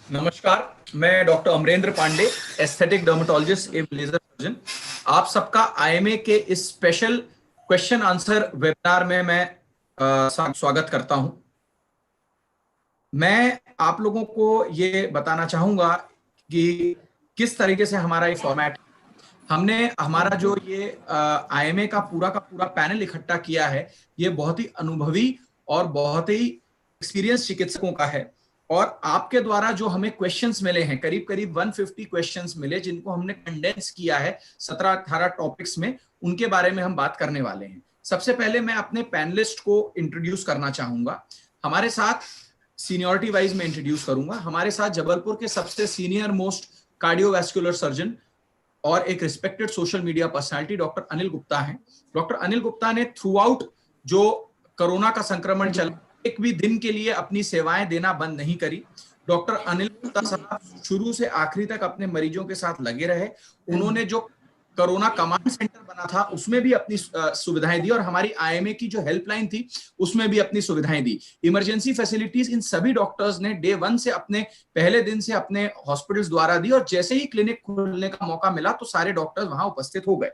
नमस्कार, मैं doctor Amarendra Pandey, aesthetic dermatologist एवं लेजर सर्जन। आप सबका आईएमए के इस स्पेशल क्वेश्चन आंसर वेबिनार में मैं स्वागत करता हूं। मैं आप लोगों को ये बताना चाहूंगा कि किस तरीके से हमारा ये फॉर्मेट, हमने हमारा जो ये आईएमए का पूरा पैनल इकट्ठा किया है, ये बहुत ही अनुभवी और बहुत ही एक्सपीरियंस चिकित्सकों का है। और आपके द्वारा जो हमें क्वेश्चंस मिले हैं, करीब करीब 150 क्वेश्चंस मिले, जिनको हमने कंडेंस किया है 17-18 टॉपिक्स में, उनके बारे में हम बात करने वाले हैं। सबसे पहले मैं अपने पैनलिस्ट को इंट्रोड्यूस करना चाहूंगा। हमारे साथ सीनियरिटी वाइज में इंट्रोड्यूस करूंगा। हमारे साथ जबलपुर के सबसे सीनियर मोस्ट कार्डियोवैस्कुलर सर्जन और एक respected social media personality doctor Anil Gupta हैं। डॉक्टर अनिल गुप्ता ने थ्रू आउट जो कोरोना का संक्रमण चला, एक भी दिन के लिए अपनी सेवाएं देना बंद नहीं करी। डॉक्टर अनिल गुप्ता साहब शुरू से आखिरी तक अपने मरीजों के साथ लगे रहे। उन्होंने जो कोरोना कमांड सेंटर बना था उसमें भी अपनी सुविधाएं दी, और हमारी आईएमए की जो हेल्पलाइन थी उसमें भी अपनी सुविधाएं दी। इमरजेंसी फैसिलिटीज इन सभी डॉक्टर्स ने डे 1 से, अपने पहले दिन से अपने हॉस्पिटल्स द्वारा दी, और जैसे ही क्लिनिक खोलने का मौका मिला तो सारे डॉक्टर्स वहां उपस्थित हो गए।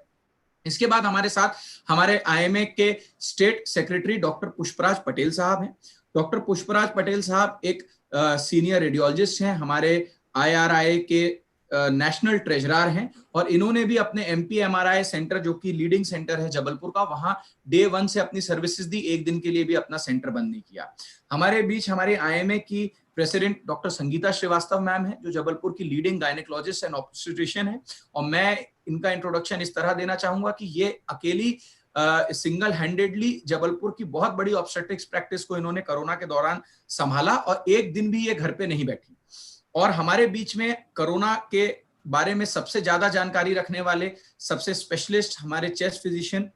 इसके बाद हमारे साथ हमारे आईएमए के state secretary doctor Pushpraj Patel साहब हैं। डॉक्टर पुष्पराज पटेल साहब एक सीनियर रेडियोलॉजिस्ट हैं, हमारे आईआरआई के नेशनल ट्रेजरर हैं, और इन्होंने भी अपने एमपीएमआरआई सेंटर, जो कि लीडिंग सेंटर है जबलपुर का, वहां डे 1 से अपनी सर्विसेज दी, एक दिन के लिए भी अपना सेंटर बंद नहीं किया। हमारे बीच हमारे आईएमए की president doctor Sangeeta Srivastava ma'am है, जो जबलपुर की लीडिंग गायनेकोलॉजिस्ट एंड ऑब्स्टेट्रिशियन है। और मैं इनका इंट्रोडक्शन इस तरह देना चाहूंगा कि ये अकेली सिंगल हैंडेडली जबलपुर की बहुत बड़ी ऑब्स्टेट्रिक्स प्रैक्टिस को इन्होंने कोरोना के दौरान संभाला, और एक दिन भी ये घर पे नहीं बैठी। और हमारे बीच में कोरोना के बारे में सबसे ज्यादा जानकारी रखने वाले सबसे स्पेशलिस्ट हमारे chest physician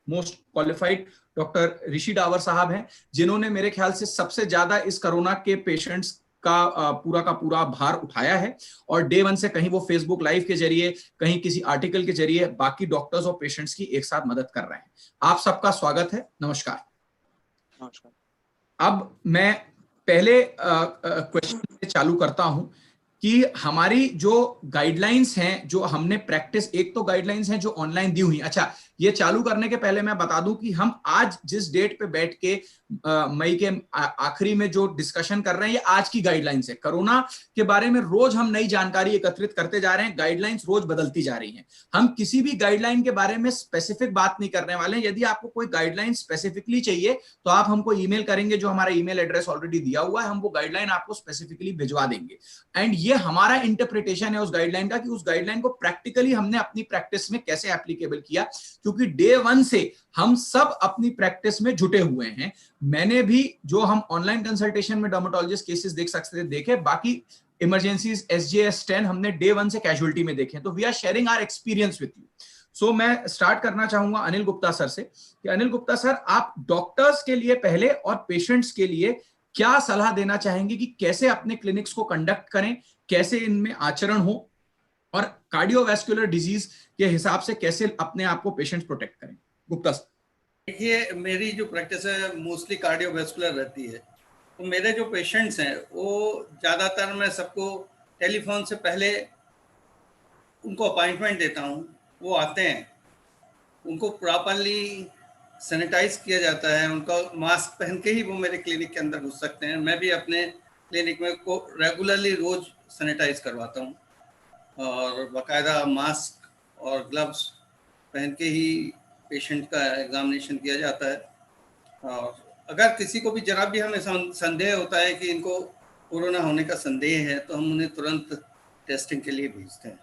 most qualified doctor Rishi Dawar साहब हैं, जिन्होंने मेरे ख्याल से सबसे ज्यादा इस कोरोना के पेशेंट्स का पूरा भार उठाया है। और डे 1 से कहीं वो फेसबुक लाइव के जरिए, कहीं किसी आर्टिकल के जरिए बाकी डॉक्टर्स और पेशेंट्स की एक साथ मदद कर रहे हैं। आप सबका स्वागत है। नमस्कार। अब मैं पहले क्वेश्चन से चालू करता हूं कि हमारी जो गाइडलाइंस हैं, जो हमने प्रैक्टिस, एक तो गाइडलाइंस हैं जो ऑनलाइन दी हुई। अच्छा, ये चालू करने के पहले मैं बता दूं कि हम आज जिस डेट पे बैठ के मई के आखिरी में जो डिस्कशन कर रहे हैं, ये आज की गाइडलाइंस है। कोरोना के बारे में रोज हम नई जानकारी एकत्रित करते जा रहे हैं, गाइडलाइंस रोज बदलती जा रही हैं। हम किसी भी गाइडलाइन के बारे में स्पेसिफिक बात नहीं करने वाले हैं। यदि आपको कोई गाइडलाइन स्पेसिफिकली चाहिए तो आप हमको ईमेल करेंगे, जो हमारा ईमेल एड्रेस ऑलरेडी दिया हुआ है, हम वो गाइडलाइन आपको स्पेसिफिकली भिजवा देंगे। एंड ये हमारा इंटरप्रिटेशन है उस गाइडलाइन का, कि उस गाइडलाइन को प्रैक्टिकली हमने अपनी प्रैक्टिस में कैसे एप्लीकेबल किया, क्योंकि डे 1 से हम सब अपनी प्रैक्टिस में जुटे हुए हैं। मैंने भी, जो हम ऑनलाइन कंसल्टेशन में डर्मेटोलॉजिस्ट केसेस देख सकते थे देखे, बाकी इमरजेंसीज SJS 10 हमने डे 1 से कैजुअलिटी में देखे। तो we are sharing our experience with you. So मैं स्टार्ट करना चाहूंगा अनिल गुप्ता सर से, कि अनिल गुप्ता सर, आप डॉक्टर्स के लिए पहले और पेशेंट्स के लिए क्या सलाह देना चाहेंगे कि कैसे अपने क्लिनिक्स को कंडक्ट करें, कैसे इनमें आचरण हो, और कार्डियोवैस्कुलर डिजीज के हिसाब से कैसे अपने आप को पेशेंट्स प्रोटेक्ट करें? गुप्ता सर। देखिए, मेरी जो प्रैक्टिस है मोस्टली कार्डियोवैस्कुलर रहती है, तो मेरे जो पेशेंट्स हैं वो ज़्यादातर मैं सबको टेलीफोन से पहले उनको अपॉइंटमेंट देता हूँ। वो आते हैं, उनको प्रॉपरली सैनिटाइज किया जाता है, उनका मास्क पहन के ही वो मेरे क्लिनिक के अंदर घुस सकते हैं। मैं भी अपने क्लिनिक में को रेगुलरली रोज़ सैनिटाइज करवाता हूँ, और बाकायदा मास्क और ग्लव्स पहन के ही पेशेंट का एग्जामिनेशन किया जाता है। और अगर किसी को भी जरा भी हमें संदेह होता है कि इनको कोरोना होने का संदेह है, तो हम उन्हें तुरंत टेस्टिंग के लिए भेजते हैं।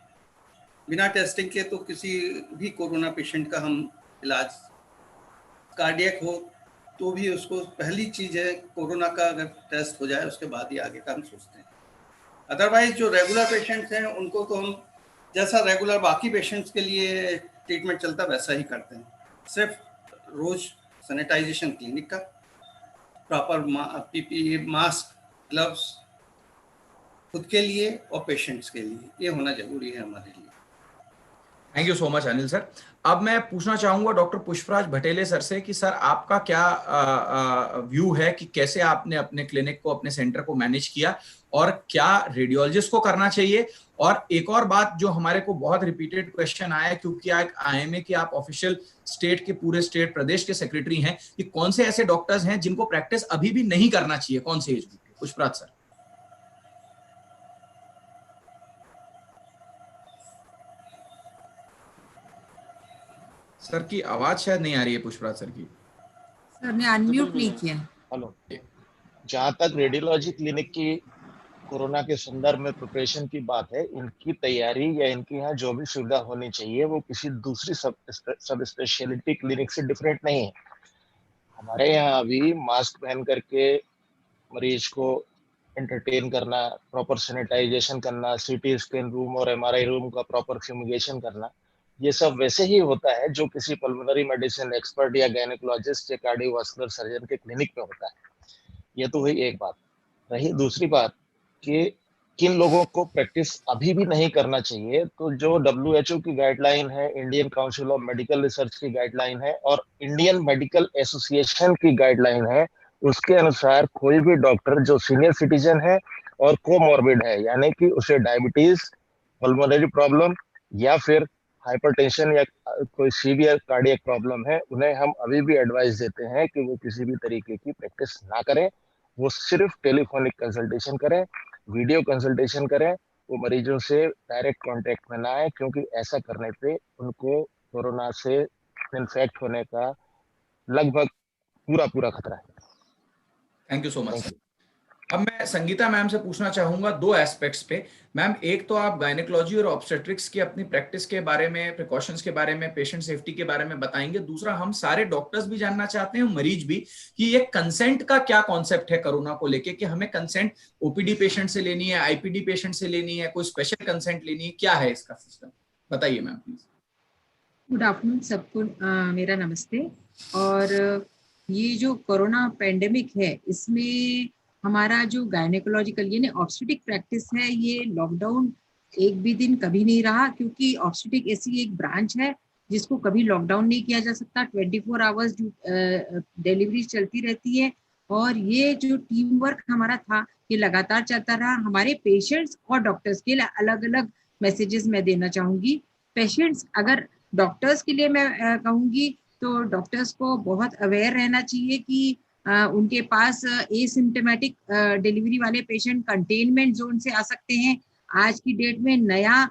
बिना टेस्टिंग के तो किसी भी कोरोना पेशेंट का हम इलाज, कार्डियक हो तो भी उसको पहली चीज़ है कोरोना का अगर टेस्ट हो जाए उसके बाद ही आगे का हम सोचते हैं। अदरवाइज जो रेगुलर पेशेंट्स हैं उनको तो हम जैसा रेगुलर बाकी पेशेंट्स के लिए ट्रीटमेंट चलता वैसा ही करते हैं। सिर्फ रोज सैनिटाइजेशन क्लिनिक का, प्रॉपर PPE, मास्क, ग्लव्स खुद के लिए और पेशेंट्स के लिए, ये होना जरूरी है हमारे लिए। Thank you so much Anil sir. अब मैं पूछना चाहूंगा डॉक्टर पुष्पराज भटेले सर से कि सर आपका क्या व्यू है कि कैसे आपने अपने क्लिनिक को, अपने सेंटर को मैनेज किया, और क्या रेडियोलॉजिस्ट को करना चाहिए। और एक और बात जो हमारे को बहुत रिपीटेड क्वेश्चन आया, क्योंकि आज आईएमए के आप ऑफिशियल स्टेट के, पूरे स्टेट प्रदेश के सेक्रेटरी हैं, कि कौन से ऐसे डॉक्टर्स हैं जिनको प्रैक्टिस अभी भी नहीं करना चाहिए, कौन से एज ग्रुप के? पुष्पराज सर। सर की आवाज शायद नहीं आ रही है, पुष्पराज सर की। सर ने अनम्यूट नहीं किया। हेलो, जहाँ तक रेडियोलॉजी क्लिनिक की कोरोना के संदर्भ में प्रिपरेशन की बात है, इनकी तैयारी या इनके यहाँ जो भी सुविधा होनी चाहिए वो किसी दूसरी सब स्पेशलिटी क्लिनिक से डिफरेंट नहीं है। हमारे यहाँ अभी मास्क पहन करके मरीज को एंटरटेन करना, प्रॉपर सैनिटाइजेशन करना, सीटी स्कैन रूम और एमआरआई रूम का प्रॉपर फ्यूमिगेशन करना, ये सब वैसे ही होता है जो किसी पल्मोनरी मेडिसिन एक्सपर्ट या गायनेकोलॉजिस्ट या कार्डियोवास्कुलर सर्जन के क्लिनिक में होता है। ये तो हुई एक बात। रही दूसरी बात कि किन लोगों को प्रैक्टिस अभी भी नहीं करना चाहिए, तो जो WHO की गाइडलाइन है, Indian council of medical research की गाइडलाइन है और इंडियन मेडिकल एसोसिएशन की गाइडलाइन है, उसके अनुसार कोई भी डॉक्टर जो सीनियर सिटीजन है और कोमॉर्बिड है, यानी कि उसे डायबिटीज, पल्मोनरी प्रॉब्लम या फिर हाइपरटेंशन या कोई सीवियर कार्डियक प्रॉब्लम है, उन्हें हम अभी भी एडवाइस देते हैं कि वो किसी भी तरीके की प्रैक्टिस ना करें। वो सिर्फ टेलीफोनिक कंसल्टेशन करें, वीडियो कंसल्टेशन करें, वो मरीजों से डायरेक्ट कांटेक्ट में ना आए, क्योंकि ऐसा करने पे उनको कोरोना से इन्फेक्ट होने का लगभग पूरा खतरा है। Thank you so much sir. अब मैं संगीता मैम से पूछना चाहूंगा दो एस्पेक्ट्स पे। मैम, एक तो आप गायनेकोलॉजी और ऑब्स्टेट्रिक्स की अपनी प्रैक्टिस के बारे में, प्रिकॉशंस के बारे में, पेशेंट सेफ्टी के बारे में बताएंगे। दूसरा, हम सारे डॉक्टर्स भी जानना चाहते हैं, मरीज भी, कि ये कंसेंट का क्या कॉन्सेप्ट है कोरोना को लेके, कि हमें कंसेंट ओपीडी पेशेंट से लेनी है, आईपीडी पेशेंट से लेनी है, कोई स्पेशल कंसेंट लेनी है, क्या है इसका सिस्टम, बताइए मैम प्लीज। गुड आफ्टरनून सबको, मेरा नमस्ते। और ये जो कोरोना पेंडेमिक है, इसमें हमारा जो गायनेकोलॉजिकल यानी ऑब्स्टेटिक प्रैक्टिस है, ये लॉकडाउन एक भी दिन कभी नहीं रहा, क्योंकि ऑब्स्टेटिक ऐसी एक ब्रांच है जिसको कभी लॉकडाउन नहीं किया जा सकता। 24 आवर्स डिलीवरी चलती रहती है। और ये जो टीम वर्क हमारा था, ये लगातार चलता रहा। हमारे पेशेंट्स और डॉक्टर्स के लिए अलग अलग मैसेजेस मैं देना चाहूंगी। पेशेंट्स, अगर डॉक्टर्स के लिए मैं कहूंगी तो डॉक्टर्स को बहुत अवेयर रहना चाहिए कि उनके पास एसिम्प्टोमेटिक डिलीवरी वाले पेशेंट कंटेनमेंट जोन से आ सकते हैं। आज की डेट में नया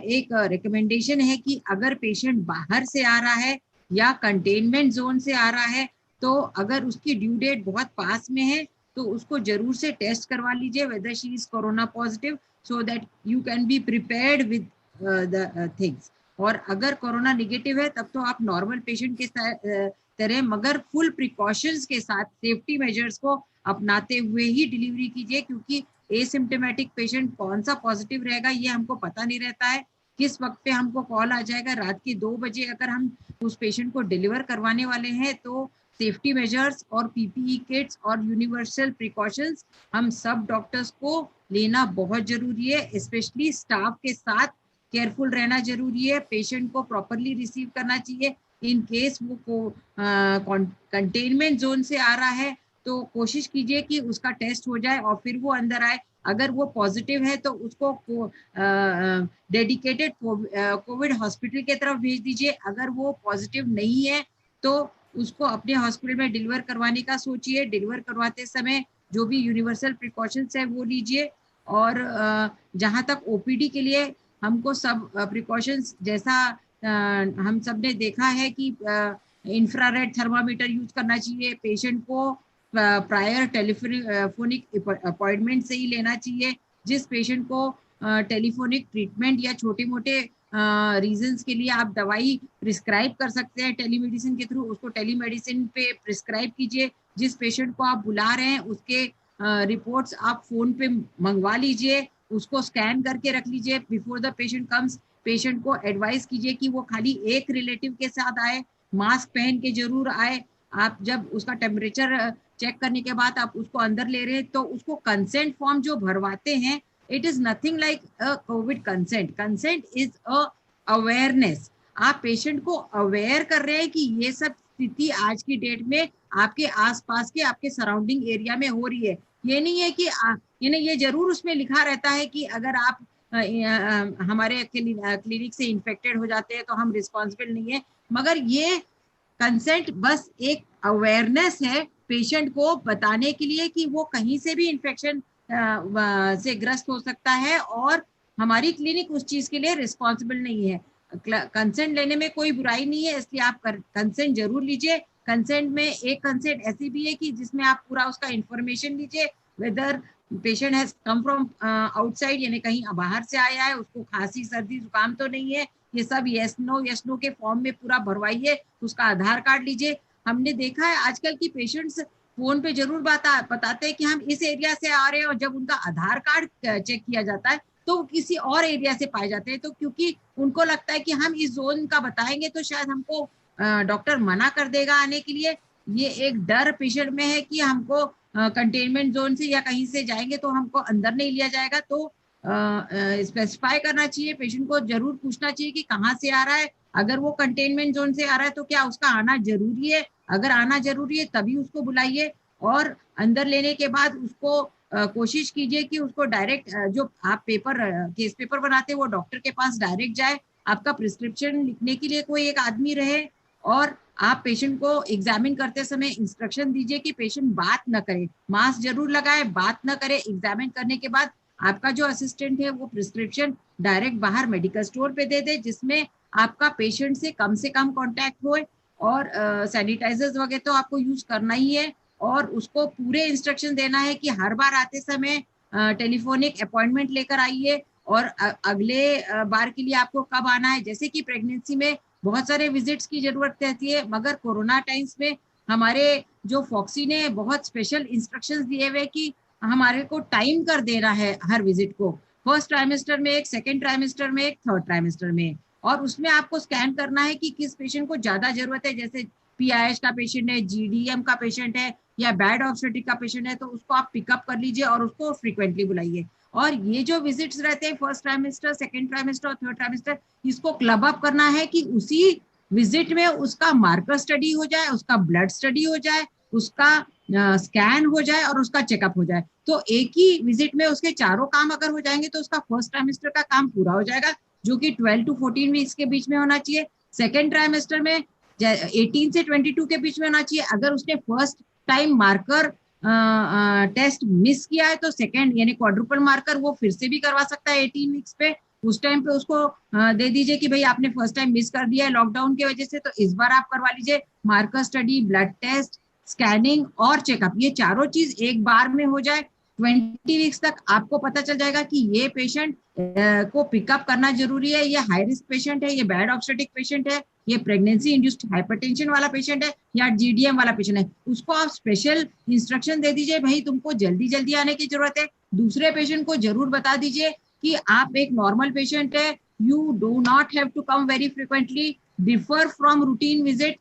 एक रिकमेंडेशन है कि अगर पेशेंट बाहर से आ रहा है या कंटेनमेंट जोन से आ रहा है, तो अगर उसकी ड्यू डेट बहुत पास में है तो उसको जरूर से टेस्ट करवा लीजिए whether she is corona positive, so that you can be prepared with the things. और अगर कोरोना निगेटिव है तब तो आप नॉर्मल पेशेंट के तरह, मगर फुल प्रिकॉशंस के साथ, सेफ्टी मेजर्स को अपनाते हुए ही डिलीवरी कीजिए, क्योंकि एसिम्प्टोमेटिक पेशेंट कौन सा पॉजिटिव रहेगा ये हमको पता नहीं रहता है। किस वक्त पे हमको कॉल आ जाएगा, रात के 2 बजे अगर हम उस पेशेंट को डिलीवर करवाने वाले हैं, तो सेफ्टी मेजर्स और पीपीई किट्स और यूनिवर्सल प्रिकॉशंस हम सब डॉक्टर्स को लेना बहुत जरूरी है। स्पेशली स्टाफ के साथ केयरफुल रहना जरूरी है। पेशेंट को प्रॉपरली रिसीव करना चाहिए। इन केस वो कंटेनमेंट जोन से आ रहा है तो कोशिश कीजिए कि उसका टेस्ट हो जाए और फिर वो अंदर आए। अगर वो पॉजिटिव है तो उसको डेडिकेटेड कोविड हॉस्पिटल की तरफ भेज दीजिए। अगर वो पॉजिटिव नहीं है तो उसको अपने हॉस्पिटल में डिलीवर करवाने का सोचिए। डिलीवर करवाते समय जो भी यूनिवर्सल प्रिकॉशंस है वो लीजिए। और जहाँ तक ओपीडी के लिए हमको सब प्रिकॉशंस, जैसा हम सब ने देखा है कि इंफ्रारेड थर्मामीटर यूज करना चाहिए। पेशेंट को प्रायर टेलीफोनिक अपॉइंटमेंट से ही लेना चाहिए। जिस पेशेंट को टेलीफोनिक ट्रीटमेंट या छोटे मोटे रीजंस के लिए आप दवाई प्रिस्क्राइब कर सकते हैं टेलीमेडिसिन के थ्रू, उसको टेलीमेडिसिन पे प्रिस्क्राइब कीजिए। जिस पेशेंट को आप बुला रहे हैं उसके रिपोर्ट्स आप फोन पे मंगवा लीजिए, उसको स्कैन करके रख लीजिए before the patient comes. Patient को एडवाइस कीजिए कि वो खाली एक रिलेटिव के साथ आए, मास्क पहन के जरूर आए। आप जब उसका टेम्परेचर चेक करने के बाद आप उसको अंदर ले रहे हैं तो उसको कंसेंट फॉर्म जो भरवाते हैं, it is nothing like a Covid consent. Consent is a awareness, आप पेशेंट को अवेयर कर रहे हैं कि ये सब स्थिति आज की डेट में आपके आसपास के आपके सराउंडिंग एरिया में हो रही है। ये नहीं है कि ये जरूर उसमें लिखा रहता है कि अगर आप हमारे क्लिनिक से इन्फेक्टेड हो जाते हैं तो हम रिस्पॉन्सिबल नहीं है, मगर ये कंसेंट बस एक अवेयरनेस है पेशेंट को बताने के लिए कि वो कहीं से भी इन्फेक्शन से ग्रस्त हो सकता है और हमारी क्लिनिक उस चीज के लिए रिस्पॉन्सिबल नहीं है। कंसेंट लेने में कोई बुराई नहीं है, इसलिए आप कंसेंट जरूर लीजिए। कंसेंट में एक कंसेंट ऐसी भी है कि जिसमें आप पूरा उसका इंफॉर्मेशन लीजिए, whether patient has come from outside, यानी कहीं बाहर से आया है, उसको खांसी सर्दी जुकाम तो नहीं है, ये सब यस नो के फॉर्म में पूरा भरवाइए, उसका आधार कार्ड लीजिए। हमने देखा है आजकल की पेशेंट्स फोन पे जरूर बताते हैं कि हम इस एरिया से आ रहे हैं, और जब उनका आधार कार्ड चेक किया जाता है तो वो किसी और एरिया से पाए जाते हैं। तो क्योंकि उनको लगता है कि हम इस जोन का बताएंगे तो शायद हमको डॉक्टर मना कर देगा आने के लिए, ये एक डर पेशेंट में है कि हमको कंटेनमेंट जोन से या कहीं से जाएंगे तो हमको अंदर नहीं लिया जाएगा। तो स्पेसिफाई करना चाहिए, पेशेंट को जरूर पूछना चाहिए कि कहाँ से आ रहा है। अगर वो कंटेनमेंट जोन से आ रहा है तो क्या उसका आना जरूरी है, अगर आना जरूरी है तभी उसको बुलाइए, और अंदर लेने के बाद उसको कोशिश कीजिए कि उसको डायरेक्ट जो आप केस पेपर बनाते हैं वो डॉक्टर के पास डायरेक्ट जाए, आपका प्रिस्क्रिप्शन लिखने के लिए कोई एक आदमी रहे, और आप पेशेंट को एग्जामिन करते समय इंस्ट्रक्शन दीजिए कि पेशेंट बात न करे, मास्क जरूर लगाए, बात न करे। एग्जामिन करने के बाद आपका जो असिस्टेंट है वो प्रिस्क्रिप्शन डायरेक्ट बाहर मेडिकल स्टोर पे दे दे, जिसमें आपका पेशेंट से कम कॉन्टैक्ट हो, और सैनिटाइजर्स वगैरह तो आपको यूज करना ही है, और उसको पूरे इंस्ट्रक्शन देना है कि हर बार आते समय टेलीफोनिक अपॉइंटमेंट लेकर आइए, और अगले बार के लिए आपको कब आना है। जैसे कि प्रेगनेंसी में बहुत सारे विजिट्स की जरूरत रहती है, मगर कोरोना टाइम्स में हमारे जो फॉक्सी ने बहुत स्पेशल इंस्ट्रक्शंस दिए हुए कि हमारे को टाइम कर देना है हर विजिट को, फर्स्ट ट्राइमेस्टर में एक, सेकेंड ट्राइमेस्टर में एक, थर्ड ट्राइमेस्टर में, और उसमें आपको स्कैन करना है कि किस पेशेंट को ज्यादा जरूरत है। जैसे PIH का पेशेंट है, GDM का पेशेंट है, या बैड ऑब्स्टेट्रिक का पेशेंट है, तो उसको आप पिकअप कर लीजिए और उसको फ्रीक्वेंटली बुलाइए। और ये जो विजिट्स रहते हैं फर्स्ट ट्राइमेस्टर, सेकेंड ट्राइमेस्टर और थर्ड ट्राइमेस्टर, इसको क्लब अप करना है कि उसी विजिट में उसका मार्कर स्टडी हो जाए, उसका ब्लड स्टडी हो जाए, उसका स्कैन हो जाए और उसका चेकअप हो जाए। तो एक ही विजिट में उसके चारों काम अगर हो जाएंगे तो उसका फर्स्ट ट्राइमेस्टर का काम पूरा हो जाएगा, जो कि 12 to 14 वीक्स के बीच में होना चाहिए। सेकेंड ट्राइमेस्टर में 18 से 22 के बीच में होना चाहिए। अगर उसने first time marker test miss किया है तो सेकेंड यानी क्वाड्रुपल मार्कर वो फिर से भी करवा सकता है 18 वीक्स पे। उस टाइम पे उसको दे दीजिए कि भाई आपने फर्स्ट टाइम मिस कर दिया है लॉकडाउन की वजह से, तो इस बार आप करवा लीजिए marker study, blood test, scanning और चेकअप। ये चारों चीज एक बार में हो जाए 20 वीक्स तक आपको पता चल जाएगा कि ये पेशेंट को पिकअप करना जरूरी है, ये हाई रिस्क पेशेंट है, ये बैड ऑब्स्टेट्रिक पेशेंट है, ये प्रेगनेंसी इंड्यूस्ड हाइपरटेंशन वाला पेशेंट है, या GDM वाला पेशेंट है। उसको आप स्पेशल इंस्ट्रक्शन दे दीजिए, भाई तुमको जल्दी जल्दी आने की जरूरत है। दूसरे पेशेंट को जरूर बता दीजिए कि आप एक नॉर्मल पेशेंट है, you do not have to come very frequently, differ from routine visit.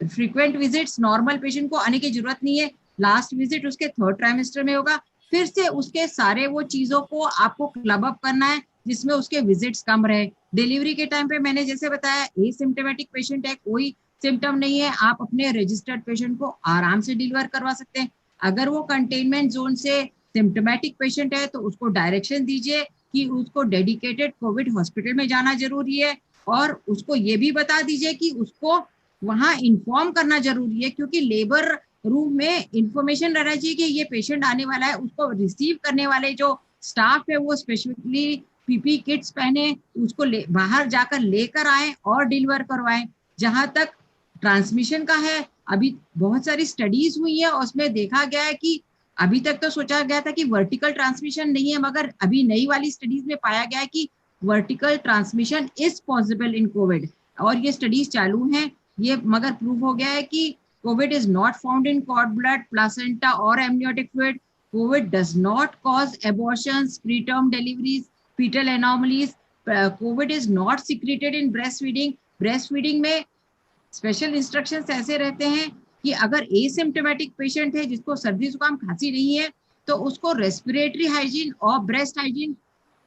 Frequent visits normal patient को आने की जरूरत नहीं है, लास्ट विजिट उसके थर्ड ट्राइमेस्टर में होगा। फिर से उसके सारे वो चीजों को आपको क्लब अप करना है जिसमें उसके विजिट्स कम रहे। डिलीवरी के टाइम पे मैंने जैसे बताया एसिम्प्टोमेटिक पेशेंट है, कोई सिम्टम नहीं है, आप अपने रजिस्टर्ड पेशेंट को आराम से डिलीवर करवा सकते हैं। अगर वो कंटेनमेंट जोन से सिम्टोमेटिक पेशेंट है तो उसको डायरेक्शन दीजिए कि उसको डेडिकेटेड कोविड हॉस्पिटल में जाना जरूरी है, और उसको ये भी बता दीजिए कि उसको वहां इन्फॉर्म करना जरूरी है, क्योंकि लेबर रूम में इंफॉर्मेशन रहना चाहिए कि ये पेशेंट आने वाला है। उसको रिसीव करने वाले जो स्टाफ है वो स्पेसिफिकली PP किट्स पहने, उसको बाहर जाकर लेकर आए और डिलीवर करवाएं। जहां तक ट्रांसमिशन का है, अभी बहुत सारी स्टडीज हुई है और उसमें देखा गया है कि अभी तक तो सोचा गया था कि वर्टिकल ट्रांसमिशन नहीं है, मगर अभी नई वाली स्टडीज में पाया गया है कि vertical transmission is possible in Covid, और ये स्टडीज चालू हैं। ये मगर प्रूव हो गया है कि COVID is not found in cord blood, placenta or amniotic fluid. COVID does not cause abortions, preterm deliveries, fetal anomalies. COVID is not secreted in breastfeeding. Breastfeeding में स्पेशल इंस्ट्रक्शंस ऐसे रहते हैं कि अगर एसिम्प्टोमेटिक पेशेंट है जिसको सर्दी जुकाम खांसी नहीं है तो उसको रेस्पिरेटरी हाइजीन और ब्रेस्ट हाइजीन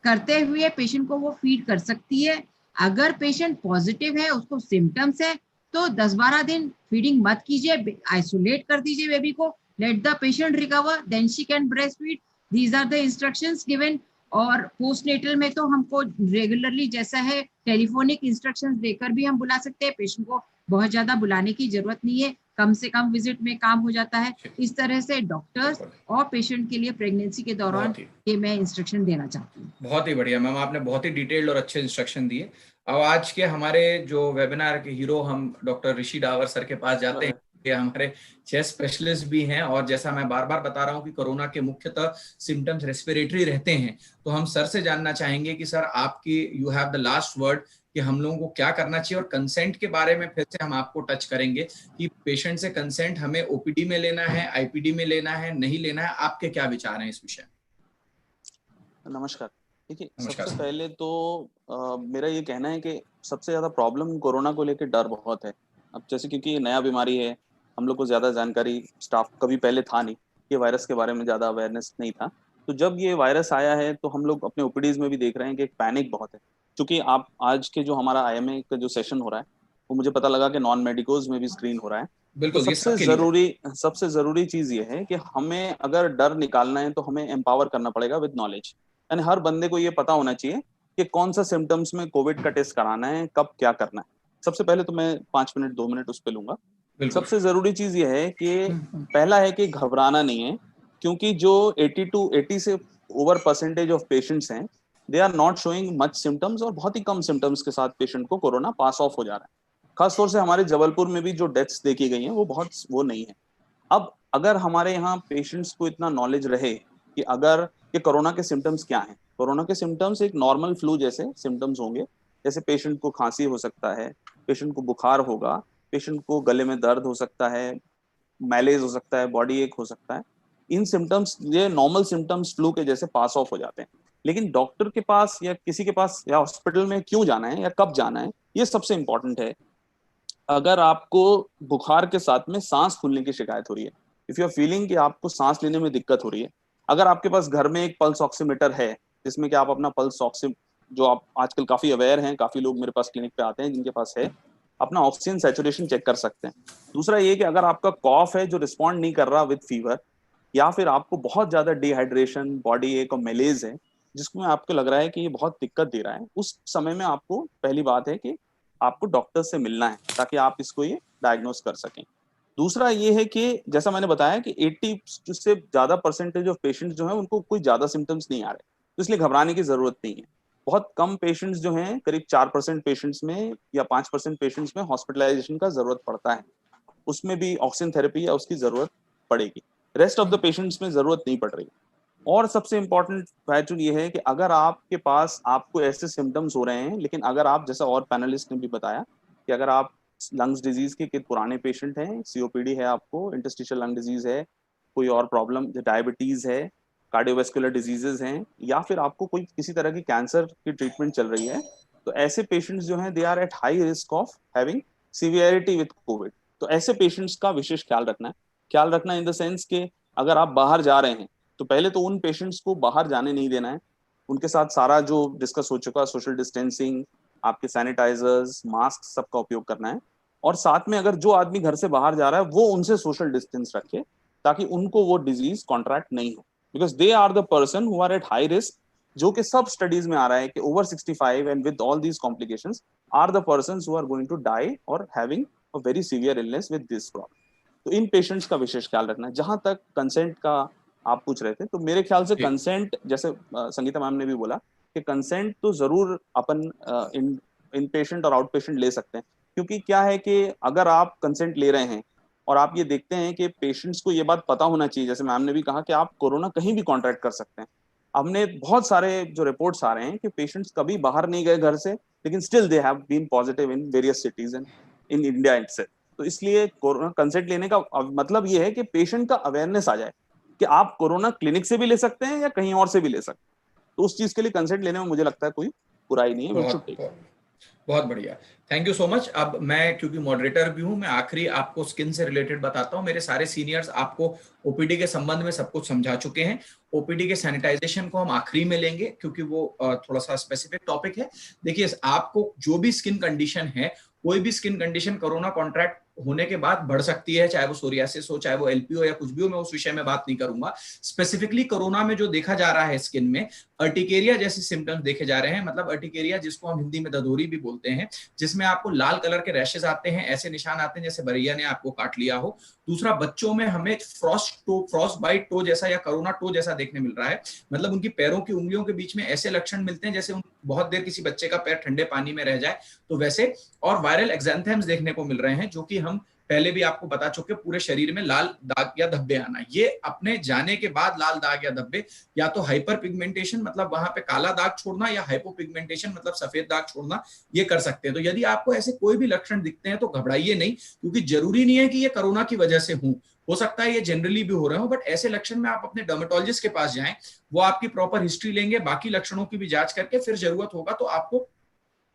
करते हुए पेशेंट को वो फीड कर सकती है। अगर पेशेंट पॉजिटिव है, उसको सिम्टम्स है, तो 10-12 दिन फीडिंग मत कीजिए, आइसोलेट कर दीजिए बेबी को, let the patient recover, then she can breast feed. These are the instructions given. और पोस्टनेटल में तो हमको रेगुलरली जैसा है टेलीफोनिक इंस्ट्रक्शंस देकर भी हम बुला सकते हैं, पेशेंट को बहुत ज्यादा बुलाने की जरूरत नहीं है, कम से कम विजिट में काम हो जाता है। इस तरह से डॉक्टर्स और पेशेंट के लिए प्रेगनेंसी के दौरान ये मैं इंस्ट्रक्शन देना चाहती हूँ। बहुत ही बढ़िया मैम, आपने बहुत ही डिटेल्ड और अच्छे इंस्ट्रक्शन दिए। अब आज के हमारे जो वेबिनार के हीरो हम डॉक्टर ऋषि डावर सर के पास जाते हैं। ये हमारे चेस्ट स्पेशलिस्ट भी हैं और जैसा मैं बार बार बता रहा हूं कि कोरोना के मुख्यतः सिम्टम्स रेस्पिरेटरी रहते हैं। तो हम सर से जानना चाहेंगे कि सर आपकी you have the last word कि हम लोगों को क्या करना चाहिए, और कंसेंट के बारे में फिर से हम आपको टच करेंगे कि पेशेंट से कंसेंट हमें ओपीडी में लेना है, आईपीडी में लेना है, नहीं लेना है, आपके क्या विचार हैं इस विषय? नमस्कार। देखिए, सबसे पहले तो मेरा ये कहना है कि सबसे ज्यादा प्रॉब्लम कोरोना को लेकर डर बहुत है। अब जैसे क्योंकि ये नया बीमारी है, हम लोग को ज्यादा जानकारी स्टाफ कभी पहले था नहीं, ये वायरस के बारे में ज्यादा अवेयरनेस नहीं था। तो जब ये वायरस आया है तो हम लोग अपने ओपीडीज में भी देख रहे हैं कि एक पैनिक बहुत है। क्योंकि आप आज के जो हमारा आईएमए का जो सेशन हो रहा है वो मुझे पता लगा कि नॉन मेडिकोज में भी स्क्रीन हो रहा है। तो सबसे जरूरी चीज ये है कि हमें अगर डर निकालना है तो हमें एम्पावर करना पड़ेगा विद नॉलेज। यानी हर बंदे को ये पता होना चाहिए कि कौन सा सिम्टम्स में कोविड का टेस्ट कराना है, कब क्या करना है। सबसे पहले तो मैं 5 मिनट 2 मिनट उस पर लूंगा। सबसे जरूरी चीज ये है कि पहला है कि घबराना नहीं है, क्योंकि जो 80 से ओवर परसेंटेज ऑफ पेशेंट्स हैं they are not showing much symptoms, और बहुत ही कम सिम्टम्स के साथ पेशेंट को कोरोना पास ऑफ हो जा रहा है। खासतौर से हमारे जबलपुर में भी जो डेथ्स देखी गई हैं वो बहुत वो नहीं है। अब अगर हमारे यहाँ पेशेंट्स को इतना नॉलेज रहे कि अगर ये कोरोना के सिम्टम्स क्या हैं, कोरोना के सिम्टम्स एक नॉर्मल फ्लू जैसे सिम्टम्स होंगे। जैसे पेशेंट को खांसी हो सकता है, पेशेंट को बुखार होगा, पेशेंट को गले में दर्द हो सकता है, मैलेज हो सकता है, बॉडी एक हो सकता है। इन सिम्टम्स, ये नॉर्मल सिम्टम्स फ्लू के जैसे पास ऑफ हो जाते हैं। लेकिन डॉक्टर के पास या किसी के पास या हॉस्पिटल में क्यों जाना है या कब जाना है, ये सबसे इंपॉर्टेंट है। अगर आपको बुखार के साथ में सांस फूलने की शिकायत हो रही है, इफ यू आर फीलिंग कि आपको सांस लेने में दिक्कत हो रही है, अगर आपके पास घर में एक पल्स ऑक्सीमीटर है जिसमें कि आप अपना पल्स ऑक्सी, जो आप आजकल काफी अवेयर हैं, काफी लोग मेरे पास क्लिनिक पे आते हैं जिनके पास है, अपना ऑक्सीजन सैचुरेशन चेक कर सकते हैं। दूसरा ये कि अगर आपका कॉफ है जो रिस्पॉन्ड नहीं कर रहा विद फीवर, या फिर आपको बहुत ज्यादा डिहाइड्रेशन, बॉडी एक और मेलेज है जिसमें आपको लग रहा है कि ये बहुत दिक्कत दे रहा है, उस समय में आपको पहली बात है कि आपको डॉक्टर से मिलना है ताकि आप इसको ये डायग्नोस कर सकें। दूसरा ये है कि जैसा मैंने बताया कि 80 से ज्यादा परसेंटेज ऑफ पेशेंट्स जो हैं उनको कोई ज्यादा सिम्टम्स नहीं आ रहे, तो इसलिए घबराने की जरूरत नहीं है। बहुत कम पेशेंट्स जो हैं, करीब 4% पेशेंट्स में या 5% पेशेंट्स में हॉस्पिटलाइजेशन का जरूरत पड़ता है, उसमें भी ऑक्सीजन थेरेपी या उसकी जरूरत पड़ेगी। रेस्ट ऑफ द पेशेंट्स में जरूरत नहीं पड़ रही। और सबसे इंपॉर्टेंट फैक्टर ये है कि अगर आपके पास आपको ऐसे सिम्टम्स हो रहे हैं, लेकिन अगर आप, जैसा और पैनलिस्ट ने भी बताया कि अगर आप लंग्स डिजीज के पुराने पेशेंट हैं, सीओपीडी है, आपको इंटरस्टिशियल लंग डिजीज है, कोई और प्रॉब्लम डायबिटीज है, कार्डियोवास्कुलर डिजीजेज हैं, या फिर आपको कोई किसी तरह की कैंसर की ट्रीटमेंट चल रही है, तो ऐसे पेशेंट्स जो हैं they are at high risk of having severity with covid. तो ऐसे पेशेंट्स का विशेष ख्याल रखना है। ख्याल रखना इन द सेंस कि अगर आप बाहर जा रहे हैं तो पहले तो उन पेशेंट्स को बाहर जाने नहीं देना है। उनके साथ सारा जो डिस्कस हो चुका, सोशल डिस्टेंसिंग, आपके सैनिटाइजर्स, मास्क, सबका उपयोग करना है। और साथ में अगर जो आदमी घर से बाहर जा रहा है वो उनसे सोशल डिस्टेंस रखे ताकि उनको वो डिजीज कॉन्ट्रैक्ट नहीं हो, because they are the person who are at high risk, जो कि सब स्टडीज में आ रहा है कि over 65 and with all these complications are the persons who are going to die और having a very severe illness with this problem. तो इन पेशेंट्स का विशेष ख्याल रखना है। जहां तक कंसेंट का आप पूछ रहे थे, तो मेरे ख्याल से कंसेंट, जैसे संगीता मैम ने भी बोला कि कंसेंट तो जरूर अपन इन पेशेंट और आउट पेशेंट ले सकते हैं, क्योंकि क्या है कि अगर आप कंसेंट ले रहे हैं और आप ये देखते हैं कि पेशेंट्स को ये बात पता होना चाहिए, जैसे मैम ने भी कहा कि आप कोरोना कहीं भी कॉन्ट्रैक्ट कर सकते हैं। हमने बहुत सारे जो रिपोर्ट्स आ रहे हैं कि पेशेंट्स कभी बाहर नहीं गए घर से, लेकिन still they have been positive in various cities in India itself. तो इसलिए कोरोना कंसेंट लेने का मतलब ये है कि पेशेंट का अवेयरनेस आ जाए कि आप कोरोना क्लिनिक से भी ले सकते हैं या कहीं और से भी ले सकते हैं। तो उस चीज के लिए कंसेंट लेने में मुझे लगता है कोई बुराई नहीं है। बहुत बढ़िया, थैंक यू सो मच। अब मैं क्योंकि मॉडरेटर भी हूं, मैं आखिरी आपको स्किन से रिलेटेड बताता हूं। मेरे सारे सीनियर्स आपको ओपीडी के संबंध में सब कुछ समझा चुके हैं। ओपीडी के सैनिटाइजेशन को हम आखिरी में लेंगे क्योंकि वो थोड़ा सा स्पेसिफिक टॉपिक है। देखिए, आपको जो भी स्किन कंडीशन है, कोई भी स्किन कंडीशन कोरोना कॉन्ट्रैक्ट होने के बाद बढ़ सकती है, चाहे वो सोरियासिस हो, चाहे वो एलपी हो या कुछ भी हो। मैं उस विषय में बात नहीं करूंगा। स्पेसिफिकली कोरोना में जो देखा जा रहा है स्किन में, अर्टिकेरिया जैसे सिम्टम्स देखे जा रहे हैं। मतलब अर्टिकेरिया जिसको हम हिंदी में ददोरी भी बोलते हैं, जिसमें आपको लाल कलर के रैशेस आते हैं, ऐसे निशान आते हैं जैसे बरैया ने आपको काट लिया हो। दूसरा, बच्चों में हमें फ्रॉस्ट बाइट टो जैसा या कोरोना टो जैसा देखने मिल रहा है। मतलब उनकी पैरों की उंगलियों के बीच में ऐसे लक्षण मिलते हैं जैसे बहुत देर किसी बच्चे का पैर ठंडे पानी में रह जाए तो वैसे। और वायरल एक्जेंथेम्स देखने को मिल रहे हैं, जो कि हम पहले भी आपको बता चुके, पूरे शरीर में लाल दाग या धब्बे आना। ये अपने जाने के बाद लाल दाग या धब्बे, या तो हाइपर पिगमेंटेशन मतलब वहां पे काला दाग छोड़ना, या हाइपोपिगमेंटेशन मतलब सफेद दाग छोड़ना, ये कर सकते हैं। तो यदि आपको ऐसे कोई भी लक्षण दिखते हैं तो घबराइए नहीं, क्योंकि जरूरी नहीं है कि ये कोरोना की वजह से हो सकता है ये जनरली भी हो रहे हो। बट ऐसे लक्षण में आप अपने डर्मेटोलॉजिस्ट के पास जाएं, वो आपकी प्रॉपर हिस्ट्री लेंगे, बाकी लक्षणों की भी जांच करके फिर जरूरत होगा तो आपको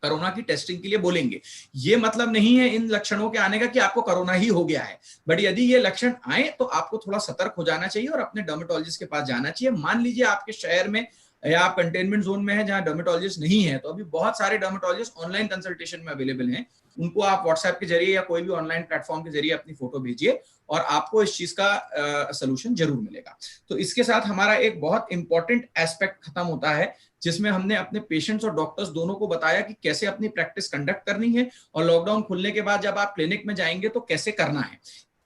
कोरोना की टेस्टिंग के लिए बोलेंगे। ये मतलब नहीं है इन लक्षणों के आने का कि आपको कोरोना ही हो गया है, बट यदि ये लक्षण आए तो आपको थोड़ा सतर्क हो जाना चाहिए और अपने डर्मेटोलॉजिस्ट के पास जाना चाहिए। मान लीजिए आपके शहर में या आप कंटेनमेंट जोन में है जहां डर्मेटोलॉजिस्ट नहीं है, तो अभी बहुत सारे डर्मेटोलॉजिस्ट ऑनलाइन कंसल्टेशन में अवेलेबल हैं। उनको आप व्हाट्सएप के जरिए या कोई भी ऑनलाइन प्लेटफॉर्म के जरिए अपनी फोटो भेजिए और आपको इस चीज का सोल्यूशन जरूर मिलेगा। तो इसके साथ हमारा एक बहुत इंपॉर्टेंट एस्पेक्ट खत्म होता है, जिसमें हमने अपने पेशेंट्स और डॉक्टर्स दोनों को बताया कि कैसे अपनी प्रैक्टिस कंडक्ट करनी है, और लॉकडाउन खुलने के बाद जब आप क्लिनिक में जाएंगे तो कैसे करना है।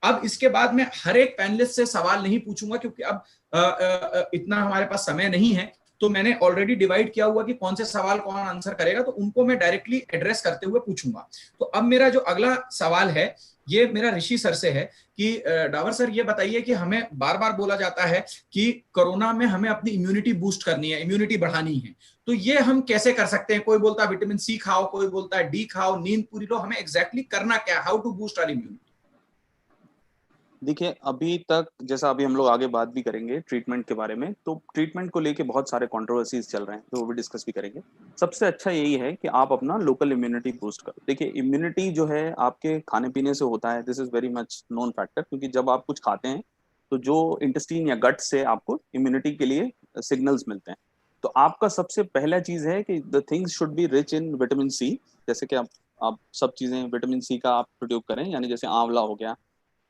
अब इसके बाद मैं हर एक पैनलिस्ट से सवाल नहीं पूछूंगा, क्योंकि अब इतना हमारे पास समय नहीं है। तो मैंने ऑलरेडी डिवाइड किया हुआ कि कौन से सवाल कौन आंसर करेगा, तो उनको मैं डायरेक्टली एड्रेस करते हुए पूछूंगा। तो अब मेरा जो अगला सवाल है, ये मेरा ऋषि सर से है कि डावर सर, ये बताइए कि हमें बार बार बोला जाता है कि कोरोना में हमें अपनी इम्यूनिटी बूस्ट करनी है, इम्यूनिटी बढ़ानी है, तो ये हम कैसे कर सकते हैं? कोई बोलता है विटामिन सी खाओ, कोई बोलता है डी खाओ, नींद पूरी लो, हमें एग्जैक्टली करना क्या, how to boost our immunity? देखिए, अभी तक जैसा अभी हम लोग आगे बात भी करेंगे ट्रीटमेंट के बारे में, तो ट्रीटमेंट को लेके बहुत सारे कंट्रोवर्सीज चल रहे हैं, तो वो भी डिस्कस भी करेंगे। सबसे अच्छा यही है कि आप अपना लोकल इम्यूनिटी बूस्ट करो। देखिए, इम्यूनिटी जो है आपके खाने पीने से होता है, this is very much known factor, क्योंकि जब आप कुछ खाते हैं तो जो इंटेस्टीन या गट से आपको इम्यूनिटी के लिए सिग्नल्स मिलते हैं। तो आपका सबसे पहला चीज है कि the things should be rich in vitamin C. जैसे कि आप सब चीजें विटामिन सी का आप प्रयोग करें, यानी जैसे आंवला हो गया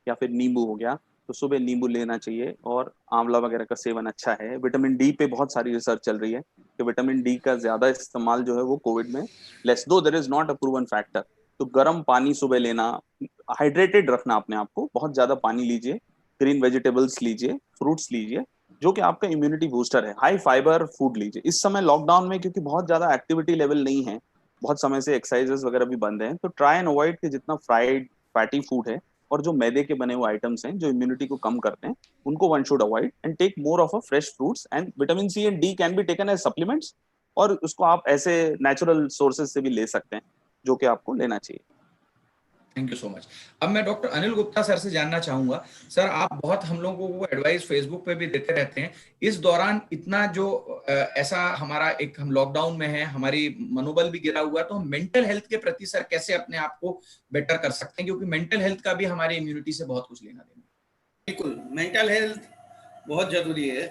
या फिर नींबू हो गया, तो सुबह नींबू लेना चाहिए और आंवला वगैरह का सेवन अच्छा है। विटामिन डी पे बहुत सारी रिसर्च चल रही है कि विटामिन डी का ज्यादा इस्तेमाल जो है वो कोविड में less, though there is not a proven factor. तो गर्म पानी सुबह लेना, हाइड्रेटेड रखना अपने आप को, बहुत ज्यादा पानी लीजिए, ग्रीन वेजिटेबल्स लीजिए, फ्रूट्स लीजिए, जो कि आपका इम्यूनिटी बूस्टर है। हाई फाइबर फूड लीजिए इस समय लॉकडाउन में, क्योंकि बहुत ज्यादा एक्टिविटी लेवल नहीं है, बहुत समय से एक्सरसाइजेस वगैरह भी बंद हैं, तो ट्राई एंड अवॉइड कि जितना फ्राइड फैटी फूड है और जो मैदे के बने हुए आइटम्स हैं जो इम्यूनिटी को कम करते हैं, उनको one should avoid and take more of a fresh fruits. And vitamin C and D can be taken as supplements, और उसको आप ऐसे नेचुरल सोर्सेज से भी ले सकते हैं, जो कि आपको लेना चाहिए। Thank you so much. अब मैं डॉक्टर अनिल गुप्ता सर से जानना चाहूंगा। सर, आप बहुत हम लोगों को एडवाइस फेसबुक पे भी देते रहते हैं। इस दौरान इतना जो ऐसा हमारा एक हम लॉकडाउन में है, हमारी मनोबल भी गिरा हुआ है, तो हम मेंटल हेल्थ के प्रति सर कैसे अपने आप को बेटर कर सकते हैं? क्योंकि मेंटल हेल्थ का भी हमारी इम्यूनिटी से बहुत कुछ लेना देना। बिल्कुल, मेंटल हेल्थ बहुत ज़रूरी है,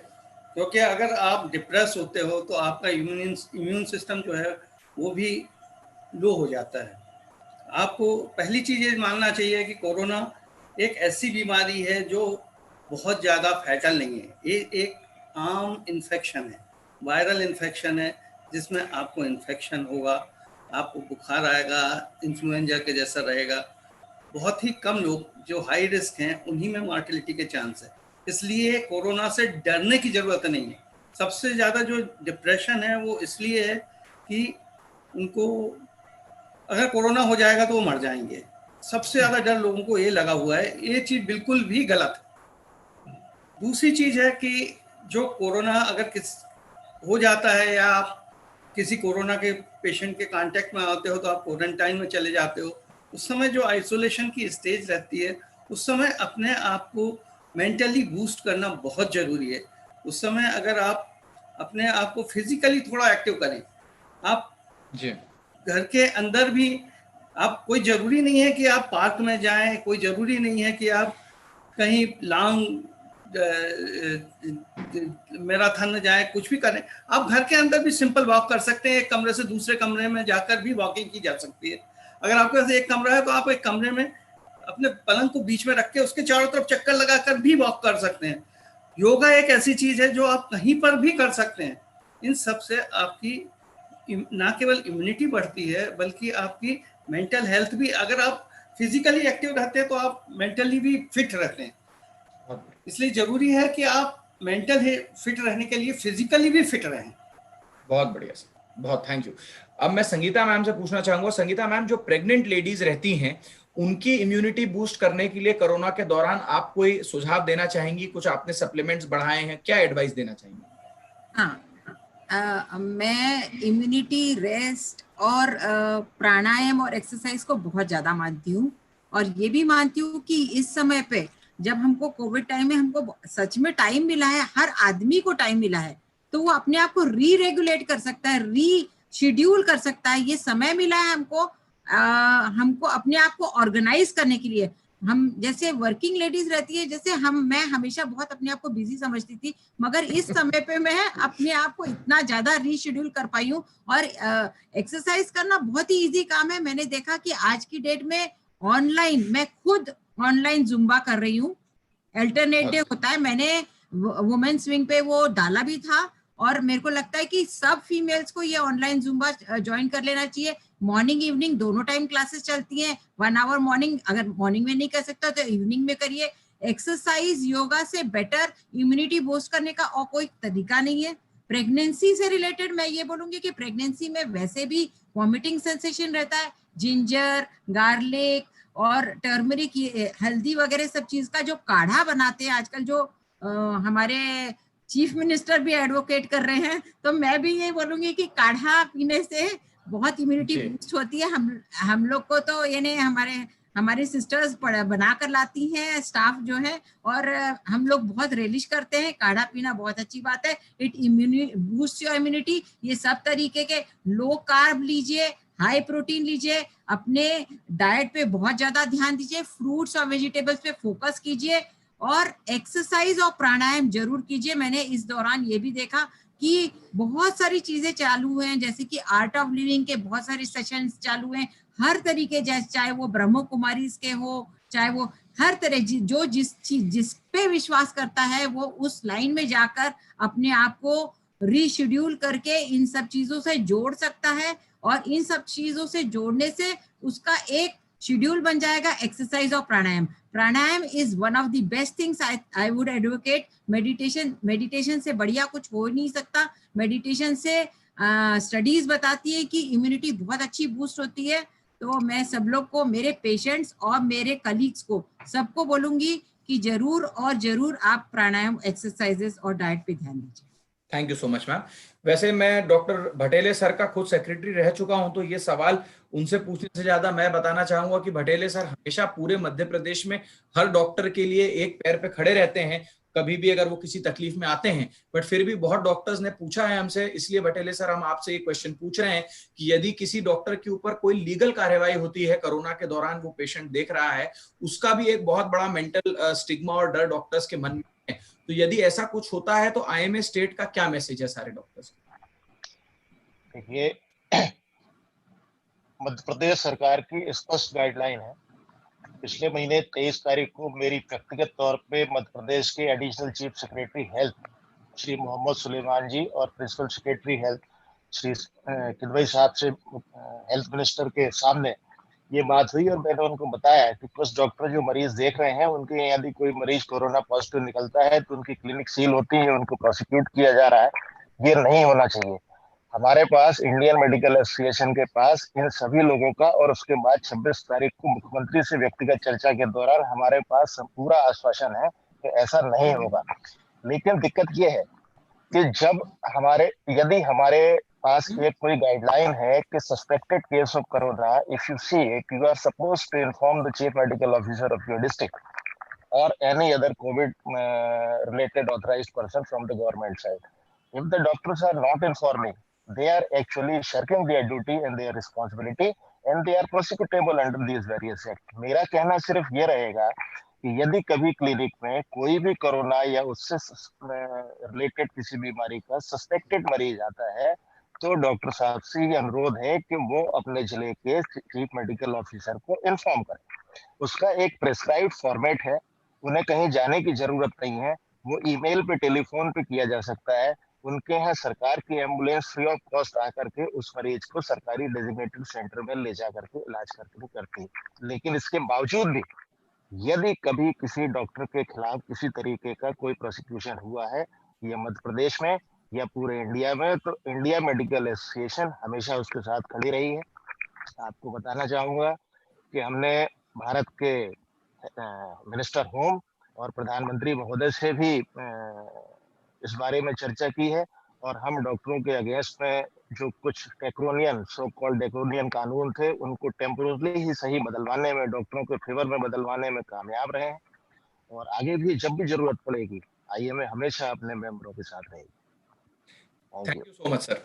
क्योंकि अगर आप डिप्रेस होते हो तो आपका इम्यून सिस्टम जो है वो भी लो हो जाता है। आपको पहली चीज़ ये मानना चाहिए कि कोरोना एक ऐसी बीमारी है जो बहुत ज़्यादा फैटल नहीं है। ये एक आम इन्फेक्शन है, वायरल इन्फेक्शन है, जिसमें आपको इन्फेक्शन होगा, आपको बुखार आएगा, इन्फ्लुएंजा के जैसा रहेगा। बहुत ही कम लोग जो हाई रिस्क हैं उन्हीं में मॉर्टेलिटी के चांस है। इसलिए कोरोना से डरने की ज़रूरत नहीं है। सबसे ज़्यादा जो डिप्रेशन है वो इसलिए है कि उनको अगर कोरोना हो जाएगा तो वो मर जाएंगे। सबसे ज़्यादा डर लोगों को ये लगा हुआ है, ये चीज़ बिल्कुल भी गलत है। दूसरी चीज़ है कि जो कोरोना अगर हो जाता है या आप किसी कोरोना के पेशेंट के कांटेक्ट में आते हो तो आप क्वारंटाइन में चले जाते हो। उस समय जो आइसोलेशन की स्टेज रहती है, उस समय अपने आप को मेंटली बूस्ट करना बहुत ज़रूरी है। उस समय अगर आप अपने आप को फिजिकली थोड़ा एक्टिव करें, आप जी घर के अंदर भी आप, कोई जरूरी नहीं है कि आप पार्क में जाएं, कोई जरूरी नहीं है कि आप कहीं लॉन्ग मैराथन में जाएं, कुछ भी करें। आप घर के अंदर भी सिंपल वॉक कर सकते हैं, एक कमरे से दूसरे कमरे में जाकर भी वॉकिंग की जा सकती है। अगर आपके पास एक कमरा है तो आप एक कमरे में अपने पलंग को बीच में रख के उसके चारों तरफ चक्कर लगाकर भी वॉक कर सकते हैं। योगा एक ऐसी चीज है जो आप कहीं पर भी कर सकते हैं। इन सब से आपकी ना केवल इम्यूनिटी बढ़ती है बल्कि आपकी मेंटल हेल्थ भी, अगर आप फिजिकली एक्टिव रहते हैं तो आप मेंटली भी फिट रहते हैं। इसलिए जरूरी है कि आप मेंटल फिट रहने के लिए फिजिकली भी फिट रहें। बहुत बढ़िया सर, बहुत थैंक यू। अब मैं संगीता मैम से पूछना चाहूंगा। संगीता मैम, जो प्रेग्नेंट लेडीज रहती हैं उनकी इम्यूनिटी बूस्ट करने के लिए कोरोना के दौरान आप कोई सुझाव देना चाहेंगी? कुछ आपने सप्लीमेंट्स बढ़ाए हैं, क्या एडवाइस देना चाहेंगी? हाँ, मैं इम्यूनिटी, रेस्ट और प्राणायाम और एक्सरसाइज को बहुत ज्यादा मानती हूँ। और ये भी मानती हूँ कि इस समय पे जब हमको कोविड टाइम में हमको सच में टाइम मिला है, हर आदमी को टाइम मिला है, तो वो अपने आप को री रेगुलेट कर सकता है, री शेड्यूल कर सकता है। ये समय मिला है हमको अपने आप को ऑर्गेनाइज करने के लिए। हम जैसे वर्किंग लेडीज रहती है, जैसे मैं हमेशा बहुत अपने आप को बिजी समझती थी, मगर इस समय पे मैं अपने आप को इतना ज्यादा रीशेड्यूल कर पाई हूँ। और एक्सरसाइज करना बहुत ही इजी काम है। मैंने देखा कि आज की डेट में ऑनलाइन, मैं खुद ऑनलाइन जुम्बा कर रही हूँ। अल्टरनेट डे होता है, मैंने वुमेन स्विंग पे वो डाला भी था, और मेरे को लगता है कि सब फीमेल्स को ये ऑनलाइन जुम्बा ज्वाइन कर लेना चाहिए। मॉर्निंग इवनिंग दोनों टाइम क्लासेस चलती हैं। 1 आवर मॉर्निंग, अगर मॉर्निंग में नहीं कर सकता तो इवनिंग में करिए। एक्सरसाइज योगा से बेटर इम्यूनिटी बूस्ट करने का और कोई तरीका नहीं है। प्रेगनेंसी से रिलेटेड मैं ये बोलूंगी कि प्रेगनेंसी में वैसे भी वॉमिटिंग सेंसेशन रहता है। जिंजर, गार्लिक और टर्मरिक, हल्दी वगैरह सब चीज का जो काढ़ा बनाते हैं आजकल, जो हमारे चीफ मिनिस्टर भी एडवोकेट कर रहे हैं, तो मैं भी ये बोलूंगी कि काढ़ा पीने से बहुत इम्यूनिटी बूस्ट होती है। हम लोग को तो यानी हमारी सिस्टर्स बना कर लाती हैं, स्टाफ जो है, और हम लोग बहुत रिलिश करते हैं। काढ़ा पीना बहुत अच्छी बात है। It boost your immunity. ये सब तरीके के लो कार्ब लीजिए, हाई प्रोटीन लीजिए, अपने डाइट पे बहुत ज्यादा ध्यान दीजिए, फ्रूट्स और वेजिटेबल्स पे फोकस कीजिए, और एक्सरसाइज और प्राणायाम जरूर कीजिए। मैंने इस दौरान ये भी देखा कि बहुत सारी चीजें चालू हैं, जैसे कि आर्ट ऑफ लिविंग के बहुत सारे सेशंस चालू हैं, हर तरीके, जैसे चाहे वो ब्रह्म कुमारी के हो, चाहे वो हर तरह, जो जिस पे विश्वास करता है वो उस लाइन में जाकर अपने आप को रीशेड्यूल करके इन सब चीजों से जोड़ सकता है। और इन सब चीजों से जोड़ने से उसका एक शेड्यूल बन जाएगा एक्सरसाइज और pranayam. Pranayam is one of the best things I would advocate. Meditation से बढ़िया कुछ हो नहीं सकता। मेडिटेशन से स्टडीज बताती है कि इम्यूनिटी बहुत अच्छी बूस्ट होती है। तो मैं सब लोग को, मेरे पेशेंट्स और मेरे कलीग्स को, सबको बोलूंगी कि जरूर और जरूर आप प्राणायाम, एक्सरसाइजेस और डाइट पे ध्यान दीजिए। Thank you so much ma'am. वैसे मैं डॉक्टर भटेले सर का खुद सेक्रेटरी रह चुका हूं, तो ये सवाल उनसे पूछने से ज्यादा मैं बताना चाहूंगा कि भटेले सर हमेशा पूरे मध्य प्रदेश में हर डॉक्टर के लिए एक पैर पे खड़े रहते हैं, कभी भी अगर वो किसी तकलीफ में आते हैं। बट फिर भी बहुत डॉक्टर्स ने पूछा है हमसे, इसलिए भटेले सर हम आपसे एक क्वेश्चन पूछ रहे हैं कि यदि किसी डॉक्टर के ऊपर कोई लीगल कार्यवाही होती है कोरोना के दौरान, वो पेशेंट देख रहा है, उसका भी एक बहुत बड़ा मेंटल स्टिग्मा और डर डॉक्टर्स के मन में है। तो यदि ऐसा कुछ होता है तो आईएमए स्टेट का क्या मैसेज है सारे डॉक्टर्स को? देखिए, मध्य प्रदेश सरकार की स्पष्ट गाइडलाइन है। पिछले महीने 23 तारीख को मेरी व्यक्तिगत तौर पे मध्य प्रदेश के additional chief secretary health Shri Mohammad Suleman ji और principal secretary health Shri Kidwai साहब से हेल्थ मिनिस्टर के सामने ये बात हुई, और मैंने उनको बताया कि कुछ डॉक्टर जो मरीज देख रहे हैं, उनके यदि कोई मरीज कोरोना पॉजिटिव निकलता है तो उनकी क्लिनिक सील होती है, उनको प्रोसिक्यूट किया जा रहा है। ये नहीं होना चाहिए। हमारे पास इंडियन मेडिकल एसोसिएशन के पास इन सभी लोगों का, और उसके बाद 26 तारीख को मुख्यमंत्री से व्यक्तिगत चर्चा के दौरान हमारे पास पूरा आश्वासन है कि ऐसा नहीं होगा। लेकिन दिक्कत ये है कि यदि हमारे पास एक कोई गाइडलाइन है कि suspected case of corona, if you see it, you are suppose to inform the chief medical officer of your district or any other COVID related authorized person from the government side. If the doctors are not informing, they are actually shirking their duty and their responsibility and they are prosecutable under these various acts. मेरा कहना सिर्फ ये रहेगा कि यदि कभी clinic में कोई भी कोरोना या उससे रिलेटेड किसी बीमारी का सस्पेक्टेड मरीज आता है तो डॉक्टर साहब से ये अनुरोध है कि वो अपने जिले के चीफ मेडिकल ऑफिसर को इन्फॉर्म करें। उसका एक प्रेस्क्राइब्ड फॉर्मेट है, उन्हें कहीं जाने की जरूरत नहीं है, वो ईमेल पे टेलीफोन पे किया जा सकता है। उनके यहाँ सरकार की एम्बुलेंस फ्री ऑफ कॉस्ट आकर के उस मरीज को सरकारी डेजिग्नेटेड सेंटर में ले जा करके इलाज करके करती है। लेकिन इसके बावजूद भी यदि कभी किसी डॉक्टर के खिलाफ किसी तरीके का कोई प्रोसिक्यूशन हुआ है या मध्य प्रदेश में या पूरे इंडिया में, तो इंडिया मेडिकल एसोसिएशन हमेशा उसके साथ खड़ी रही है। आपको बताना चाहूंगा कि हमने भारत के मिनिस्टर होम और प्रधानमंत्री महोदय से भी इस बारे में चर्चा की है और हम डॉक्टरों के अगेंस्ट में जो कुछ टेक्रोनियन सो कॉल्ड टेक्रोनियन कानून थे उनको टेम्पोरली ही सही बदलवाने में, डॉक्टरों के फेवर में बदलवाने में कामयाब रहे हैं और आगे भी जब भी जरूरत पड़ेगी आईएमए हमेशा अपने मेंबरों के साथ रहेगी। Thank you so much sir.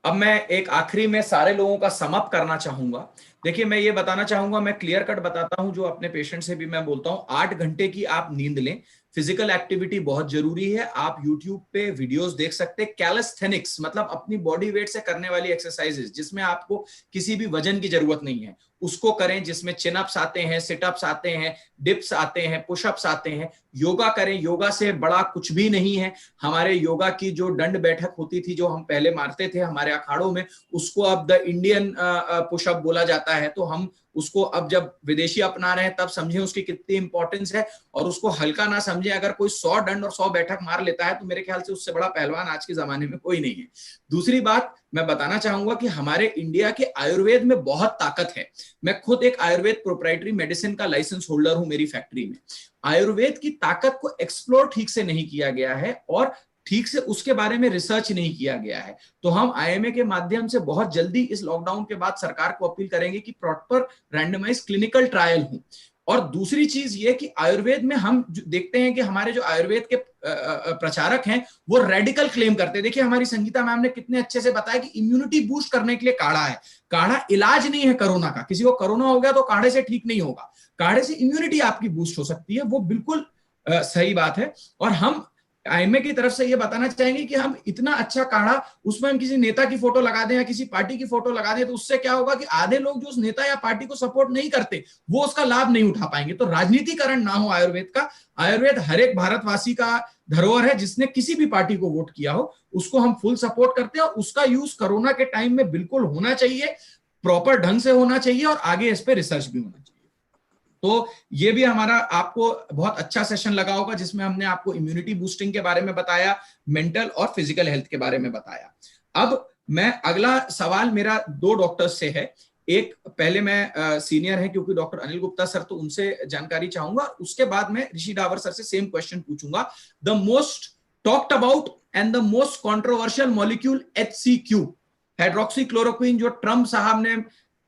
अब मैं एक आखिरी में सारे लोगों का समअप करना चाहूंगा। देखिए, मैं ये बताना चाहूंगा, मैं क्लियर कट बताता हूं, जो अपने पेशेंट से भी मैं बोलता हूं, 8 घंटे की आप नींद लें। फिजिकल एक्टिविटी बहुत जरूरी है। आप YouTube पे वीडियोस देख सकते हैं, कैलिस्थेनिक्स मतलब अपनी बॉडी वेट से करने वाली एक्सरसाइजेस जिसमें आपको किसी भी वजन की जरूरत नहीं है, उसको करें, जिसमें चिनअप्स आते हैं, सिटअप्स आते हैं, डिप्स आते हैं, पुशअप्स आते हैं। योगा करें, योगा से बड़ा कुछ भी नहीं है। हमारे योगा की जो दंड बैठक होती थी, जो हम पहले मारते थे हमारे अखाड़ों में, उसको अब द इंडियन पुशअप बोला जाता है। तो हम उसको अब जब विदेशी अपना रहे हैं तब समझें उसकी कितनी इंपॉर्टेंस है और उसको हल्का ना समझें। अगर कोई 100 दंड और 100 बैठक मार लेता है तो मेरे ख्याल से उससे बड़ा पहलवान आज के जमाने में कोई नहीं है। दूसरी बात मैं बताना चाहूंगा कि हमारे इंडिया के आयुर्वेद में बहुत ताकत है। मैं खुद एक आयुर्वेद प्रोप्राइटरी मेडिसिन का लाइसेंस होल्डर हूं मेरी फैक्ट्री में। आयुर्वेद की ताकत को एक्सप्लोर ठीक से नहीं किया गया है और ठीक से उसके बारे में रिसर्च नहीं किया गया है। तो हम आईएमए के माध्यम से बहुत जल्दी इस लॉकडाउन के बाद सरकार को अपील करेंगे कि प्रॉपर रैंडमाइज क्लिनिकल ट्रायल हो। और दूसरी चीज ये कि आयुर्वेद में हम देखते हैं कि हमारे जो आयुर्वेद के प्रचारक हैं वो रेडिकल क्लेम करते हैं। देखिए, हमारी संगीता मैम ने कितने अच्छे से बताया कि इम्यूनिटी बूस्ट करने के लिए काढ़ा है। काढ़ा इलाज नहीं है कोरोना का। किसी को कोरोना हो गया तो काढ़े से ठीक नहीं होगा, काढ़े से इम्यूनिटी आपकी बूस्ट हो सकती है। वो बिल्कुल सही बात है। और हम आईएमए की तरफ से ये बताना चाहेंगे कि हम इतना अच्छा काढ़ा, उसमें हम किसी नेता की फोटो लगा दें या किसी पार्टी की फोटो लगा दें तो उससे क्या होगा कि आधे लोग जो उस नेता या पार्टी को सपोर्ट नहीं करते वो उसका लाभ नहीं उठा पाएंगे। तो राजनीतिकरण ना हो आयुर्वेद का। आयुर्वेद हर एक भारतवासी का धरोहर है, जिसने किसी भी पार्टी को वोट किया हो उसको हम फुल सपोर्ट करते हैं और उसका यूज कोरोना के टाइम में बिल्कुल होना चाहिए, प्रॉपर ढंग से होना चाहिए और आगे इस पर रिसर्च भी होना चाहिए। तो ये भी हमारा आपको बहुत अच्छा सेशन लगा होगा जिसमें हमने आपको इम्यूनिटी बूस्टिंग के बारे में बताया, मेंटल और फिजिकल हेल्थ के बारे में बताया। अब मैं अगला सवाल मेरा 2 डॉक्टर्स से है। एक पहले मैं सीनियर है क्योंकि डॉक्टर अनिल गुप्ता सर, तो उनसे जानकारी चाहूंगा। उसके बाद मैं ऋषि डावर सर से सेम क्वेश्चन पूछूंगा। The most talked about and the most controversial molecule HCQ, hydroxychloroquine, जो ट्रम्प साहब ने,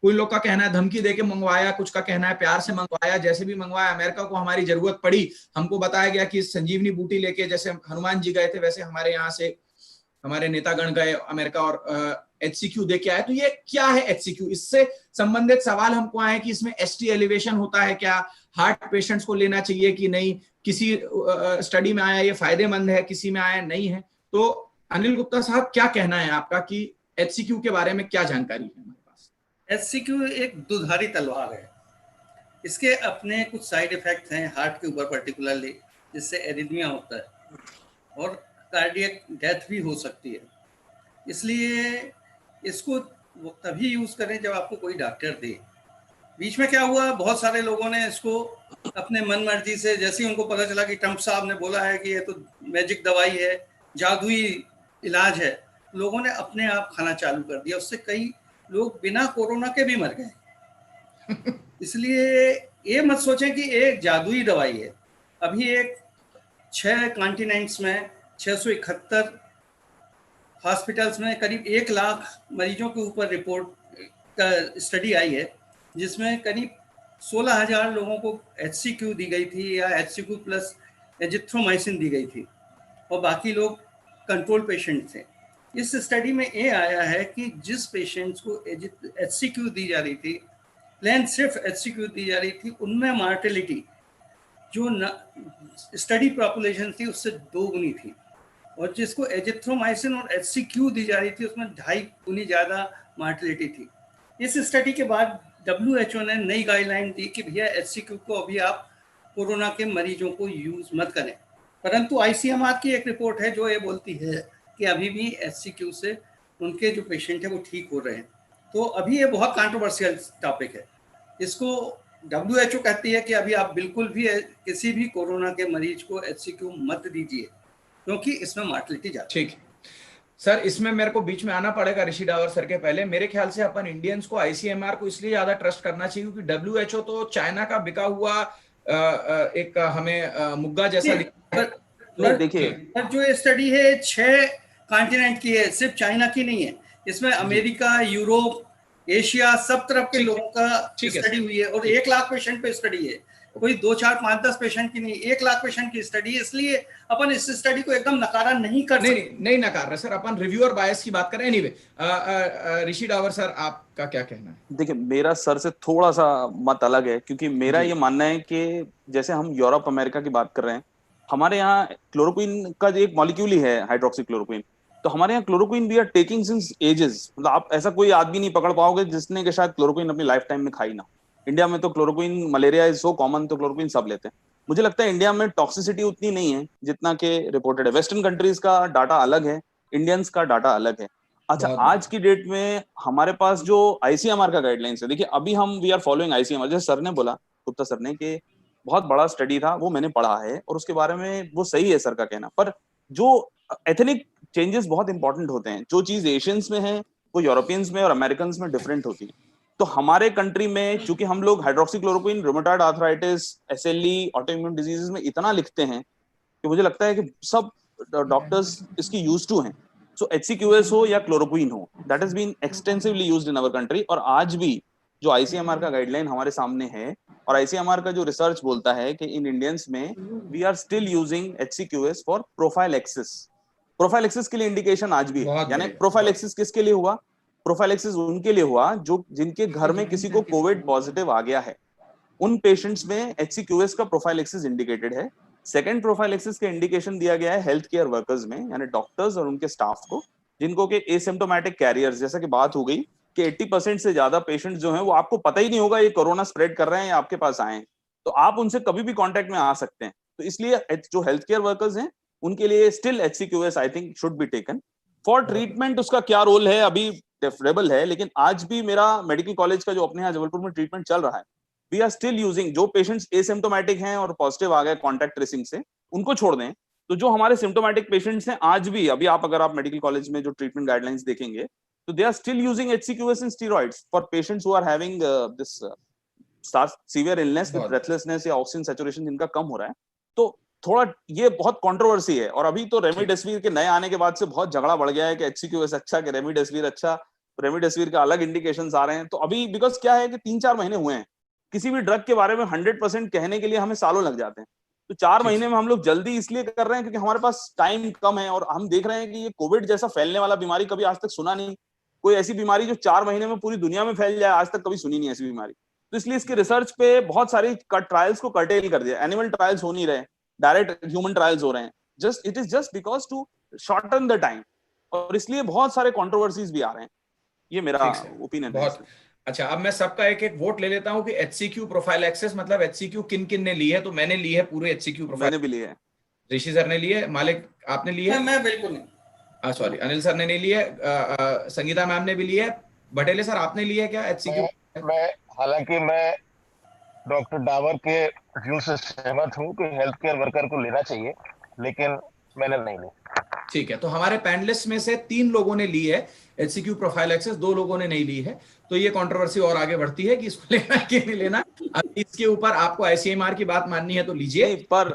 कोई लोग का कहना है धमकी देके मंगवाया, कुछ का कहना है प्यार से मंगवाया, जैसे भी मंगवाया। अमेरिका को हमारी जरूरत पड़ी, हमको बताया गया कि संजीवनी बूटी लेके जैसे हनुमान जी गए थे वैसे हमारे यहाँ से हमारे नेतागण गए अमेरिका और HCQ दे के आए। तो ये क्या है HCQ? इससे संबंधित सवाल हमको आए कि इसमें ST एलिवेशन होता है क्या, हार्ट पेशेंट्स को लेना चाहिए कि नहीं, किसी स्टडी में आया ये फायदेमंद है, किसी में आया नहीं है। तो अनिल गुप्ता साहब, क्या कहना है आपका कि HCQ के बारे में क्या जानकारी है? HCQ एक दुधारी तलवार है। इसके अपने कुछ साइड इफेक्ट हैं हार्ट के ऊपर पर्टिकुलरली, जिससे एरिथमिया होता है और कार्डियक डेथ भी हो सकती है। इसलिए इसको तभी यूज़ करें जब आपको कोई डॉक्टर दे। बीच में क्या हुआ, बहुत सारे लोगों ने इसको अपने मन मर्जी से, जैसे ही उनको पता चला कि ट्रम्प साहब ने बोला है कि ये तो मैजिक दवाई है, जादुई इलाज है, लोगों ने अपने आप खाना चालू कर दिया। उससे कई लोग बिना कोरोना के भी मर गए। इसलिए ये मत सोचें कि एक जादुई दवाई है। अभी एक 6 कॉन्टिनेंट्स में 671 हॉस्पिटल्स में करीब 1 लाख मरीजों के ऊपर रिपोर्ट का स्टडी आई है, जिसमें करीब 16,000 लोगों को HCQ दी गई थी या HCQ प्लस एजिथ्रोमाइसिन दी गई थी और बाकी लोग कंट्रोल पेशेंट थे। इस स्टडी में ये आया है कि जिस पेशेंट्स को HCQ दी जा रही थी, प्लेन सिर्फ HCQ दी जा रही थी, उनमें मार्टेलिटी जो स्टडी पॉपुलेशन थी उससे 2 गुनी थी, और जिसको एजिथ्रोमाइसिन और HCQ दी जा रही थी उसमें 2.5 गुनी ज़्यादा मार्टेलिटी थी। इस स्टडी के बाद WHO ने नई गाइडलाइन दी कि भैया HCQ को अभी आप कोरोना के मरीजों को यूज मत करें, परंतु ICMR की एक रिपोर्ट है जो ये बोलती है कि अभी भी HCQ से उनके जो पेशेंट है वो ठीक हो रहे हैं। तो अभी ये बहुत कंट्रोवर्शियल टॉपिक है। इसको WHO कहती है कि अभी आप बिल्कुल भी किसी भी कोरोना के मरीज को HCQ मत दीजिए, क्योंकि इसमें मार्टेलिटी ज़्यादा। ठीक सर, इसमें मेरे को बीच में आना पड़ेगा ऋषि डावर सर के पहले। मेरे ख्याल से अपन इंडियंस को ICMR को इसलिए ज्यादा ट्रस्ट करना चाहिए क्योंकि WHO तो चाइना का बिका हुआ एक हमें मुग्गा जैसा देखिए जो ये स्टडी है 6 कॉन्टिनेंट की है, सिर्फ चाइना की नहीं है। इसमें अमेरिका, यूरोप, एशिया सब तरफ के लोगों का स्टडी हुई है, और 1 लाख पेशेंट पे स्टडी है, कोई 2, 4, 5, 10 पेशेंट की नहीं, 1 लाख पेशेंट की स्टडी है। इसलिए अपन इस स्टडी को एकदम नकारा नहीं कर सकते। नहीं नकार रहे सर, अपन रिव्यूअर बायस की बात करें। एनीवे, ऋषि डावर सर आपका क्या कहना है? देखिए, मेरा सर से थोड़ा सा मत अलग है, क्योंकि मेरा ये मानना है कि जैसे हम यूरोप अमेरिका की बात कर रहे हैं, हमारे यहाँ क्लोरोक्विन का एक मॉलिक्यूल ही है हाइड्रोक्सी क्लोरोक्विन, तो हमारे यहाँ chloroquine we are taking since ages. मतलब आप ऐसा कोई आदमी नहीं पकड़ पाओगे जिसने के शायद क्लोरोक्विन अपनी लाइफ टाइम में खाई ना। इंडिया में तो chloroquine, malaria is so common, तो क्लोरोक्विन सब लेते हैं। मुझे लगता है इंडिया में टॉक्सिसिटी उतनी नहीं है जितना के रिपोर्टेड है। वेस्टर्न कंट्रीज का डाटा अलग है, इंडियंस का डाटा अलग है। अच्छा, आज की डेट में हमारे पास जो ICMR का गाइडलाइंस है, देखिए अभी हम वी आर फॉलोइंग ICMR। जैसे सर ने बोला, गुप्ता सर ने, कि बहुत बड़ा स्टडी था, वो मैंने पढ़ा है और उसके बारे में वो सही है सर का कहना। पर जो एथनिक चेंजेस बहुत इंपॉर्टेंट होते हैं, जो चीज एशियंस में है वो यूरोपियंस में और अमेरिकन में डिफरेंट होती है। तो हमारे कंट्री में चूंकि हम लोग hydroxychloroquine rheumatoid arthritis, SLE, autoimmune diseases में इतना लिखते हैं कि मुझे लगता है कि सब डॉक्टर्स इसकी यूज टू हैं। सो HCQS हो या क्लोरोक्विन हो, that has been extensively used in our country. और आज भी जो ICMR का गाइडलाइन हमारे सामने है, और ICMR का जो रिसर्च बोलता है कि इन इंडियंस में we are still using HCQS for prophylaxis. Prophylaxis के लिए इंडिकेशन आज भी है। यानी प्रोफाइलैक्सिस किसके लिए हुआ? प्रोफाइलैक्सिस उनके लिए हुआ जो जिनके घर में किसी को कोविड पॉजिटिव आ गया है, उन पेशेंट्स में HCQS का प्रोफाइलैक्सिस इंडिकेटेड है। सेकंड प्रोफाइलैक्सिस का इंडिकेशन दिया गया है हेल्थ केयर वर्कर्स में, यानी डॉक्टर्स और उनके स्टाफ को, जिनको के एसिम्प्टोमेटिक कैरियर्स, जैसा कि बात हो गई कि 80% से ज्यादा पेशेंट्स जो हैं वो आपको पता ही नहीं होगा ये कोरोना स्प्रेड कर रहे हैं या आपके पास आए हैं, तो आप उनसे कभी भी कांटेक्ट में आ सकते हैं। तो इसलिए जो हेल्थ केयर वर्कर्स हैं उनके लिए still HCQS I think should be taken for treatment. उसका क्या रोल है अभी डेफरेबल है, लेकिन आज भी मेरा मेडिकल कॉलेज का जो अपने यहाँ जबलपुर में ट्रीटमेंट चल रहा है, वी आर स्टिल यूजिंग। जो पेशेंट्स एसिम्प्टोमेटिक हैं और पॉजिटिव आ गए कॉन्टैक्ट ट्रेसिंग से, उनको छोड़ दें, तो जो हमारे सिम्प्टोमेटिक पेशेंट्स हैं आज भी, अभी आप अगर आप मेडिकल कॉलेज में जो ट्रीटमेंट गाइडलाइंस देखेंगे, तो they are still using HCQS in steroids for patients who are having this severe illness with breathlessness या ऑक्सीजन सैचुरेशन जिनका कम हो रहा है। तो थोड़ा ये बहुत कंट्रोवर्सी है। और अभी तो रेमडेसिविर के नए आने के बाद से बहुत झगड़ा बढ़ गया है कि HCQS अच्छा कि रेमडेसिविर अच्छा, रेमडेसिविर का अलग इंडिकेशंस आ रहे हैं। तो अभी बिकॉज क्या है कि 3-4 महीने हुए हैं, किसी भी ड्रग के बारे में 100% कहने के लिए हमें सालों लग जाते हैं। तो 4 महीने में हम लोग जल्दी इसलिए कर रहे हैं क्योंकि हमारे पास टाइम कम है, और हम देख रहे हैं कि ये कोविड जैसा फैलने वाला बीमारी कभी आज तक सुना नहीं। कोई ऐसी बीमारी जो 4 महीने में पूरी दुनिया में फैल जाए, आज तक कभी सुनी नहीं ऐसी बीमारी। तो इसलिए इसके रिसर्च पे बहुत सारी ट्रायल्स को कर्टेल कर दिया। एनिमल ट्रायल्स हो नहीं रहे, डायरेक्ट ह्यूमन ट्रायल्स हो रहे हैं, just it is just because to shorten the time, और इसलिए बहुत सारे कंट्रोवर्सीज भी आ रहे हैं। ये मेरा ओपिनियन है। अच्छा, अब मैं सबका एक एक वोट ले लेता हूं कि HCQ प्रोफाइलैक्सिस मतलब HCQ किन किन ने ली है। तो मैंने ली है पूरे HCQ प्रोफाइल। मैंने भी ली है। ऋषि सर ने ली है। मालिक आपने ली है? मैं बिल्कुल नहीं। सॉरी, अनिल सर ने नहीं ली है। संगीता मैम ने भी ली है। बटेले सर आपने ली है क्या HCQ? मैं हालांकि मैं डॉक्टर डावर के व्यू से सहमत हूं कि हेल्थ केयर वर्कर को लेना चाहिए, लेकिन मैंने नहीं ली। ठीक है, तो हमारे पैनलिस्ट में से 3 लोगों ने ली है HCQ प्रोफाइलैक्सिस, 2 लोगों ने नहीं ली है। तो ये कंट्रोवर्सी और आगे बढ़ती है कि इसको लेना है कि नहीं लेना। अब इसके ऊपर आपको ICMR की बात माननी है तो लीजिए, पर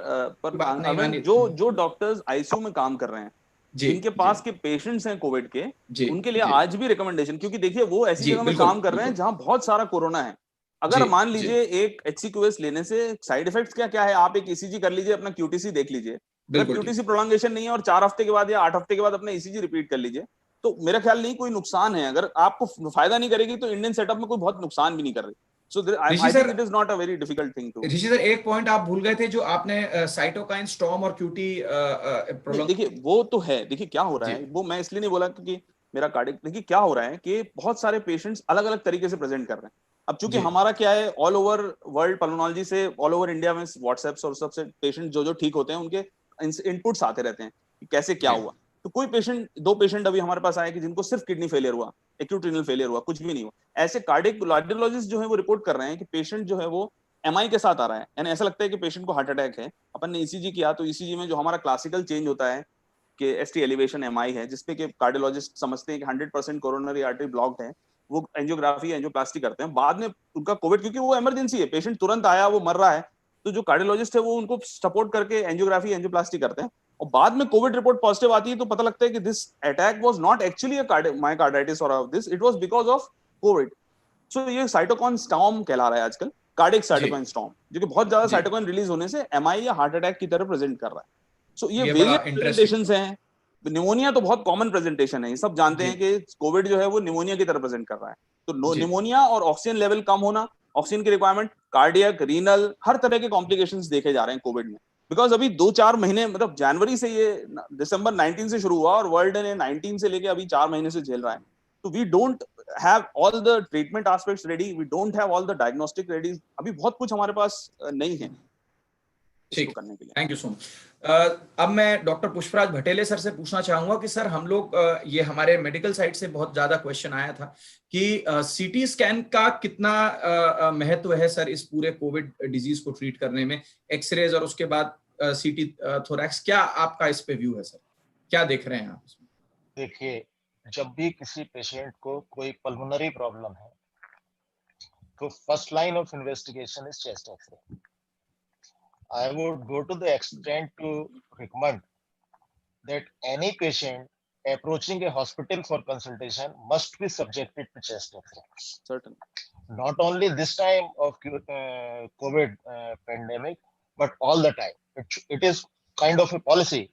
जो डॉक्टर्स ICU में काम कर रहे हैं, जिनके पास के पेशेंट्स हैं कोविड के, उनके लिए आज भी रिकमेंडेशन, क्योंकि देखिए वो ऐसी जगह में काम कर रहे हैं जहां बहुत सारा कोरोना है। अगर मान लीजिए एक HCQS लेने से साइड इफेक्ट्स क्या है, आप एक ECG कर लीजिए, अपना QTC देख लीजिए। QTC प्रोलॉन्गेशन नहीं है और 4 हफ्ते के बाद या 8 हफ्ते के बाद अपना ECG रिपीट कर लीजिए, तो मेरा ख्याल नहीं कोई नुकसान है, अगर आपको फायदा नहीं करेगी तो इंडियन सेटअप में कोई बहुत नुकसान भी नहीं कर रही। So I think it is not a very difficult thing to. Rishi sir एक पॉइंट आप भूल गए थे जो आपने साइटोकाइन स्टॉर्म और क्यूटी देखिए वो तो है, देखिए क्या हो रहा है वो मैं इसलिए नहीं बोला क्योंकि मेरा कार्डिक, देखिए क्या हो रहा है कि बहुत सारे पेशेंट्स अलग अलग तरीके से प्रेजेंट कर रहे हैं। अब चूंकि हमारा क्या है, ऑल ओवर वर्ल्ड पल्मोनोलॉजी से ऑल ओवर इंडिया में व्हाट्सएप और सबसे पेशेंट जो ठीक होते हैं उनके इनपुट्स आते रहते हैं कि कैसे क्या हुआ। तो कोई पेशेंट, 2 पेशेंट अभी हमारे पास आए कि जिनको सिर्फ किडनी फेलियर हुआ, एक्यूट रीनल फेलियर हुआ, कुछ भी नहीं हुआ। ऐसे कार्डिक कार्डियोलॉजिस्ट जो है वो रिपोर्ट कर रहे हैं कि पेशेंट जो है वो एमआई के साथ आ रहा है, यानी ऐसा लगता है कि पेशेंट को हार्ट अटैक है। अपन ने ईसीजी किया तो ईसीजी में जो हमारा क्लासिकल चेंज होता है कि एसटी एलिवेशन एमआई है, जिसपे कि कार्डियोलॉजिस्ट समझते हैं कि 100% कोरोनरी आर्टरी ब्लॉक्ड है, वो एंजियोग्राफी एंजियोप्लास्टी करते हैं। बाद में उनका कोविड, क्योंकि वो इमरजेंसी है, पेशेंट तुरंत आया, वो मर रहा है, तो जो कार्डियोलॉजिस्ट है वो उनको सपोर्ट करके एंजियोग्राफी एंजियोप्लास्टी करते हैं। और बाद में कोविड रिपोर्ट पॉजिटिव आती है तो पता लगता है कि this attack was not actually a myocarditis और this, it was because of COVID. So ये साइटोकाइन स्टॉर्म कहला रहा है आजकल, कार्डियक साइटोकाइन स्टॉर्म, जो कि बहुत ज्यादा साइटोकाइन रिलीज होने से एमआई या हार्ट अटैक की तरह प्रेजेंट कर रहा है। सो ये वेरियस प्रेजेंटेशंस हैं। निमोनिया तो बहुत कॉमन प्रेजेंटेशन है, ये सब जानते हैं कि कोविड जो है वो निमोनिया की तरह प्रेजेंट कर रहा है। तो निमोनिया और ऑक्सीजन लेवल कम होना, ऑक्सीजन की रिक्वायरमेंट, कार्डियक, रीनल, हर तरह के कॉम्प्लिकेशंस देखे जा रहे हैं कोविड में। बिकॉज अभी 2-4 महीने, मतलब जनवरी से, ये दिसंबर 19 से शुरू हुआ और वर्ल्ड ने 19 से लेके अभी 4 महीने से झेल रहा है। तो we don't have all the treatment aspects ready, we don't have all the diagnostic ready, अभी बहुत कुछ हमारे पास नहीं है इसको करने के लिए। Thank you so much. अब मैं डॉक्टर पुष्पराज भटेले सर से पूछना चाहूंगा कि सर हम लोग ये हमारे मेडिकल साइड से बहुत ज्यादा क्वेश्चन आया था कि सीटी स्कैन का कितना महत्व है सर इस पूरे कोविड डिजीज को ट्रीट करने में, एक्सरेज और उसके बाद सीटी थोरैक्स, क्या आपका इस पे व्यू है सर, क्या देख रहे हैं आप? देखिए, जब भी किसी पेशेंट को कोई पल्मोनरी प्रॉब्लम है तो first line of investigation is chest x-ray. I would go to the extent to recommend that any patient approaching a hospital for consultation must be subjected to chest X-ray. Certainly. Not only this time of COVID pandemic, but all the time. It is kind of a policy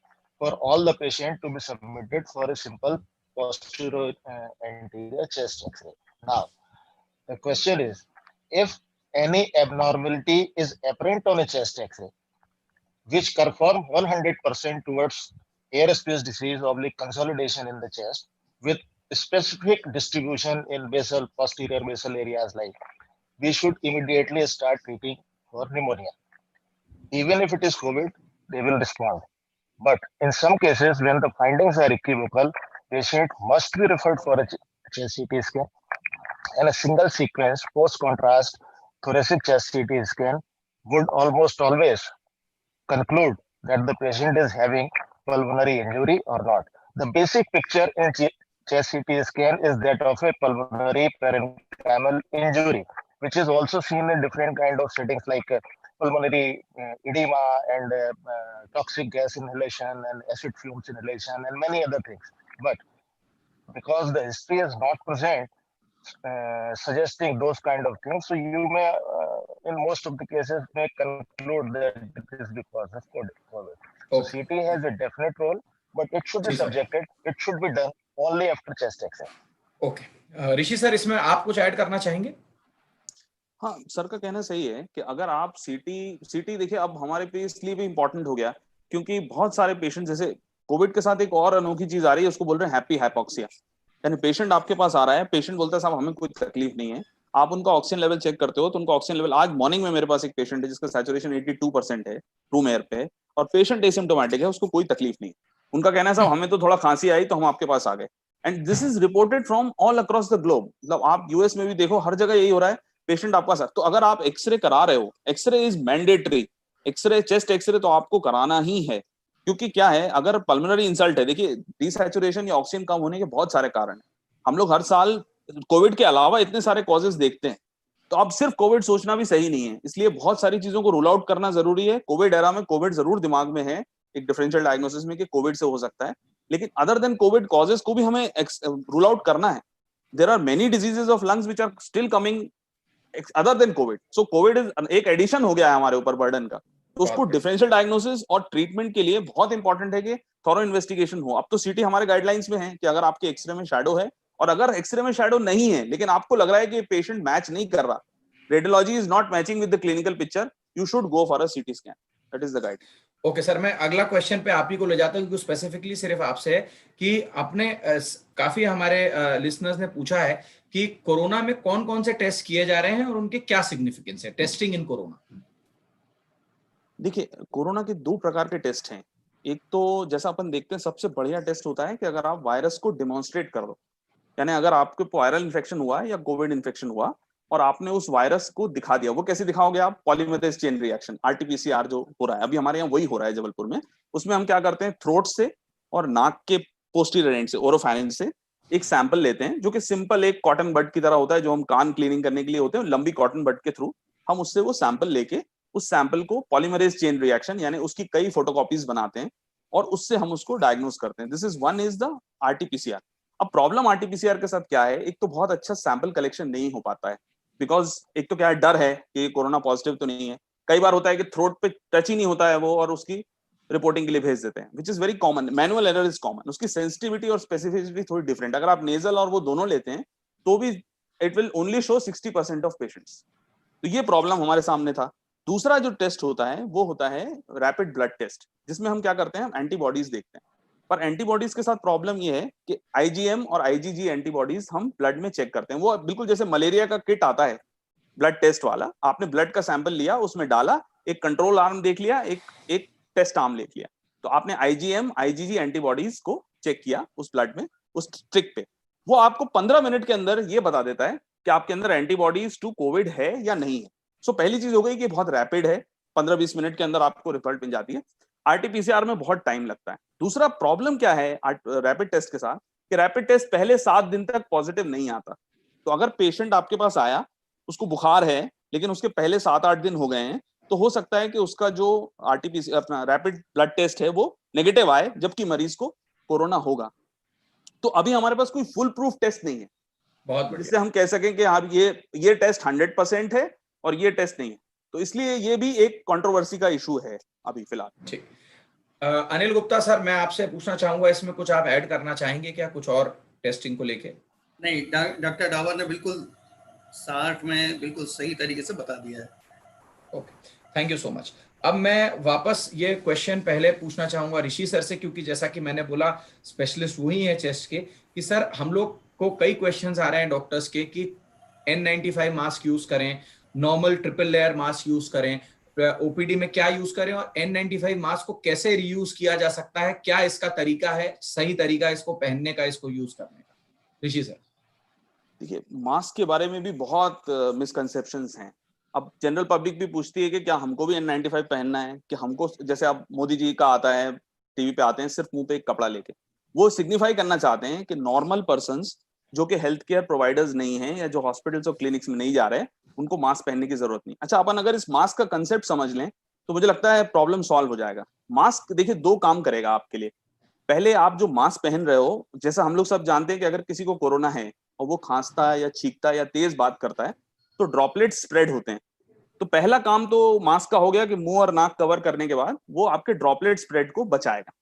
for all the patient to be submitted for a simple posterior anterior chest X-ray. Now, the question is, if any abnormality is apparent on a chest X-ray, which conform 100% towards airspace disease oblique consolidation in the chest with specific distribution in basal, posterior basal areas, like, we should immediately start treating for pneumonia. Even if it is COVID, they will respond. But in some cases, when the findings are equivocal, patient must be referred for a chest CT scan, and a single sequence post-contrast thoracic chest CT scan would almost always conclude that the patient is having pulmonary injury or not. The basic picture in chest CT scan is that of a pulmonary parenchymal injury, which is also seen in different kind of settings like pulmonary edema and toxic gas inhalation and acid fumes inhalation and many other things. But because the history is not present suggesting those kind of things, so you may in most of the cases may conclude that it is because of COVID. So CT has a definite role, but it should be subjected, it should be done only after chest X-ray. Okay, Rishi sir इसमें आप कुछ add करना चाहेंगे? हाँ, sir का कहना सही है कि अगर आप सीटी देखिए, अब हमारे पे इसलिए भी इंपॉर्टेंट हो गया क्योंकि बहुत सारे पेशेंट, जैसे कोविड के साथ एक और अनोखी चीज आ रही है, उसको बोल रहे हैं हैप्पी हाइपोक्सिया। यानी पेशेंट आपके पास आ रहा है, पेशेंट बोलता है साहब हमें कोई तकलीफ नहीं है, आप उनका ऑक्सीजन लेवल चेक करते हो तो उनका ऑक्सीजन लेवल, आज मॉर्निंग में मेरे पास एक पेशेंट है जिसका सैचुरेशन 82% है रूम एयर पे, और पेशेंट एसिम्प्टोमेटिक है, उसको कोई तकलीफ नहीं। उनका कहना है साहब हमें तो थोड़ा खांसी आई तो हम आपके पास आ गए। And this is reported from all across the globe. मतलब आप यूएस में भी देखो, हर जगह यही हो रहा है, पेशेंट आपका साथ। तो अगर आप एक्सरे करा रहे हो, x-ray is mandatory, x-ray chest x-ray तो आपको कराना ही है। क्योंकि क्या है, अगर पल्मोनरी इंसल्ट है, देखिए डिसैचुरेशन या ऑक्सीजन कम होने के बहुत सारे कारण हैं। हम लोग हर साल कोविड के अलावा इतने सारे कॉजेस देखते हैं, तो अब सिर्फ कोविड सोचना भी सही नहीं है, इसलिए बहुत सारी चीजों को रूल आउट करना जरूरी है। कोविड एरा में कोविड जरूर दिमाग में है एक डिफरेंशियल डायग्नोसिस में कि कोविड से हो सकता है, लेकिन अदर देन कोविड कॉजेस को भी हमें रूल आउट करना है। There are many diseases of lungs which are still coming other than Covid. So Covid is एक एडिशन हो गया है हमारे ऊपर बर्डन का, तो उसको डिफरेंशियल डायग्नोसिस और ट्रीटमेंट के लिए बहुत इंपॉर्टेंट है कि थॉरो इन्वेस्टिगेशन हो। अब तो सीटी हमारे गाइडलाइंस में है कि अगर आपके एक्सरे में शैडो है, और अगर एक्सरे में शैडो नहीं है लेकिन आपको लग रहा है कि पेशेंट मैच नहीं कर रहा, radiology is not matching with the clinical picture, you should go for a CT scan. That is the guide. Okay sir, मैं अगला क्वेश्चन पे आप ही को ले जाता हूँ, क्योंकि स्पेसिफिकली सिर्फ आपसे है कि अपने काफी हमारे लिसनर्स ने पूछा है कि कोरोना में कौन कौन से टेस्ट किए जा रहे हैं और उनके क्या सिग्निफिकेंस है, टेस्टिंग इन कोरोना। देखिए, कोरोना के दो प्रकार के टेस्ट हैं। एक तो जैसा अपन देखते हैं सबसे बढ़िया टेस्ट होता है कि अगर आप वायरस को डिमॉन्स्ट्रेट कर दो, यानी अगर आपको वायरल इन्फेक्शन हुआ या कोविड इन्फेक्शन हुआ और आपने उस वायरस को दिखा दिया। वो कैसे दिखाओगे आप? पॉलीमरेज चेन रिएक्शन, आरटीपीसीआर जो हो रहा है अभी हमारे यहाँ, वही हो रहा है जबलपुर में। उसमें हम क्या करते हैं, थ्रोट से और नाक के पोस्टीरियर एंड से, ओरोफैरिंज से एक सैंपल लेते हैं, जो कि सिंपल एक कॉटन बड की तरह होता है, जो हम कान क्लीनिंग करने के लिए होते हैं, लंबी कॉटन बड के थ्रू हम उससे वो सैंपल लेके उस सैंपल को पॉलीमरेज चेन रिएक्शन यानी उसकी कई फोटोकॉपीज बनाते हैं और उससे हम उसको डायग्नोस करते हैं। This is one is the RTPCR. अब प्रॉब्लम आरटीपीसीआर के साथ क्या है, एक तो बहुत अच्छा सैंपल कलेक्शन नहीं हो पाता है, बिकॉज एक तो क्या है, डर है कि कोरोना पॉजिटिव तो नहीं है। कई बार होता है कि थ्रोट पे टच ही नहीं होता है वो, और उसकी रिपोर्टिंग के लिए भेज देते हैं, which is very common. Manual error is common, उसकी सेंसिटिविटी और स्पेसिफिसिटी थोड़ी डिफरेंट। अगर आप नेजल और वो दोनों लेते हैं तो भी it will only show 60% of patients. तो ये प्रॉब्लम हमारे सामने था। दूसरा जो टेस्ट होता है वो होता है रैपिड ब्लड टेस्ट, जिसमें हम क्या करते हैं, एंटीबॉडीज देखते हैं। पर एंटीबॉडीज के साथ प्रॉब्लम ये है कि आईजीएम और आईजीजी एंटीबॉडीज हम ब्लड में चेक करते हैं। वो बिल्कुल जैसे मलेरिया का किट आता है ब्लड टेस्ट वाला, आपने ब्लड का सैंपल लिया, उसमें डाला, एक कंट्रोल आर्म देख लिया, एक टेस्ट आर्म देख लिया, तो आपने आईजीएम आईजीजी एंटीबॉडीज को चेक किया उस ब्लड में, उस ट्रिक पे। वो आपको 15 मिनट के अंदर ये बता देता है कि आपके अंदर एंटीबॉडीज टू कोविड है या नहीं है। सो पहली चीज हो गई कि बहुत रैपिड है, 15-20 मिनट के अंदर आपको रिजल्ट मिल जाती है। आरटीपीसीआर में बहुत टाइम लगता है। दूसरा प्रॉब्लम क्या है रैपिड टेस्ट के साथ, कि रैपिड टेस्ट पहले 7 दिन तक पॉजिटिव नहीं आता। तो अगर पेशेंट आपके पास आया, उसको बुखार है, लेकिन उसके पहले 7-8 दिन हो गए हैं, तो हो सकता है कि उसका जो आरटीपीसी अपना रैपिड ब्लड टेस्ट है वो नेगेटिव आए, जबकि मरीज को कोरोना होगा। तो अभी हमारे पास कोई फुल प्रूफ टेस्ट नहीं है बहुत जिससे हम कह सकें कि आप ये टेस्ट 100% है और ये टेस्ट नहीं है। तो इसलिए ये भी एक कंट्रोवर्सी का इशू है अभी फिलहाल। ठीक। अनिल गुप्ता सर, मैं आपसे पूछना चाहूंगा, इसमें कुछ आप ऐड करना चाहेंगे क्या, कुछ और टेस्टिंग को लेके? नहीं, डॉक्टर डावर ने बिल्कुल 60 में बिल्कुल सही तरीके से बता दिया है। Okay, thank you so much. अब मैं वापस ये क्वेश्चन पहले पूछना चाहूंगा ऋषि सर से, क्योंकि जैसा कि मैंने बोला स्पेशलिस्ट वही है चेस्ट के, कि सर हम लोग को कई क्वेश्चंस आ रहे हैं डॉक्टर्स के कि N95 मास्क यूज करें, normal triple layer mask use करें, ओपीडी में क्या यूज करें, और N95 मास्क को कैसे रीयूज किया जा सकता है, क्या इसका तरीका है, सही तरीका इसको पहनने का, इसको यूज करने का? ऋषि सर। देखिए, मास्क के बारे में भी बहुत मिसकंसेप्शंस हैं। अब जनरल पब्लिक भी पूछती है कि क्या हमको भी N95 पहनना है, कि हमको, जैसे अब मोदी जी का आता है, टीवी पे आते हैं सिर्फ मुंह पे एक कपड़ा लेके, वो सिग्निफाई करना चाहते हैं कि नॉर्मल पर्संस जो कि हेल्थ केयर प्रोवाइडर्स नहीं है या जो हॉस्पिटल्स और क्लिनिक्स में नहीं जा रहे, उनको मास्क पहनने की जरूरत नहीं। अच्छा, अपन अगर इस मास्क का कंसेप्ट समझ लें तो मुझे लगता है प्रॉब्लम सॉल्व हो जाएगा। मास्क देखिए 2 काम करेगा आपके लिए। पहले, आप जो मास्क पहन रहे हो, जैसा हम लोग सब जानते हैं कि अगर किसी को कोरोना है और वो खांसता है या छींकता है या तेज बात करता है तो ड्रॉपलेट स्प्रेड होते हैं। तो पहला काम तो मास्क का हो गया कि मुंह और नाक कवर करने के बाद वो आपके ड्रॉपलेट स्प्रेड को बचाएगा।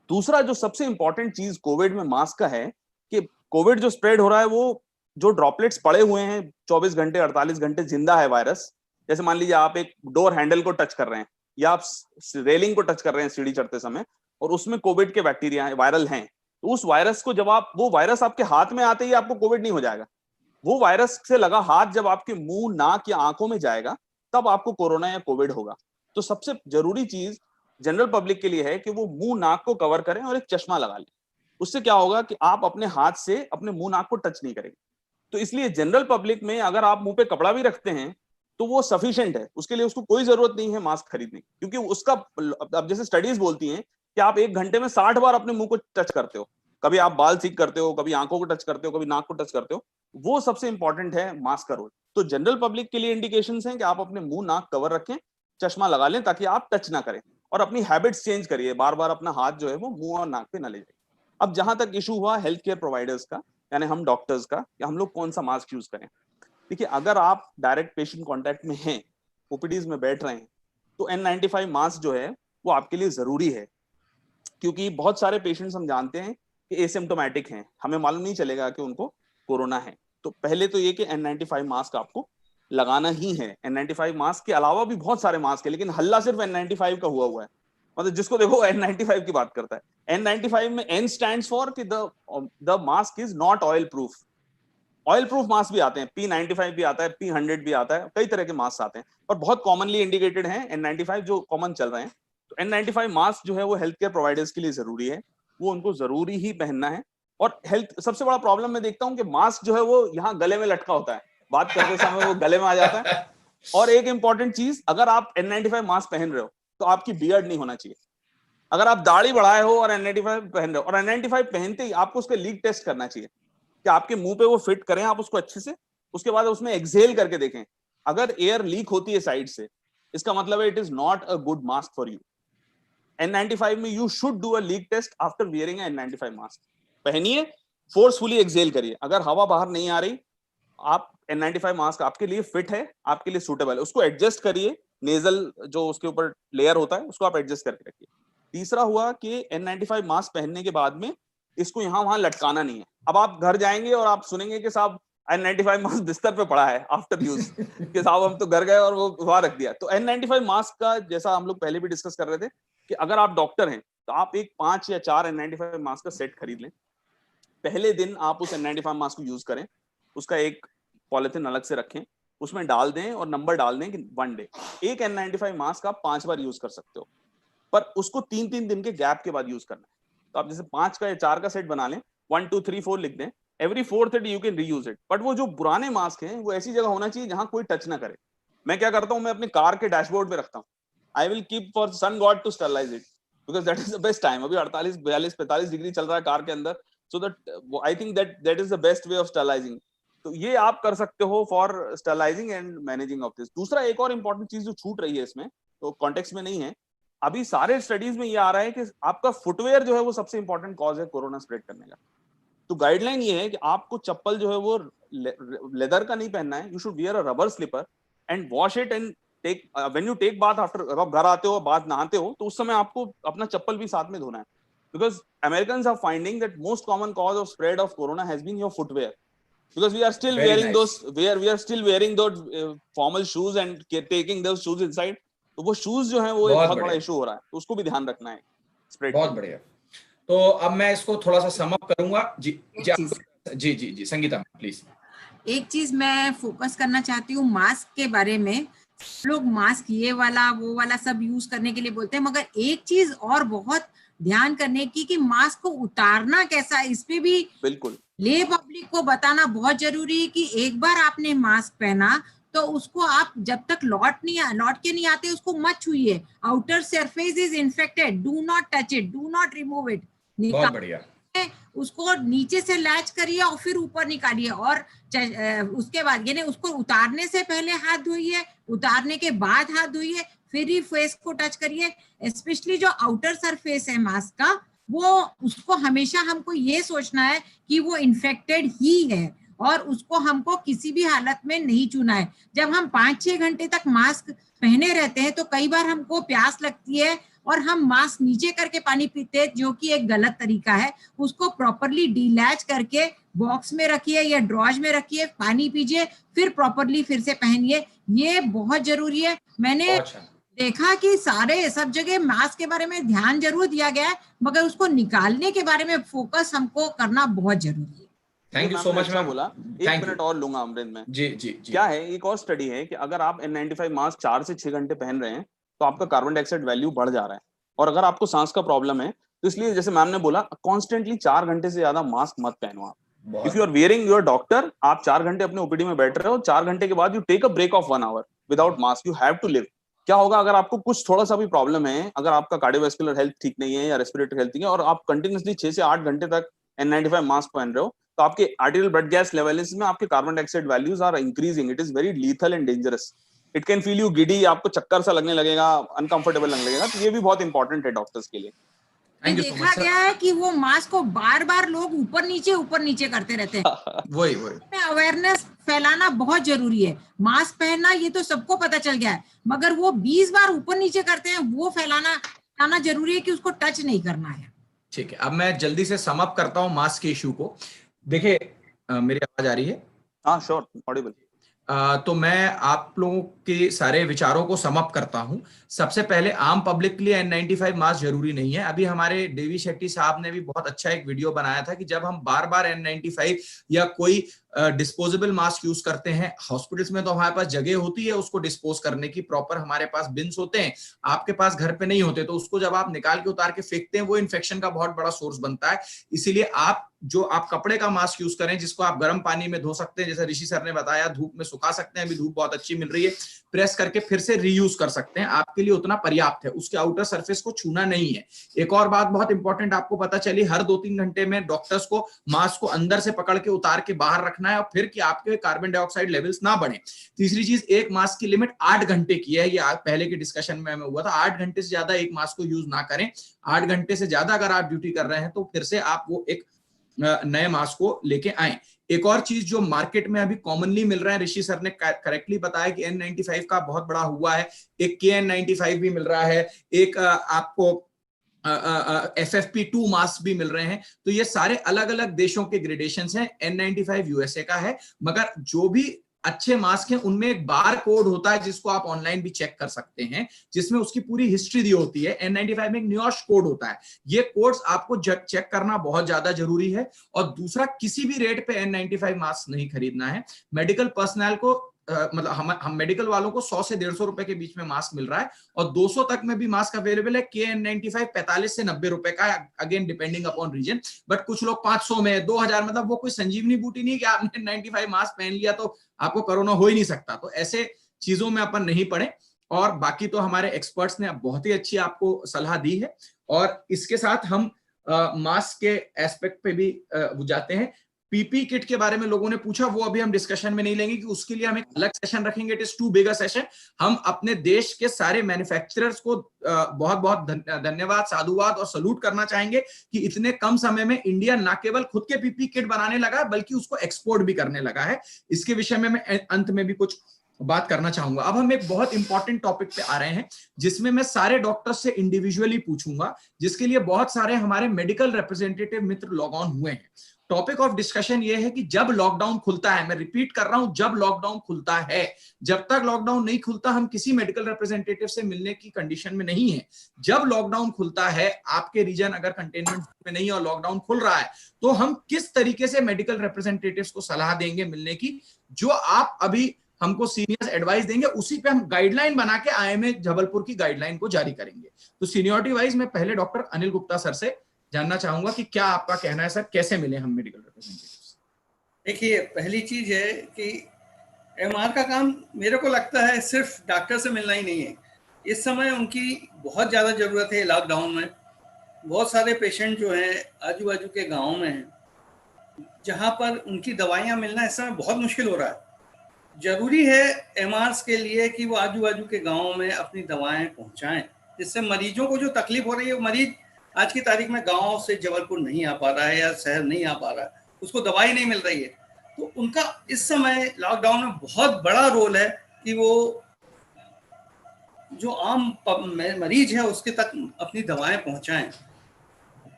दूसरा जो सबसे इंपॉर्टेंट चीज कोविड में मास्क का है कि कोविड जो स्प्रेड हो रहा है, वो जो ड्रॉपलेट्स पड़े हुए हैं 24 घंटे 48 घंटे जिंदा है वायरस। जैसे मान लीजिए आप एक डोर हैंडल को टच कर रहे हैं या आप रेलिंग को टच कर रहे हैं सीढ़ी चढ़ते समय, और उसमें कोविड के बैक्टीरिया वायरल हैं, तो उस वायरस को जब आप, वो वायरस आपके हाथ में आते ही आपको कोविड नहीं हो जाएगा। वो वायरस से लगा हाथ जब आपके मुंह, नाक या आंखों में जाएगा तब आपको कोरोना या कोविड होगा। तो सबसे जरूरी चीज जनरल पब्लिक के लिए है कि वो मुंह नाक को कवर करें और एक चश्मा लगा लें। उससे क्या होगा कि आप अपने हाथ से अपने मुंह नाक को टच नहीं करेंगे। तो इसलिए जनरल पब्लिक में अगर आप मुंह पे कपड़ा भी रखते हैं तो वो सफिशिएंट है, उसके लिए उसको कोई जरूरत नहीं है मास्क खरीदने की, क्योंकि उसका, अब जैसे स्टडीज बोलती हैं कि आप 1 घंटे में 60 बार अपने मुंह को टच करते हो, कभी आप बाल सीख करते हो, कभी आंखों को टच करते हो, कभी नाक को टच करते हो। वो सबसे इंपॉर्टेंट है मास्क का रोल। तो जनरल पब्लिक के लिए इंडिकेशंस हैं कि आप अपने मुंह नाक कवर रखें, चश्मा लगा लें ताकि आप टच ना करें, और अपनी हैबिट्स चेंज करिए, बार बार अपना हाथ जो है वो मुंह और नाक पे ना ले जाए। अब जहां तक इशू हुआ हेल्थ केयर प्रोवाइडर्स का, यानी हम डॉक्टर्स का, कि हम लोग कौन सा मास्क यूज करें। देखिए, अगर आप डायरेक्ट पेशेंट कांटेक्ट में हैं, ओपीडीज में बैठ रहे हैं, तो N95 मास्क जो है वो आपके लिए जरूरी है, क्योंकि बहुत सारे पेशेंट्स हम जानते हैं कि एसिम्प्टोमेटिक हैं, हमें मालूम नहीं चलेगा कि उनको कोरोना है। तो पहले तो ये कि N95 मास्क आपको लगाना ही है। N95 मास्क के अलावा भी बहुत सारे मास्क है, लेकिन हल्ला सिर्फ N95 का हुआ है। मतलब जिसको देखो N95 की बात करता है। N95 में N स्टैंड्स फॉर कि the mask is not oil proof. Oil proof mask भी आते हैं, P95 भी आता है, P100 भी आता है, कई तरह के मास्क आते हैं, पर बहुत कॉमनली इंडिकेटेड हैं N95 जो कॉमन चल रहे हैं। तो N95 मास्क जो है वो हेल्थ केयर प्रोवाइडर्स के लिए जरूरी है, वो उनको जरूरी ही पहनना है। और हेल्थ सबसे बड़ा प्रॉब्लम मैं देखता हूँ कि मास्क जो है वो यहाँ गले में लटका होता है, बात करते समय वो गले में आ जाता है। और एक इंपॉर्टेंट चीज, अगर आप N95 मास्क पहन रहे हो तो आपकी बियर्ड नहीं होना चाहिए। अगर आप दाढ़ी बढ़ाए हो और N95 पहन रहे हो, और N95 पहनते ही आपको उसका लीक टेस्ट करना चाहिए कि आपके मुंह पे वो फिट करें आप उसको अच्छे से, उसके बाद उसमें एक्सहेल करके देखें। अगर एयर लीक होती है साइड से, इसका मतलब है it is not a good mask for you. N95 में you should do a leak test after wearing N95 mask. पहनिए, फोर्सफुली एक्सहेल करिए, अगर हवा बाहर नहीं आ रही, आप N95 मास्क आपके लिए फिट है, आपके लिए सूटेबल है, उसको एडजस्ट करिए, नेजल जो उसके ऊपर लेयर होता है उसको आप एडजस्ट करके रखिए। तीसरा हुआ कि N95 मास्क पहनने के बाद में इसको यहाँ वहां लटकाना नहीं है। अब आप घर जाएंगे और आप सुनेंगे कि साहब N95 मास्क बिस्तर पे पड़ा है आफ्टर यूज, कि साहब हम तो घर गए और वो वहां रख दिया। तो N95 मास्क का जैसा हम लोग पहले भी डिस्कस कर रहे थे कि अगर आप डॉक्टर हैं तो आप एक 5 या 4 N95 मास्क का सेट खरीद लें। पहले दिन आप उस N95 मास्क को यूज करें, उसका एक पॉलिथीन अलग से रखें, उसमें डाल दें और नंबर डाल दें कि 1 डे। एक N95 मास्क आप 5 बार यूज कर सकते हो, पर उसको 3-3 दिन के गैप के बाद यूज करना है। तो आप जैसे 5 का या 4 का सेट बना लें, 1 2 3 4 लिख दें, every 4th day you can reuse it. But वो जो पुराने मास्क हैं वो ऐसी जगह होना चाहिए जहां कोई टच ना करे। मैं क्या करता हूं, मैं अपने कार के डैशबोर्ड पे रखता हूं। I will keep for sun god to sterilize it, because that is the best time. अभी 48 42 45 डिग्री चल रहा है कार के अंदर, so that I think that is the best way of sterilising. तो ये आप कर सकते हो for sterilising and managing of this. दूसरा एक और इंपॉर्टेंट चीज जो छूट रही है इसमें, तो कॉन्टेक्स्ट में नहीं है, अभी सारे स्टडीज में ये आ रहा है कि आपका फुटवेयर जो है वो सबसे इंपॉर्टेंट कॉज है कोरोना स्प्रेड करने का। तो गाइडलाइन ये है कि आपको चप्पल जो है वो लेदर का नहीं पहनना है, you should wear a rubber slipper and wash it and take when you take bath after. जब आप घर आते हो बाथ नहाते हो तो उस समय आपको अपना चप्पल भी साथ में धोना है, because Americans are finding that most common cause of spread of corona has been your footwear, because we are still Very wearing nice. we are still wearing those formal shoes and taking those shoes inside। तो वो shoes जो है वो एक बहुत बड़ा issue हो रहा है, तो उसको भी ध्यान रखना है स्प्रेड। बहुत बढ़िया। तो अब मैं इसको थोड़ा सा सम अप करूंगा। जी जी जी संगीता प्लीज। एक चीज मैं फोकस करना चाहती हूँ मास्क के बारे में। लोग मास्क ये वाला वो वाला सब यूज करने के लिए बोलते हैं, मगर एक चीज और बहुत ध्यान करने की कि मास्क को उतारना कैसा है, इस पे भी बिल्कुल ले पब्लिक को बताना बहुत जरूरी है कि एक बार आपने मास्क पहना तो उसको आप जब तक लौट के नहीं आते उसको मत छूइए। Outer surface is infected, do not touch it, do not remove it. बहुत बढ़िया। उसको नीचे से लैच करिए और फिर ऊपर निकालिए, और उसके बाद यानी उसको उतारने से पहले हाथ धोइए, उतारने के बाद हाथ धोइए, फिर ही फेस को टच करिए। स्पेशली जो आउटर सरफेस है मास्क का, वो उसको हमेशा हमको ये सोचना है कि वो इन्फेक्टेड ही है और उसको हमको किसी भी हालत में नहीं छूना है। जब हम 5-6 घंटे तक मास्क पहने रहते हैं तो कई बार हमको प्यास लगती है और हम मास्क नीचे करके पानी पीते हैं, जो कि एक गलत तरीका है। उसको प्रॉपरली डीलैच करके बॉक्स में रखिए या ड्रॉज में रखिए, पानी पीजिए, फिर प्रॉपरली फिर से पहनिए। ये बहुत जरूरी है। मैंने देखा कि सारे सब जगह मास्क के बारे में ध्यान जरूर दिया गया है, मगर उसको निकालने के बारे में फोकस हमको करना बहुत जरूरी है। Thank you so much. मैं बोला 1 मिनट और लूंगा अमृत में। जी जी जी। क्या है, एक और स्टडी है कि अगर आप N95 मास्क 4 से 6 घंटे पहन रहे हैं तो आपका कार्बन डाइऑक्साइड वैल्यू बढ़ जा रहा है। और अगर आपको सांस का प्रॉब्लम है तो इसलिए जैसे मैम ने बोला कॉन्स्टेंटली 4 घंटे से ज्यादा मास्क मत पहनो आप। If you are wearing your doctor, आप 4 घंटे अपने ओपीडी में बैठ रहे हो, 4 घंटे के बाद you take a break of 1 hour without mask, you have to live. क्या होगा अगर आपको कुछ थोड़ा सा भी प्रॉब्लम है, अगर आपका कार्डियोवैस्कुलर हेल्थ ठीक नहीं है या रेस्पिरेटरी हेल्थ ठीक है और आप कंटिन्यूअसली 6 से 8 घंटे तक N95 मास्क पहन रहे हो, तो आपके आर्टेरियल ब्लड गैस लेवल्स में आपके carbon dioxide values are increasing. It is very lethal and dangerous. It can feel you giddy, आपको चक्कर सा लगने लगेगा, अनकंफर्टेबल लगने लगेगा। तो ये भी बहुत इंपॉर्टेंट है डॉक्टर्स के लिए। देखा गया है कि वो मास्क को बार बार लोग ऊपर नीचे करते रहते हैं। वही अवेयरनेस फैलाना बहुत जरूरी है। मास्क पहनना ये तो सबको पता चल गया है, मगर वो 20 बार ऊपर नीचे करते हैं, वो फैलाना जरूरी है कि उसको टच नहीं करना है। ठीक है, अब मैं जल्दी से सम अप करता हूं मास्क के इशू को। देखिए, मेरी आवाज आ रही है? हाँ, श्योर, ऑडिबल। तो मैं आप लोगों के सारे विचारों को समअप करता हूं। सबसे पहले, आम पब्लिक के लिए N95 मास्क जरूरी नहीं है। अभी हमारे देवी शेट्टी साहब ने भी बहुत अच्छा एक वीडियो बनाया था कि जब हम बार बार N95 या कोई डिस्पोजेबल मास्क यूज करते हैं, हॉस्पिटल्स में तो हमारे पास जगह होती है उसको डिस्पोज करने की, प्रॉपर हमारे पास बिन्स होते हैं, आपके पास घर पे नहीं होते, तो उसको जब आप निकाल के उतार के फेंकते हैं, वो इन्फेक्शन का बहुत बड़ा सोर्स बनता है। इसीलिए आप कपड़े का मास्क यूज करें, जिसको आप गर्म पानी में धो सकते हैं, जैसे ऋषि सर ने बताया, धूप में सुखा सकते हैं, अभी धूप बहुत अच्छी मिल रही है, प्रेस करके फिर से रीयूज कर सकते हैं, आपके लिए उतना पर्याप्त है, उसके आउटर सरफेस को छूना नहीं है। एक और बात बहुत इंपॉर्टेंट आपको पता चली, हर 2-3 घंटे में डॉक्टर्स को मास्क को अंदर से पकड़ के उतार के बाहर रखना है, और फिर कि आपके कार्बन डाइऑक्साइड लेवल्स ना बढ़े। तीसरी चीज, एक मास्क की लिमिट 8 घंटे की है, ये पहले के डिस्कशन में हुआ था, 8 घंटे से ज्यादा एक मास्क को यूज ना करें। 8 घंटे से ज्यादा अगर आप ड्यूटी कर रहे हैं तो फिर से आप वो एक नए मास्क को लेके आए। एक और चीज जो मार्केट में अभी कॉमनली मिल रहा है, ऋषि सर ने करेक्टली बताया कि N95 का बहुत बड़ा हुआ है, एक KN95 भी मिल रहा है, एक आपको FFP2 मास्क भी मिल रहे हैं। तो ये सारे अलग अलग देशों के ग्रेडेशंस हैं। N95 USA का है, मगर जो भी अच्छे मास्क हैं उनमें एक बार कोड होता है जिसको आप ऑनलाइन भी चेक कर सकते हैं, जिसमें उसकी पूरी हिस्ट्री दी होती है। N95 में एक न्यूयॉर्क कोड होता है, ये कोड्स आपको चेक करना बहुत ज्यादा जरूरी है। और दूसरा, किसी भी रेट पे N95 मास्क नहीं खरीदना है। मेडिकल पर्सनल को मतलब हम मेडिकल वालों को 100 से 150 रुपए के बीच में मास्क मिल रहा है, और 200 तक में भी मास्क अवेलेबल है। KN95 45 से 90 रुपए का, again depending upon region, but कुछ लोग 500 में, 2000, मतलब वो कोई संजीवनी बूटी नहीं कि आपने N95 मास्क पहन लिया तो आपको कोरोना हो ही नहीं सकता। तो ऐसे चीजों में अपन नहीं पड़े। और बाकी तो हमारे एक्सपर्ट्स ने बहुत ही अच्छी आपको सलाह दी है। और इसके साथ हम मास्क के एस्पेक्ट पे भी जाते हैं। पीपी किट के बारे में लोगों ने पूछा, वो अभी हम डिस्कशन में नहीं लेंगे कि उसके लिए हम एक अलग सेशन रखेंगे, it is too big a session. हम अपने देश के सारे मैन्युफैक्चरर्स को बहुत बहुत धन्यवाद, साधुवाद और सलूट करना चाहेंगे कि इतने कम समय में इंडिया न केवल खुद के पीपी किट बनाने लगा बल्कि उसको एक्सपोर्ट भी करने लगा है। इसके विषय में मैं अंत में भी कुछ बात करना चाहूंगा। अब हम एक बहुत इंपॉर्टेंट टॉपिक पे आ रहे हैं, जिसमें मैं सारे डॉक्टर्स से इंडिविजुअली पूछूंगा, जिसके लिए बहुत सारे हमारे medical representative Mitra log on हुए हैं। टॉपिक ऑफ डिस्कशन ये है कि जब लॉकडाउन खुलता है, मैं रिपीट कर रहा हूं, जब लॉकडाउन खुलता है, जब तक लॉकडाउन नहीं खुलता हम किसी मेडिकल रिप्रेजेंटेटिव से मिलने की कंडीशन में नहीं है। जब लॉकडाउन खुलता है, आपके रीजन अगर कंटेनमेंट में नहीं और लॉकडाउन खुल रहा है, तो हम किस तरीके से मेडिकल रिप्रेजेंटेटिव्स को सलाह देंगे मिलने की, जो आप अभी हमको सीनियर्स एडवाइस देंगे, उसी पे हम गाइडलाइन बना के IIMA जबलपुर की गाइडलाइन को जारी करेंगे। तो सीनियरिटी वाइज मैं पहले डॉक्टर अनिल गुप्ता सर से जानना चाहूंगा कि क्या आपका कहना है सर, कैसे मिले हम मेडिकल रिप्रेजेंटेटिव्स? देखिए, पहली चीज है कि MR का काम मेरे को लगता है सिर्फ डॉक्टर से मिलना ही नहीं है। इस समय उनकी बहुत ज़्यादा ज़रूरत है। लॉकडाउन में बहुत सारे पेशेंट जो हैं आजू बाजू के गाँव में हैं, जहाँ पर उनकी दवाइयाँ मिलना इस समय बहुत मुश्किल हो रहा है। ज़रूरी है MRs के लिए कि वो आजू बाजू के गाँव में अपनी दवाएँ पहुँचाएँ, जिससे मरीजों को जो तकलीफ हो रही है, वो मरीज आज की तारीख में गांव से जबलपुर नहीं आ पा रहा है या शहर नहीं आ पा रहा है, उसको दवाई नहीं मिल रही है, तो उनका इस समय लॉकडाउन में बहुत बड़ा रोल है कि वो जो आम मरीज है उसके तक अपनी दवाएं पहुंचाएं।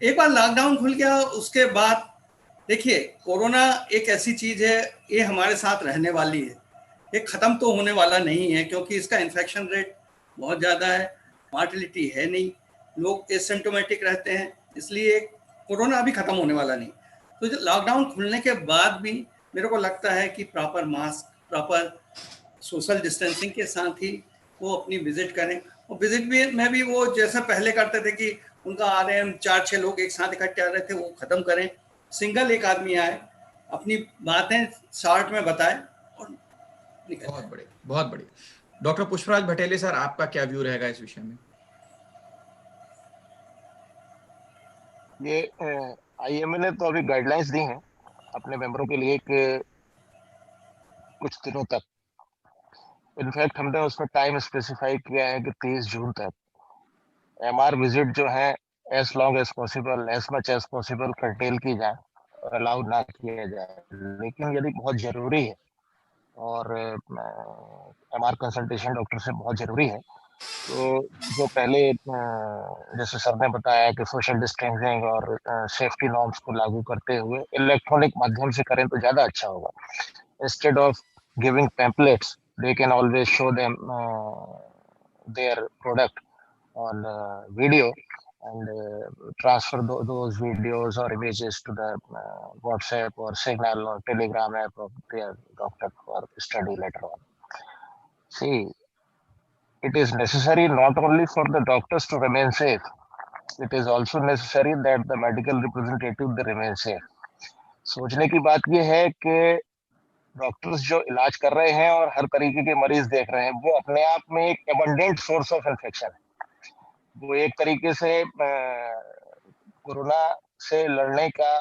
एक बार लॉकडाउन खुल गया, उसके बाद देखिए, कोरोना एक ऐसी चीज है, ये हमारे साथ रहने वाली है, ये खत्म तो होने वाला नहीं है, क्योंकि इसका इन्फेक्शन रेट बहुत ज़्यादा है, मॉर्टेलिटी है नहीं, लोग एसिम्प्टोमेटिक रहते हैं, इसलिए कोरोना अभी ख़त्म होने वाला नहीं। तो लॉकडाउन खुलने के बाद भी मेरे को लगता है कि proper mask, proper social distancing के साथ ही वो अपनी विजिट करें। और विजिट भी में भी वो जैसा पहले करते थे कि उनका आ रहे हैं 4-6 लोग एक साथ इकट्ठे आ रहे थे, वो ख़त्म करें। सिंगल एक आदमी आए, अपनी बातें शॉर्ट में बताए और निकल। बहुत बढ़िया, बहुत बढ़िया। डॉक्टर पुष्पराज भटेले सर, आपका क्या व्यू रहेगा इस विषय में? ये IIMA ने तो अभी गाइडलाइंस दी हैं अपने मेंबरों के लिए कुछ दिनों तक। इनफैक्ट हमने उसमें टाइम स्पेसिफाई किया है कि 30 जून तक MR विजिट जो है as long as possible, as much as possible curtail की जाए और अलाउ ना किया जाए। लेकिन यदि बहुत जरूरी है और MR कंसल्टेशन डॉक्टर से बहुत जरूरी है। तो जो पहले जैसे सर ने बताया कि सोशल डिस्टेंसिंग और सेफ्टी नॉर्म्स को लागू करते हुए इलेक्ट्रॉनिक माध्यम से करें तो ज्यादा अच्छा होगा। Instead of giving pamphlets, they can always show them their product on video and transfer those videos or images to the WhatsApp or Signal or Telegram app of their doctor for study later on. See, it is necessary not only for the doctors to remain safe, it is also necessary that the medical representative they remain safe. सोचने की बात यह है कि doctors जो इलाज कर रहे हैं और हर तरीके के मरीज देख रहे हैं, वो अपने आप में एक एबंडेंट सोर्स ऑफ इन्फेक्शन है। वो एक तरीके से कोरोना से लड़ने का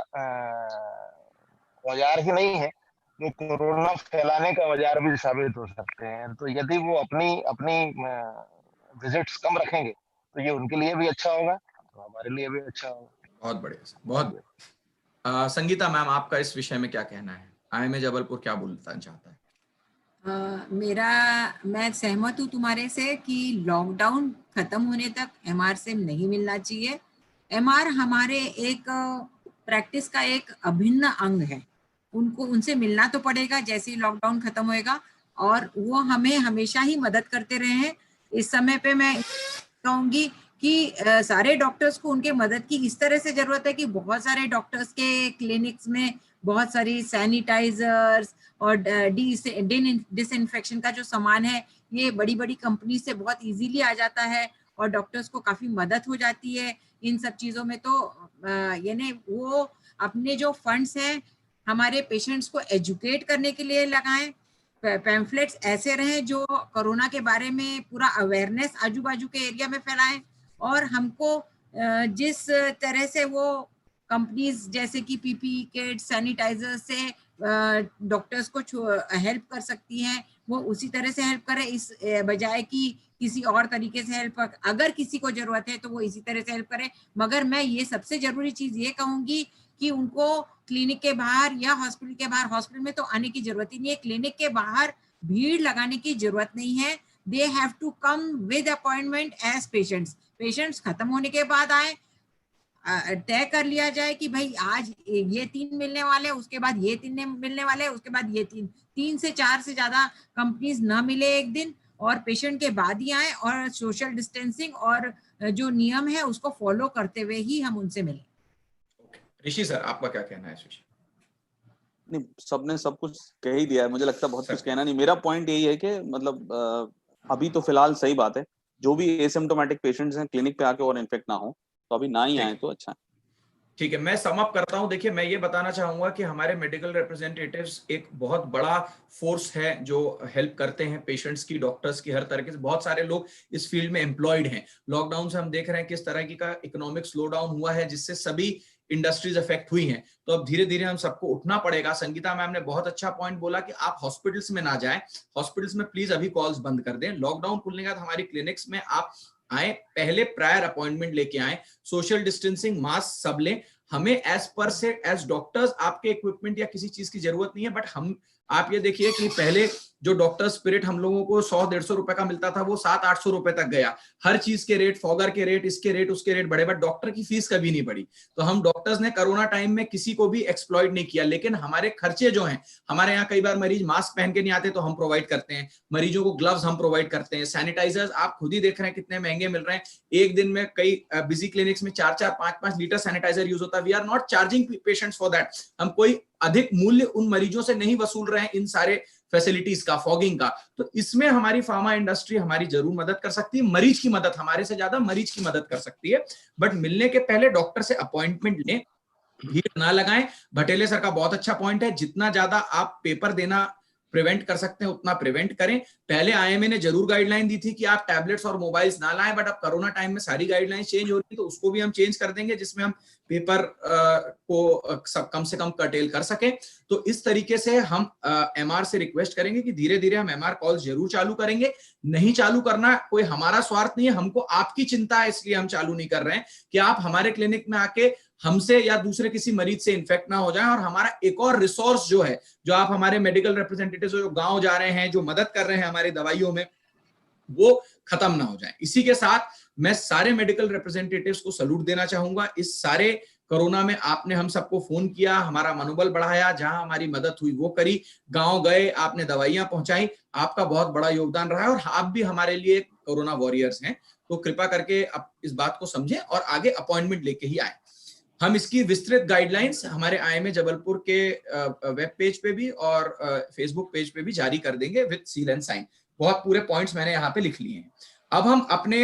औजार ही नहीं है, वो कोरोना फैलाने का औजार भी साबित हो सकते हैं। तो यदि वो अपनी विजिट्स कम रखेंगे तो ये उनके लिए भी अच्छा होगा, तो हमारे लिए भी अच्छा होगा। बहुत बढ़िया सर, बहुत बढ़िया। संगीता मैम, आपका इस विषय में क्या कहना है? IIM जबलपुर क्या बोलना चाहता है? मैं सहमत हूँ तुम्हारे से कि लॉकडाउन खत्म होने तक MR से नहीं मिलना चाहिए। MR हमारे एक प्रैक्टिस का एक अभिन्न अंग है, उनसे मिलना तो पड़ेगा जैसे ही लॉकडाउन खत्म होएगा, और वो हमें हमेशा ही मदद करते रहे हैं। इस समय पे मैं कहूँगी कि सारे डॉक्टर्स को उनके मदद की इस तरह से जरूरत है कि बहुत सारे डॉक्टर्स के क्लिनिक्स में बहुत सारी सैनिटाइजर्स और डिसइंफेक्शन का जो सामान है, ये बड़ी बड़ी कंपनी से बहुत इजीली आ जाता है और डॉक्टर्स को काफी मदद हो जाती है इन सब चीजों में। तो यानी वो अपने जो फंड्स हैं हमारे पेशेंट्स को एजुकेट करने के लिए लगाएं, पैम्फलेट्स ऐसे रहें जो कोरोना के बारे में पूरा अवेयरनेस आजू बाजू के एरिया में फैलाएं, और हमको जिस तरह से वो कंपनीज जैसे कि PPE किट, सैनिटाइजर से डॉक्टर्स को हेल्प कर सकती हैं, वो उसी तरह से हेल्प करें, इस बजाय कि किसी और तरीके से हेल्प, अगर किसी को जरूरत है तो वो इसी तरह से हेल्प करे। मगर मैं ये सबसे जरूरी चीज ये कहूंगी कि उनको क्लिनिक के बाहर या हॉस्पिटल के बाहर, हॉस्पिटल में तो आने की जरूरत ही नहीं है, क्लिनिक के बाहर भीड़ लगाने की जरूरत नहीं है। They have to come with appointment as patients खत्म होने के बाद आए, तय कर लिया जाए कि भाई आज ये 3 मिलने वाले हैं, उसके बाद ये 3 मिलने वाले हैं, उसके बाद ये 3 से 4 से ज्यादा कंपनीज ना मिले एक दिन, और पेशेंट के बाद ही आए, और सोशल डिस्टेंसिंग और जो नियम है उसको फॉलो करते हुए ही हम उनसे मिलें। ऋषि सर, आपका क्या कहना है इस विषय? नहीं, सबने सब कुछ कह ही दिया है, मुझे लगता है बहुत कुछ कहना नहीं। मेरा पॉइंट यही है कि मतलब अभी तो फिलहाल सही बात है, जो भी एसिम्प्टोमेटिक पेशेंट्स हैं क्लिनिक पे आके और इन्फेक्ट ना हो, तो अभी ना ही आए तो अच्छा है। ठीक है, मैं सम अप करता हूं। देखिए, मैं ये बताना चाहूंगा कि हमारे मेडिकल रिप्रेजेंटेटिव्स एक बहुत बड़ा फोर्स है जो हेल्प करते हैं पेशेंट्स की, डॉक्टर्स की, हर तरीके से। बहुत सारे लोग इस फील्ड में एम्प्लॉयड हैं। लॉकडाउन से हम देख रहे हैं किस तरह की का इकोनॉमिक स्लो डाउन हुआ है, जिससे सभी इंडस्ट्रीज अफेक्ट हुई हैं। तो अब धीरे धीरे हम सबको उठना पड़ेगा। संगीता मैम ने बहुत अच्छा पॉइंट बोला कि आप हॉस्पिटल्स में ना जाएं, हॉस्पिटल्स में प्लीज अभी कॉल्स बंद कर दें। लॉकडाउन खुलने के बाद हमारी क्लिनिक्स में आप आए, पहले प्रायर अपॉइंटमेंट लेके आए, सोशल डिस्टेंसिंग, मास्क सब लें। हमें एज डॉक्टर्स आपके इक्विपमेंट या किसी चीज की जरूरत नहीं है, बट आप ये देखिए कि पहले जो डॉक्टर स्पिरिट हम लोगों को 100-150 रुपए का मिलता था, वो 700-800 रुपए तक गया। हर चीज के रेट, फॉगर के रेट, इसके रेट, उसके रेट बढ़े, बट डॉक्टर की फीस कभी नहीं बढ़ी। तो हम डॉक्टर्स ने कोरोना टाइम में किसी को भी एक्सप्लॉइट नहीं किया। लेकिन हमारे खर्चे जो हैं, हमारे यहाँ कई बार मरीज मास्क पहन के नहीं आते तो हम प्रोवाइड करते हैं, मरीजों को ग्लव्स हम प्रोवाइड करते हैं, सैनिटाइजर्स आप खुद ही देख रहे हैं कितने महंगे मिल रहे हैं। एक दिन में कई बिजी क्लिनिक्स में 4-4, 5-5 लीटर सैनिटाइजर यूज होता है। We are not charging patients for that. हम कोई अधिक मूल्य उन मरीजों से नहीं वसूल रहे हैं इन सारे फैसिलिटीज का, फॉगिंग का। तो इसमें हमारी फार्मा इंडस्ट्री हमारी जरूर मदद कर सकती है। मरीज की मदद, हमारे से ज्यादा मरीज की मदद कर सकती है। बट मिलने के पहले डॉक्टर से अपॉइंटमेंट लें, भीड़ ना लगाएं। भटेले सर का बहुत अच्छा पॉइंट है, जितना ज्यादा आप पेपर देना प्रिवेंट कर सकते हैं उतना प्रिवेंट करें। पहले IIMA ने जरूर गाइडलाइन दी थी कि आप टैबलेट्स और मोबाइल्स ना लाएं, बट अब कोरोना टाइम में सारी गाइडलाइन चेंज हो रही है, तो उसको भी हम चेंज कर देंगे, जिसमें हम पेपर को कम से कम कर्टेल कर सकें। तो इस तरीके से हम MR से रिक्वेस्ट करेंगे कि धीरे धीरे हम MR कॉल जरूर चालू करेंगे। नहीं चालू करना कोई हमारा स्वार्थ नहीं है, हमको आपकी चिंता है, इसलिए हम चालू नहीं कर रहे हैं कि आप हमारे क्लिनिक में आके हमसे या दूसरे किसी मरीज से इन्फेक्ट ना हो जाए, और हमारा एक और रिसोर्स जो है, जो आप हमारे मेडिकल रिप्रेजेंटेटिव जो गांव जा रहे हैं, जो मदद कर रहे हैं हमारी दवाइयों में, वो खत्म ना हो जाए। इसी के साथ मैं सारे मेडिकल रिप्रेजेंटेटिव्स को सैल्यूट देना चाहूंगा। इस सारे कोरोना में आपने हम सबको फोन किया, हमारा मनोबल बढ़ाया, जहां हमारी मदद हुई वो करी, गांव गए, आपने दवाइयां पहुंचाई, आपका बहुत बड़ा योगदान रहा है, और आप भी हमारे लिए कोरोना वॉरियर्स हैं। तो कृपा करके आप इस बात को समझें और आगे अपॉइंटमेंट लेके ही आए। हम इसकी विस्तृत गाइडलाइंस हमारे आईएमए जबलपुर के वेब पेज पे भी और फेसबुक पेज पे भी जारी कर देंगे विद सील एंड साइन। बहुत पूरे पॉइंट्स मैंने यहाँ पे लिख लिए हैं। अब हम अपने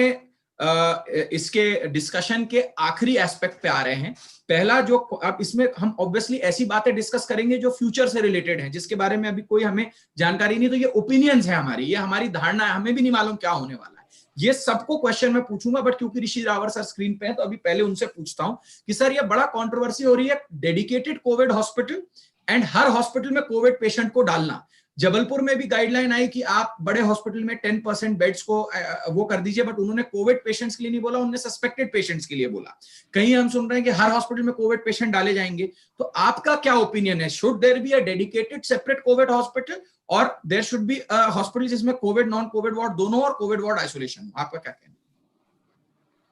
इसके डिस्कशन के आखिरी एस्पेक्ट पे आ रहे हैं। पहला जो, अब इसमें हम ऑब्वियसली ऐसी बातें डिस्कस करेंगे जो फ्यूचर से रिलेटेड हैं, जिसके बारे में अभी कोई हमें जानकारी नहीं, तो ये ओपिनियंस है हमारी, ये हमारी धारणा है, हमें भी नहीं मालूम क्या होने वाला है। ये सबको क्वेश्चन में पूछूंगा, बट क्योंकि ऋषि रावर सर स्क्रीन पे है तो अभी पहले उनसे पूछता हूं कि सर ये बड़ा कंट्रोवर्सी हो रही है, dedicated Covid hospital and her hospital में कोविड पेशेंट को डालना। जबलपुर में भी गाइडलाइन आई कि आप बड़े हॉस्पिटल में 10% बेड्स को वो कर दीजिए, बट उन्होंने कोविड पेशेंट्स के लिए नहीं बोला, उन्होंने सस्पेक्टेड पेशेंट्स के लिए बोला। कहीं हम सुन रहे हैं कि हर हॉस्पिटल में कोविड पेशेंट डाले जाएंगे। तो आपका क्या ओपिनियन है, should there be a dedicated separate COVID hospital और there should be a hospital जिसमें कोविड नॉन कोविड वार्ड दोनों और कोविड वार्ड आइसोलेशन? आपका क्या कहना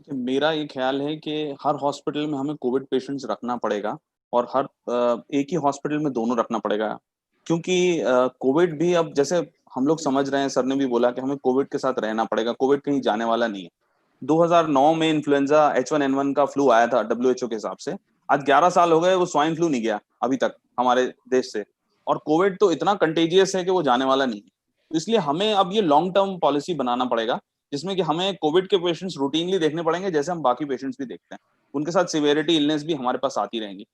है? मेरा ये ख्याल है कि हर हॉस्पिटल में हमें कोविड पेशेंट्स रखना पड़ेगा और हर एक ही हॉस्पिटल में दोनों रखना पड़ेगा, क्योंकि कोविड भी अब जैसे हम लोग समझ रहे हैं, सर ने भी बोला कि हमें कोविड के साथ रहना पड़ेगा, कोविड कहीं जाने वाला नहीं है। 2009 में इन्फ्लुएंजा H1N1 का फ्लू आया था WHO के हिसाब से, आज 11 साल हो गए, वो स्वाइन फ्लू नहीं गया अभी तक हमारे देश से, और कोविड तो इतना कंटेजियस है कि वो जाने वाला नहीं है। तो इसलिए हमें अब ये लॉन्ग टर्म पॉलिसी बनाना पड़ेगा, जिसमें कि हमें कोविड के पेशेंट्स रूटीनली देखने पड़ेंगे, जैसे हम बाकी पेशेंट्स भी देखते हैं, उनके साथ सिवियरिटी इलनेस भी हमारे पास आती रहेंगी।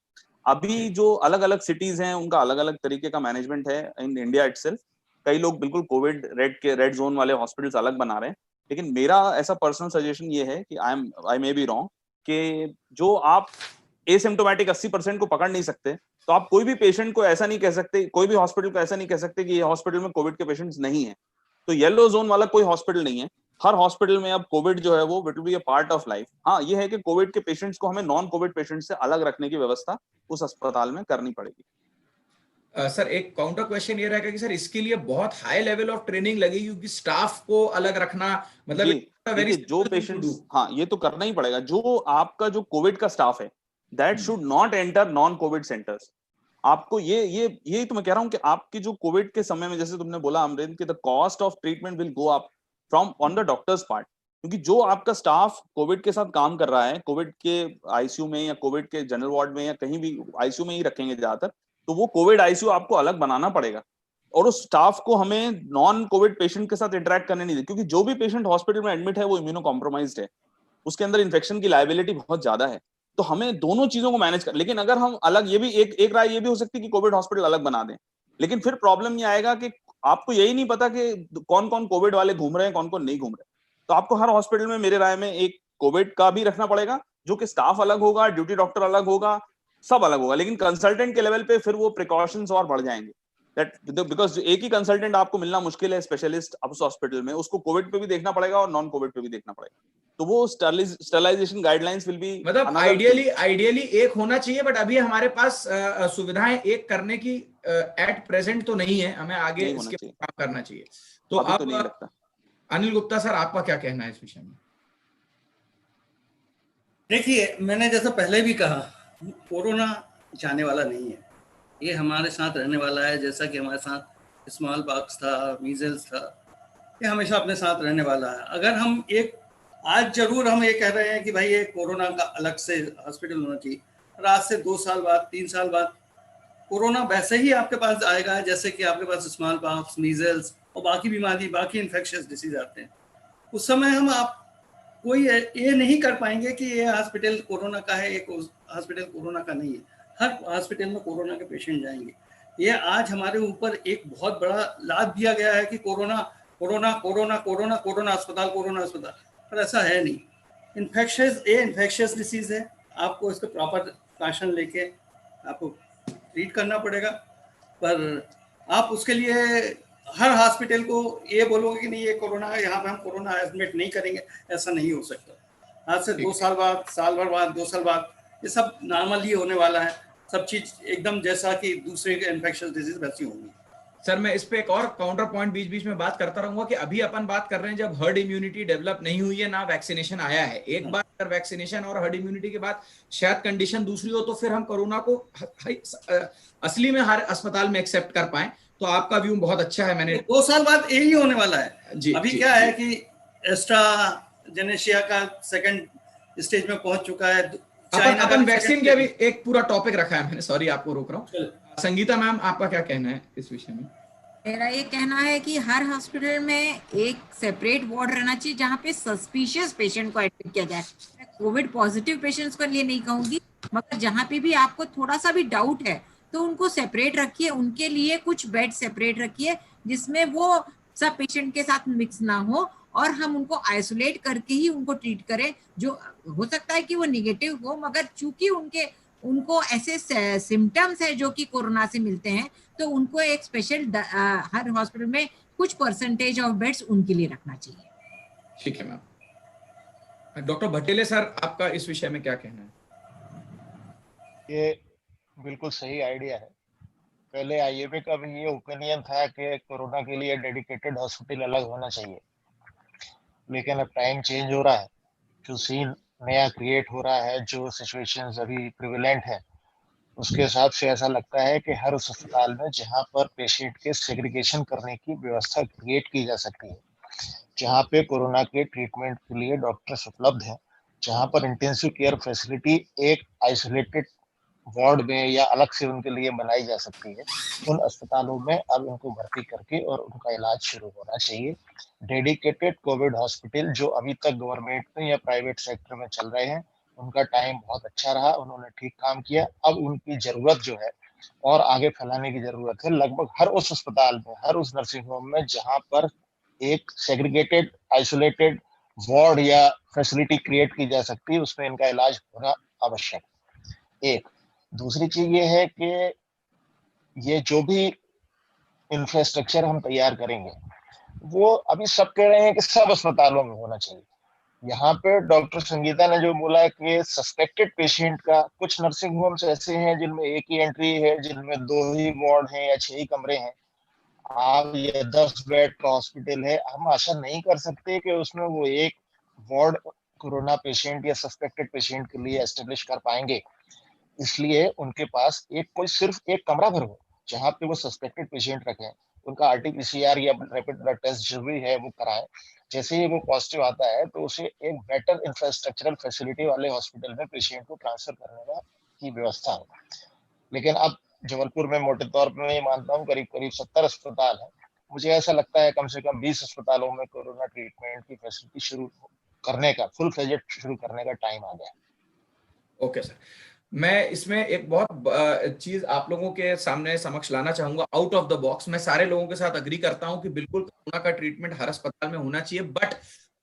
अभी जो अलग अलग सिटीज हैं उनका अलग अलग तरीके का मैनेजमेंट है इन इंडिया इटसेल्फ। कई लोग बिल्कुल कोविड रेड जोन वाले हॉस्पिटल्स अलग बना रहे हैं, लेकिन मेरा ऐसा पर्सनल सजेशन ये है कि आई मे बी रॉन्ग कि जो आप एसिम्प्टोमेटिक 80% को पकड़ नहीं सकते, तो आप कोई भी पेशेंट को ऐसा नहीं कह सकते, कोई भी हॉस्पिटल को ऐसा नहीं कह सकते कि ये हॉस्पिटल में कोविड के पेशेंट्स नहीं है। तो येलो जोन वाला कोई हॉस्पिटल नहीं है, हर हॉस्पिटल में अब कोविड जो है वो it will be a part of life. हाँ, ये है कि कोविड के पेशेंट्स को हमें नॉन कोविड पेशेंट्स से अलग रखने की व्यवस्था उस अस्पताल में करनी पड़ेगी। सर एक काउंटर क्वेश्चन ये रहेगा कि सर इसके लिए बहुत हाई लेवल ऑफ ट्रेनिंग लगेगी, क्योंकि स्टाफ को अलग रखना, मतलब जो पेशेंट्स, हाँ ये तो करना ही पड़ेगा। जो आपका जो कोविड का स्टाफ है that should not enter non Covid centres. आपको ये तो मैं कह रहा हूं कि आपकी जो कोविड के समय में, जैसे तुमने बोला अमरिंदर, कि the cost of treatment will go up from on the doctors part, क्योंकि जो आपका स्टाफ कोविड के साथ काम कर रहा है, कोविड के आईसीयू में या कोविड के जनरल वार्ड में या कहीं भी आईसीयू में ही रखेंगे ज्यादातर, तो वो कोविड आईसीयू आपको अलग बनाना पड़ेगा और उस स्टाफ को हमें नॉन कोविड पेशेंट के साथ इंटरेक्ट करने नहीं दे, क्योंकि जो भी पेशेंट हॉस्पिटल में एडमिट है वो इम्यूनो कॉम्प्रोमाइज्ड है, उसके अंदर इन्फेक्शन की लायबिलिटी बहुत ज्यादा है। तो हमें दोनों चीजों को मैनेज कर, लेकिन अगर हम अलग, ये भी एक राय ये भी हो सकती है कि कोविड हॉस्पिटल अलग बना दें, लेकिन फिर प्रॉब्लम ये आएगा कि आपको यही नहीं पता कि कौन कौन कोविड वाले घूम रहे हैं, कौन कौन नहीं घूम रहे। तो आपको हर हॉस्पिटल में मेरे राय में एक कोविड का भी रखना पड़ेगा, जो कि स्टाफ अलग होगा, ड्यूटी डॉक्टर अलग होगा, सब अलग होगा, लेकिन कंसल्टेंट के लेवल पे फिर वो प्रिकॉशंस और बढ़ जाएंगे। बिकॉज एक ही कंसल्टेंट आपको मिलना मुश्किल है, स्पेशलिस्ट उस हॉस्पिटल में, उसको कोविड पे भी देखना पड़ेगा और नॉन कोविड पे भी देखना पड़ेगा। तो वो स्टरलाइजेशन गाइडलाइंस विल बी, मतलब आइडियली एक होना चाहिए, बट अभी हमारे पास सुविधाएं एक करने की एट प्रेजेंट तो नहीं है, हमें आगे इसके काम करना चाहिए। तो अब अनिल गुप्ता सर, आपका क्या कहना है इस विषय में? देखिए, मैंने जैसा पहले भी कहा, कोरोना जाने वाला नहीं है, ये हमारे साथ रहने वाला है। जैसा कि हमारे साथ स्मॉल पॉक्स था, मीजल्स था, ये हमेशा अपने साथ रहने वाला है। अगर हम आज जरूर हम ये कह रहे हैं कि भाई ये कोरोना का अलग से हॉस्पिटल होना चाहिए, और आज से 2 साल बाद, 3 साल बाद कोरोना वैसे ही आपके पास आएगा जैसे कि आपके पास स्मॉल पॉक्स, मीजल्स और बाकी बीमारी, बाकी इन्फेक्शियस डिसीज आते हैं। उस समय हम कोई ये नहीं कर पाएंगे कि ये हॉस्पिटल कोरोना का है, एक हॉस्पिटल कोरोना का नहीं है। हर हॉस्पिटल में कोरोना के पेशेंट जाएंगे। ये आज हमारे ऊपर एक बहुत बड़ा लाद दिया गया है कि corona corona corona corona corona अस्पताल, कोरोना अस्पताल, पर ऐसा है नहीं। इन्फेक्शियस डिसीज है, आपको इसका प्रॉपर प्रिकॉशन लेके आपको ट्रीट करना पड़ेगा। पर आप उसके लिए हर हॉस्पिटल को ये बोलोगे कि नहीं ये कोरोना है, यहाँ पे हम कोरोना एडमिट नहीं करेंगे, ऐसा नहीं हो सकता। आज से 2 साल बाद, साल भर बाद, 2 साल बाद ये सब नॉर्मल ही होने वाला है, सब चीज एकदम जैसा कि दूसरे इन्फेक्शियस डिजीज वैसी होंगी। सर मैं इस पे एक और काउंटर पॉइंट बीच बीच में बात करता रहूंगा कि अभी अपन बात कर रहे हैं जब हर्ड इम्यूनिटी डेवलप नहीं हुई है ना वैक्सीनेशन आया है, एक बार अगर वैक्सीनेशन और हर्ड इम्यूनिटी के बाद शायद कंडीशन दूसरी हो तो फिर हम कोरोना को असली में हर अस्पताल में एक्सेप्ट कर पाए। तो आपका व्यू बहुत अच्छा है। मैंने 2 साल बाद यही होने वाला है जी, अभी जी, क्या जी, है कि एस्ट्राजेनेशिया का सेकंड स्टेज में पहुंच चुका है। अपन वैक्सीन के अभी एक पूरा टॉपिक रखा है मैंने, सॉरी आपको रोक रहा हूँ। संगीता मैम आपका क्या कहना है इस विषय में? मेरा ये कहना है कि हर हॉस्पिटल में एक सेपरेट वार्ड रहना चाहिए जहाँ पे सस्पिशियस पेशेंट को एडमिट किया जाए। मैं कोविड पॉजिटिव पेशेंट्स को लिए नहीं कहूंगी, मगर जहाँ पे भी आपको थोड़ा सा भी डाउट है तो उनको सेपरेट रखिए, उनके लिए कुछ बेड सेपरेट रखिए जिसमें वो सब पेशेंट के साथ मिक्स ना हो और हम उनको आइसोलेट करके ही उनको ट्रीट करें। जो हो सकता है कि वो निगेटिव हो, मगर चूंकि उनको ऐसे सिम्टम्स है जो कि कोरोना से मिलते हैं, तो उनको एक स्पेशल हर हॉस्पिटल में कुछ परसेंटेज ऑफ बेड्स उनके लिए रखना चाहिए। ठीक है मैम। डॉक्टर भटेले सर आपका इस विषय में क्या कहना है? ये बिल्कुल सही आइडिया है। पहले आईएमए का भी ये ओपिनियन था कि कोरोना के लिए डेडिकेटेड हॉस्पिटल अलग होना चाहिए, लेकिन अब टाइम चेंज हो रहा है, जो सीन नया क्रिएट हो रहा है, जो सिचुएशंस अभी प्रिविलेंट है, उसके हिसाब से ऐसा लगता है कि हर उस अस्पताल में जहां पर पेशेंट के सेग्रीगेशन करने की व्यवस्था क्रिएट की जा सकती है, जहां पे कोरोना के ट्रीटमेंट के लिए डॉक्टर्स उपलब्ध हैं, जहां पर इंटेंसिव केयर फैसिलिटी एक आइसोलेटेड वार्ड में या अलग से उनके लिए बनाई जा सकती है, उन अस्पतालों में अब उनको भर्ती करके और उनका इलाज शुरू होना चाहिए। डेडिकेटेड कोविड हॉस्पिटल जो अभी तक गवर्नमेंट में या प्राइवेट सेक्टर में चल रहे हैं, उनका टाइम बहुत अच्छा रहा, उन्होंने ठीक काम किया। अब उनकी जरूरत जो है और आगे फैलाने की जरूरत है। लगभग हर उस अस्पताल में, हर उस नर्सिंग होम में जहां पर एक सेग्रीगेटेड आइसोलेटेड वार्ड या फैसिलिटी क्रिएट की जा सकती है, उसमें इनका इलाज होना आवश्यक। एक दूसरी चीज ये है कि ये जो भी इंफ्रास्ट्रक्चर हम तैयार करेंगे, वो अभी सब कह रहे हैं कि सब अस्पतालों में होना चाहिए। यहाँ पे डॉक्टर संगीता ने जो बोला है कि सस्पेक्टेड पेशेंट का, कुछ नर्सिंग होम्स ऐसे हैं जिनमें एक ही एंट्री है, जिनमें 2 ही वार्ड हैं या 6 ही कमरे हैं। आप ये 10 बेड का हॉस्पिटल है, हम आशा नहीं कर सकते कि उसमें वो एक वार्ड कोरोना पेशेंट या सस्पेक्टेड पेशेंट के लिए एस्टेब्लिश कर पाएंगे। इसलिए उनके पास सिर्फ एक कमरा भर हो जहां पे वो सस्पेक्टेड पेशेंट रखें, उनका आरटीपीसीआर या रैपिड ब्लड टेस्ट जो भी है वो कराएं। जैसे ही वो पॉजिटिव आता है तो उसे एक बेटर इंफ्रास्ट्रक्चरल फैसिलिटी वाले हॉस्पिटल में पेशेंट को ट्रांसफर करने की व्यवस्था हो। लेकिन अब जबलपुर में मोटे तौर पर मैं मानता हूँ करीब करीब 70 अस्पताल है। मुझे ऐसा लगता है कम से कम 20 अस्पतालों में कोरोना ट्रीटमेंट की फैसिलिटी शुरू करने का, फुल फ्लेजेड शुरू करने का टाइम आ गया। ओके सर, मैं इसमें एक बहुत चीज आप लोगों के सामने समक्ष लाना चाहूंगा आउट ऑफ द बॉक्स। मैं सारे लोगों के साथ अग्री करता हूं कि बिल्कुल कोरोना का ट्रीटमेंट हर अस्पताल में होना चाहिए, बट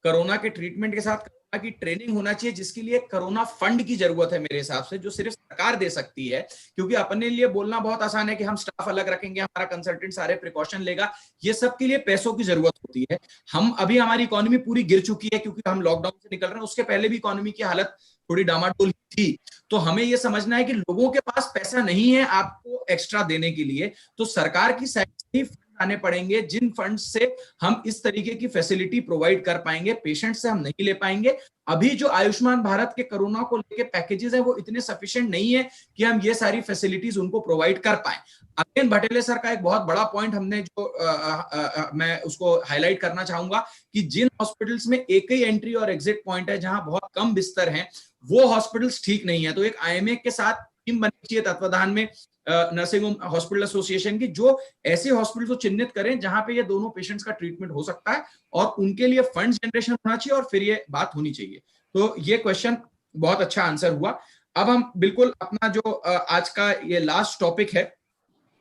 कोरोना के ट्रीटमेंट के साथ कोरोना की ट्रेनिंग होना चाहिए, जिसके लिए कोरोना फंड की जरूरत है मेरे हिसाब से, जो सिर्फ सरकार दे सकती है। क्योंकि अपने लिए बोलना बहुत आसान है कि हम स्टाफ अलग रखेंगे, हमारा कंसल्टेंट सारे प्रिकॉशन लेगा, ये सब के लिए पैसों की जरूरत होती है। हम अभी हमारी इकोनॉमी पूरी गिर चुकी है क्योंकि हम लॉकडाउन से निकल रहे हैं, उसके पहले भी इकोनॉमी की हालत थोड़ी डामाडोल थी। तो हमें यह समझना है कि लोगों के पास पैसा नहीं है आपको एक्स्ट्रा देने के लिए, तो सरकार की साइड से ही फंड आने पड़ेंगे, जिन फंड से हम इस तरीके की फैसिलिटी प्रोवाइड कर पाएंगे। पेशेंट से हम नहीं ले पाएंगे। अभी जो आयुष्मान भारत के कोरोना को लेके पैकेजेस हैं वो इतने सफिशिएंट नहीं है कि हम ये सारी फैसिलिटीज उनको प्रोवाइड कर पाए। अगेन भटेले सर का एक बहुत बड़ा पॉइंट हमने जो मैं उसको हाईलाइट करना चाहूंगा कि जिन हॉस्पिटल्स में एक ही एंट्री और एग्जिट पॉइंट है, जहां बहुत कम बिस्तर हैं, वो हॉस्पिटल्स ठीक नहीं है। तो एक आईएमए के साथ टीम बननी चाहिए तत्वाधान में नर्सिंग होम हॉस्पिटल एसोसिएशन की, जो ऐसे हॉस्पिटल को चिन्हित करें जहां पे ये दोनों पेशेंट्स का ट्रीटमेंट हो सकता है, और उनके लिए फंड जनरेशन होना चाहिए और फिर ये बात होनी चाहिए। तो ये क्वेश्चन बहुत अच्छा आंसर हुआ। अब हम बिल्कुल अपना जो आज का ये लास्ट टॉपिक है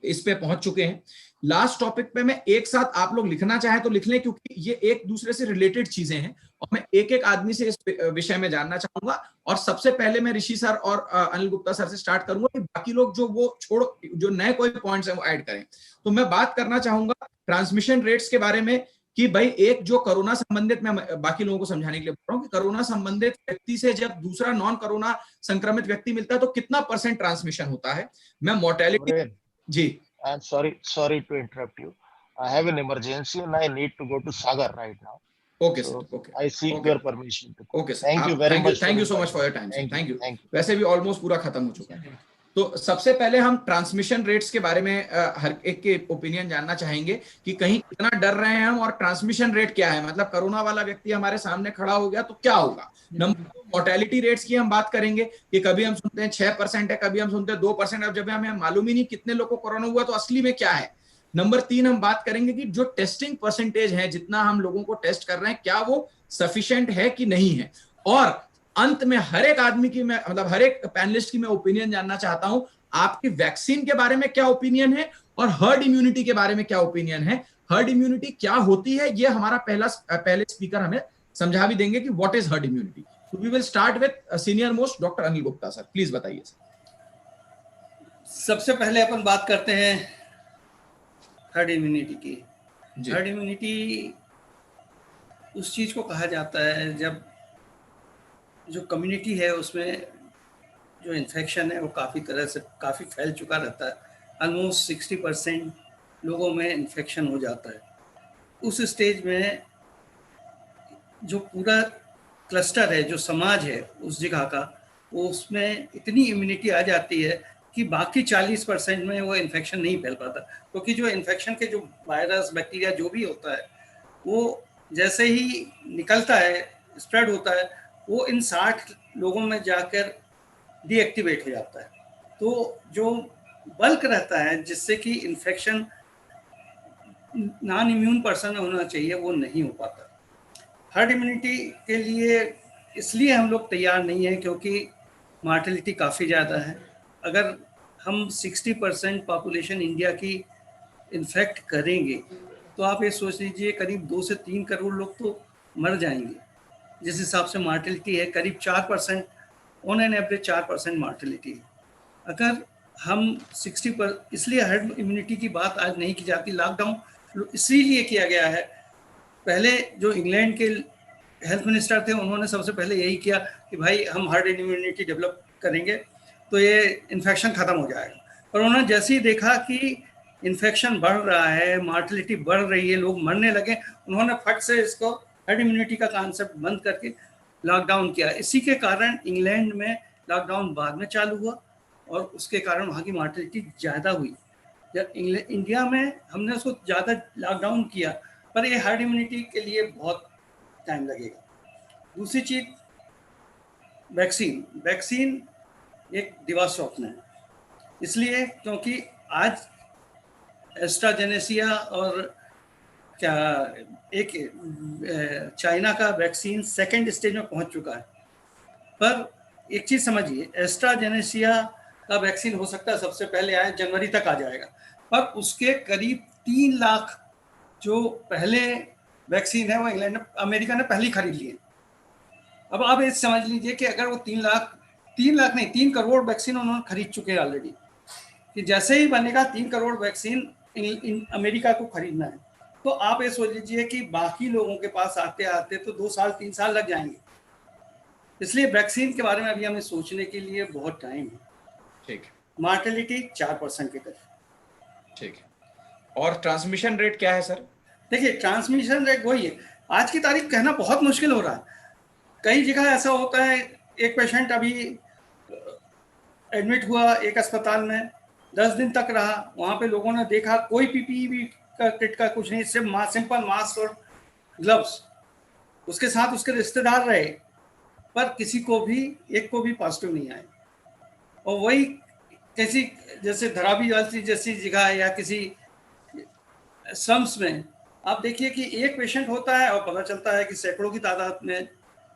इस पे पहुंच चुके हैं। लास्ट टॉपिक पे मैं एक साथ आप लोग लिखना चाहें तो लिख लें, क्योंकि ये एक दूसरे से रिलेटेड चीजें हैं और मैं एक एक आदमी से इस विषय में जानना चाहूंगा। और सबसे पहले मैं ऋषि सर और अनिल गुप्ता सर से स्टार्ट करूंगा कि बाकी लोग जो वो जो नए कोई पॉइंट्स हैं वो ऐड करें। तो मैं बात करना चाहूंगा ट्रांसमिशन रेट्स के बारे में कि भाई एक जो कोरोना संबंधित, मैं बाकी लोगों को समझाने के लिए बोल रहा हूँ कि कोरोना संबंधित व्यक्ति से जब दूसरा नॉन कोरोना संक्रमित व्यक्ति मिलता है तो कितना % ट्रांसमिशन होता है। मैं मोर्टेलिटी, जी I'm sorry to interrupt you. I have an emergency and I need to go to Sagar right now. Okay So sir, okay I seek your permission to go. Okay sir, Thank you very much. Thank you so much for your time sir, thank you. Thank you. वैसे भी almost पूरा खत्म हो चुका है। तो सबसे पहले हम ट्रांसमिशन रेट्स के बारे में हर एक के ओपिनियन जानना चाहेंगे कि कहीं कितना डर रहे हैं हम और ट्रांसमिशन रेट क्या है, मतलब कोरोना वाला व्यक्ति हमारे सामने खड़ा हो गया तो क्या होगा। नंबर 2, मोर्टेलिटी रेट्स की हम बात करेंगे कि कभी हम सुनते हैं 6% है, कभी हम सुनते हैं 2%। अब जब हमें मालूम ही नहीं कितने लोगों को कोरोना हुआ तो असली में क्या है। नंबर 3, हम बात करेंगे कि जो टेस्टिंग परसेंटेज है, जितना हम लोगों को टेस्ट कर रहे हैं, क्या वो सफिशिएंट है कि नहीं है। और अंत में हर एक आदमी की, मैं मतलब हर एक पैनलिस्ट की मैं ओपिनियन जानना चाहता हूं, आपकी वैक्सीन के बारे में क्या ओपिनियन है और हर्ड इम्यूनिटी के बारे में क्या ओपिनियन है। हर्ड इम्यूनिटी क्या होती है, ये हमारा पहले स्पीकर हमें समझा भी देंगे कि व्हाट इज हर्ड इम्यूनिटी। तो we will start with senior most doctor Anil Gupta sir, please बताइए सर। सबसे पहले अपन बात करते हैं हर्ड इम्यूनिटी की। हर्ड इम्यूनिटी उस चीज को कहा जाता है जब जो कम्युनिटी है उसमें जो इन्फेक्शन है वो काफ़ी फैल चुका रहता है। ऑलमोस्ट 60% लोगों में इन्फेक्शन हो जाता है। उस स्टेज में जो पूरा क्लस्टर है, जो समाज है उस जगह का, वो उसमें इतनी इम्यूनिटी आ जाती है कि बाकी 40% में वो इन्फेक्शन नहीं फैल पाता, क्योंकि जो इन्फेक्शन के जो वायरस बैक्टीरिया जो भी होता है वो जैसे ही निकलता है, स्प्रेड होता है, वो इन 60 लोगों में जाकर डीएक्टिवेट हो जाता है। तो जो बल्क रहता है जिससे कि इन्फेक्शन नॉन इम्यून पर्सन में होना चाहिए वो नहीं हो पाता। हर्ड इम्यूनिटी के लिए इसलिए हम लोग तैयार नहीं हैं क्योंकि मार्टेलिटी काफ़ी ज़्यादा है। अगर हम 60% पॉपुलेशन इंडिया की इन्फेक्ट करेंगे तो आप ये सोच लीजिए करीब 2 से 3 करोड़ लोग तो मर जाएंगे। जिस हिसाब से मार्टेलिटी है करीब 4%, ऑन एन एवरेज 4% मार्टेलिटी है। अगर हम 60 पर, इसलिए हर्ड इम्यूनिटी की बात आज नहीं की जाती। लॉकडाउन इसीलिए किया गया है। पहले जो इंग्लैंड के हेल्थ मिनिस्टर थे उन्होंने सबसे पहले यही किया कि भाई हम हर्ड इम्यूनिटी डेवलप करेंगे तो ये इन्फेक्शन ख़त्म हो जाएगा। पर उन्होंने जैसे ही देखा कि इन्फेक्शन बढ़ रहा है, मार्टेलिटी बढ़ रही है, लोग मरने लगे, उन्होंने फट से इसको हर्ड इम्यूनिटी का कॉन्सेप्ट बंद करके लॉकडाउन किया। इसी के कारण इंग्लैंड में लॉकडाउन बाद में चालू हुआ और उसके कारण वहाँ की मार्टेलिटी ज़्यादा हुई। जब इंडिया में हमने उसको ज़्यादा लॉकडाउन किया, पर ये हर्ड इम्यूनिटी के लिए बहुत टाइम लगेगा। दूसरी चीज़ वैक्सीन एक दिवा स्वप्न है, इसलिए क्योंकि आज एस्ट्राजेनेसिया और क्या एक चाइना का वैक्सीन सेकेंड स्टेज में पहुंच चुका है। पर एक चीज़ समझिए, एस्ट्राजेनेसिया का वैक्सीन हो सकता है सबसे पहले आए, जनवरी तक आ जाएगा, पर उसके करीब 3 लाख जो पहले वैक्सीन है वो इंग्लैंड अमेरिका ने पहले खरीद लिए। अब आप ये समझ लीजिए कि अगर वो 3 करोड़ वैक्सीन उन्होंने खरीद चुके हैं ऑलरेडी, कि जैसे ही बनेगा 3 करोड़ वैक्सीन अमेरिका को खरीदना है, तो आप ये सोच लीजिए कि बाकी लोगों के पास आते आते तो 2 साल 3 साल लग जाएंगे। इसलिए वैक्सीन के बारे में अभी हमें सोचने के लिए बहुत टाइम है। ठीक। मार्टेलिटी 4% के करीब। ठीक है। और ट्रांसमिशन रेट क्या है सर? देखिए ट्रांसमिशन रेट वही है, आज की तारीख कहना बहुत मुश्किल हो रहा है। कई जगह ऐसा होता है, एक पेशेंट अभी एडमिट हुआ एक अस्पताल में, 10 दिन तक रहा, वहाँ पे लोगों ने देखा कोई पीपीई का किट का कुछ नहीं, सिर्फ सिंपल मास्क और ग्लव्स, उसके साथ उसके रिश्तेदार रहे, पर किसी को भी एक को भी पॉजिटिव नहीं आए। और वही किसी जैसे धरावी वाली जैसी जगह है या किसी स्लम्स में आप देखिए कि एक पेशेंट होता है और पता चलता है कि सैकड़ों की तादाद में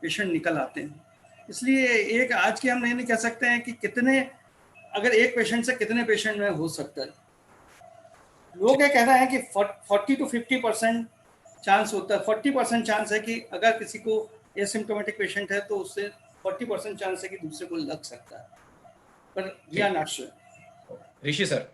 पेशेंट निकल आते हैं। इसलिए एक आज के हम नहीं कह सकते हैं कि कितने, अगर एक पेशेंट से कितने पेशेंट में हो सकता है। लोग ये कह रहे हैं कि 40 to 50% चांस होता है। 40% चांस है कि अगर किसी को एसिम्प्टोमेटिक पेशेंट है तो उससे 40% चांस है कि दूसरे को लग सकता है, पर we are not sure. Rishi sir.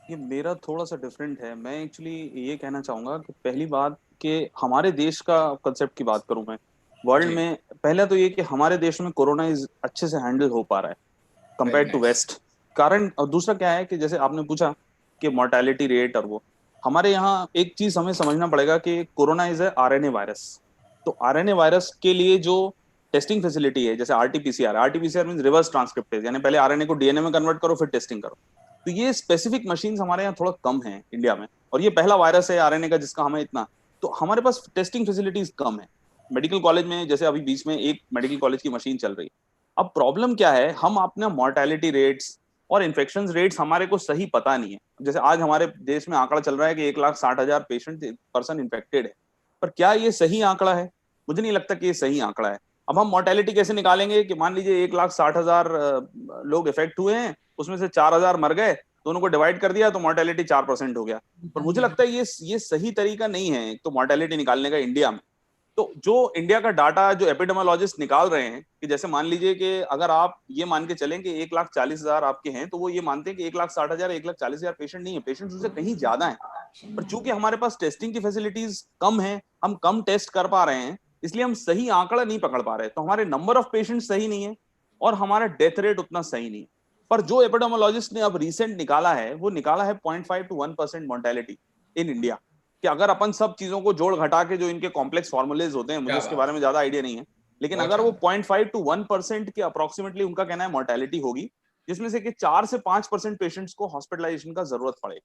ये मेरा थोड़ा सा डिफरेंट है। मैं एक्चुअली ये कहना चाहूंगा कि पहली बात कि हमारे देश का कंसेप्ट की बात करूं मैं, वर्ल्ड जी, में पहला तो ये कि हमारे देश में कोरोना इज अच्छे से हैंडल हो पा रहा है very compare to nice. West. कारण और दूसरा क्या है कि जैसे आपने पूछा कि मोर्टेलिटी रेट और वो, हमारे यहाँ एक चीज हमें समझना पड़ेगा कि corona is a RNA virus. तो आरएनए वायरस के लिए जो टेस्टिंग फैसिलिटी है, जैसे RTPCR, RTPCR means reverse transcriptase, यानी पहले आरएनए को डीएनए में कन्वर्ट करो फिर टेस्टिंग करो। तो ये स्पेसिफिक मशीन्स हमारे यहाँ थोड़ा कम है इंडिया में, और ये पहला वायरस है आरएनए का जिसका हमें इतना, तो हमारे पास टेस्टिंग फैसिलिटीज कम है। मेडिकल कॉलेज में जैसे अभी बीच में एक मेडिकल कॉलेज की मशीन चल रही है। अब प्रॉब्लम क्या है, हम अपने मोर्टेलिटी रेट्स और इन्फेक्शन रेट्स हमारे को सही पता नहीं है। जैसे आज हमारे देश में आंकड़ा चल रहा है कि 1,60,000 पेशेंट पर्सन इन्फेक्टेड है, पर क्या ये सही आंकड़ा है? मुझे नहीं लगता कि ये सही आंकड़ा है। अब हम मोर्टेलिटी कैसे निकालेंगे कि मान लीजिए 1,60,000 लोग इफेक्ट हुए हैं, उसमें से 4,000 मर गए, दोनों को डिवाइड कर दिया तो मोर्टेलिटी 4% हो गया। पर मुझे लगता है ये सही तरीका नहीं है तो मोर्टेलिटी निकालने का इंडिया में। तो जो इंडिया का डाटा जो एपिडेमोलॉजिस्ट निकाल रहे हैं कि जैसे मान लीजिए कि अगर आप ये मान के चलें कि 1,40,000 आपके हैं, तो वो ये मानते हैं कि 1,60,000 1,40,000 पेशेंट नहीं है, पेशेंट उससे कहीं ज्यादा है। पर चूंकि हमारे पास टेस्टिंग की फैसिलिटीज कम है, हम कम टेस्ट कर पा रहे हैं, इसलिए हम सही आंकड़ा नहीं पकड़ पा रहे। तो हमारे नंबर ऑफ पेशेंट सही नहीं है और हमारा डेथ रेट उतना सही नहीं है। पर जो एपिडेमोलॉजिस्ट ने अब रिसेंट निकाला है, वो निकाला है 0.5 to 1% मोर्टेलिटी इन इंडिया। कि अगर अपन सब चीजों को जोड़ घटा के, जो इनके कॉम्प्लेक्स फॉर्मूलेज होते हैं, मुझे क्या उसके बात बारे में ज्यादा आइडिया नहीं है, लेकिन बहुत अगर वो शानदार। 0.5 to 1% के अप्रोक्सीमेटली उनका कहना है मोर्टेलिटी होगी, जिसमें से कि 4 से 5% पेशेंट्स को हॉस्पिटलाइजेशन का जरूरत पड़ेगी।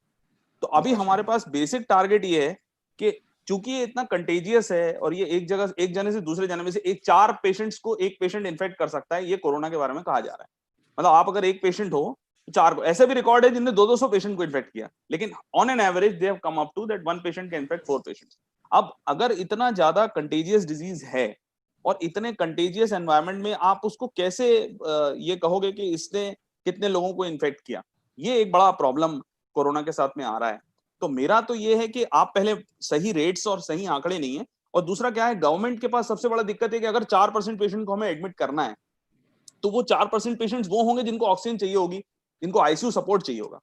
तो अभी बहुत हमारे शानदार। पास बेसिक टारगेट ये है कि चूंकि ये इतना कंटेजियस है और ये एक जगह एक जने से दूसरे जने में से एक 4 पेशेंट्स को एक पेशेंट इन्फेक्ट कर सकता है, ये कोरोना के बारे में कहा जा रहा है। मतलब आप अगर एक पेशेंट हो तो 4 को, ऐसे भी रिकॉर्ड है जिनने 200 पेशेंट को इन्फेक्ट किया, लेकिन on an average they have come up to that 1 patient can infect 4 patients. अब अगर इतना ज्यादा कंटेजियस डिजीज है और इतने कंटेजियस एनवायरनमेंट में आप उसको कैसे ये कहोगे कि इसने कितने लोगों को इन्फेक्ट किया, ये एक बड़ा प्रॉब्लम कोरोना के साथ में आ रहा है। तो मेरा तो ये है कि आप पहले सही रेट्स और सही आंकड़े नहीं है, और दूसरा क्या है, गवर्नमेंट के पास सबसे बड़ा दिक्कत है कि अगर 4% पेशेंट को हमें एडमिट करना है, तो वो 4% पेशेंट्स वो होंगे जिनको ऑक्सीजन चाहिए होगी, जिनको आईसीयू सपोर्ट चाहिए होगा।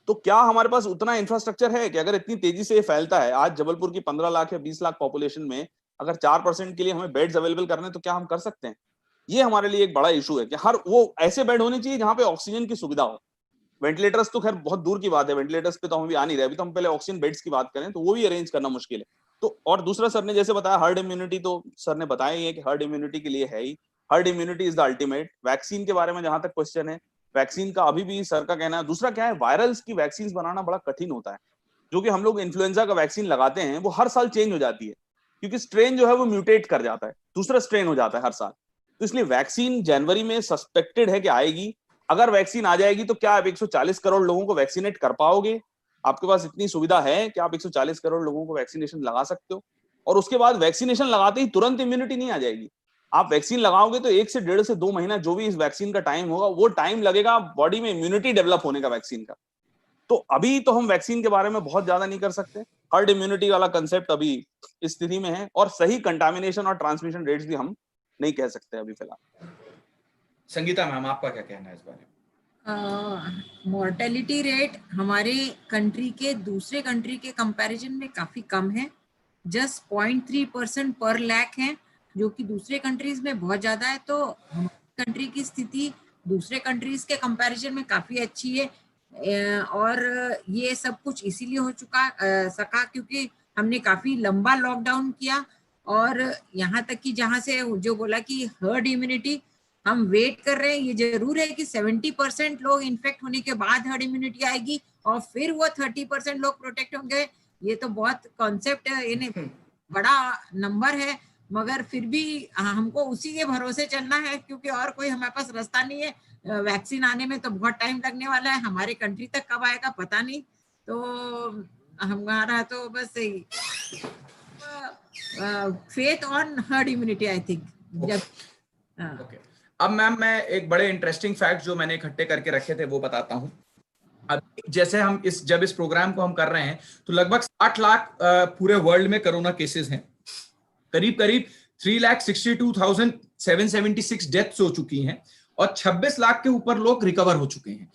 तो क्या हमारे पास उतना इंफ्रास्ट्रक्चर है कि अगर इतनी तेजी से ये फैलता है, आज जबलपुर की 15 लाख या 20 लाख पॉपुलेशन में अगर 4% के लिए हमें बेड्स अवेलेबल करने, तो क्या हम कर सकते हैं? ये हमारे लिए एक बड़ा इशू है कि हर वो ऐसे बेड होने चाहिए जहां पे ऑक्सीजन की सुविधा हो। वेंटिलेटर्स तो खैर बहुत दूर की बात है, वेंटिलेटर्स पे तो हम भी आ नहीं रहे, अभी तो हम पहले ऑक्सीजन बेड्स की बात करें तो वो भी अरेंज करना मुश्किल है। तो और दूसरा सर ने जैसे बताया हर्ड इम्यूनिटी, तो सर ने बताया ही है कि हर्ड इम्यूनिटी के लिए है ही, herd immunity is the ultimate. Vaccine के बारे में जहां तक क्वेश्चन है, वैक्सीन का अभी भी सर का कहना है। दूसरा क्या है, वायरल्स की वैक्सीन बनाना बड़ा कठिन होता है। जो कि हम लोग इन्फ्लुएंजा का वैक्सीन लगाते हैं, वो हर साल चेंज हो जाती है, क्योंकि स्ट्रेन जो है वो म्यूटेट कर जाता है, दूसरा स्ट्रेन हो जाता है हर साल। तो इसलिए वैक्सीन जनवरी में सस्पेक्टेड है कि आएगी। अगर वैक्सीन आ जाएगी तो क्या आप 140 करोड़ लोगों को वैक्सीनेट कर पाओगे? आपके पास इतनी सुविधा है कि आप 140 करोड़ लोगों को वैक्सीनेशन लगा सकते हो? और उसके बाद वैक्सीनेशन लगाते ही तुरंत इम्यूनिटी नहीं आ जाएगी। आप वैक्सीन लगाओगे तो 1 से 1.5 से 2 महीना जो भी इस वैक्सीन का टाइम होगा, वो टाइम लगेगा बॉडी में इम्यूनिटी डेवलप होने का वैक्सीन का। तो अभी तो हम वैक्सीन के बारे में बहुत ज्यादा नहीं कर सकते। हर्ड इम्यूनिटी वाला कंसेप्ट अभी इस स्थिति में है, और सही कंटामिनेशन और ट्रांसमिशन रेट्स भी हम नहीं कह सकते अभी फिलहाल। संगीता मैम, आपका क्या कहना है इस बारे में? मोर्टेलिटी रेट हमारे कंट्री के दूसरे कंट्री के कंपैरिजन में काफी कम है, जस्ट 0.3% पर लाख है, जो कि दूसरे कंट्रीज में बहुत ज्यादा है। तो हमारी कंट्री की स्थिति दूसरे कंट्रीज के कंपैरिजन में काफी अच्छी है। और ये सब कुछ इसीलिए हो सका क्योंकि हमने काफी लंबा लॉकडाउन किया, और यहाँ तक कि जहाँ से जो बोला कि हर्ड इम्यूनिटी हम वेट कर रहे हैं। ये जरूर है कि 70% लोग इन्फेक्ट होने के बाद हर्ड इम्यूनिटी आएगी और फिर वो 30% लोग प्रोटेक्ट होंगे। ये तो बहुत कॉन्सेप्ट है, बड़ा नंबर है, मगर फिर भी हमको उसी के भरोसे चलना है, क्योंकि और कोई हमारे पास रास्ता नहीं है। वैक्सीन आने में तो बहुत टाइम लगने वाला है, हमारे कंट्री तक कब आएगा पता नहीं। तो हमारा तो बस faith on herd immunity, I think. Okay, अब मैम मैं एक बड़े इंटरेस्टिंग फैक्ट जो मैंने इकट्ठे करके रखे थे वो बताता हूं। अब जैसे हम जब इस प्रोग्राम को हम कर रहे हैं तो लगभग 60 लाख पूरे वर्ल्ड में कोरोना केसेस हैं। करीब करीब 3,62,776 डेथ्स हो चुकी हैं और 26 लाख के ऊपर लोग रिकवर हो चुके हैं।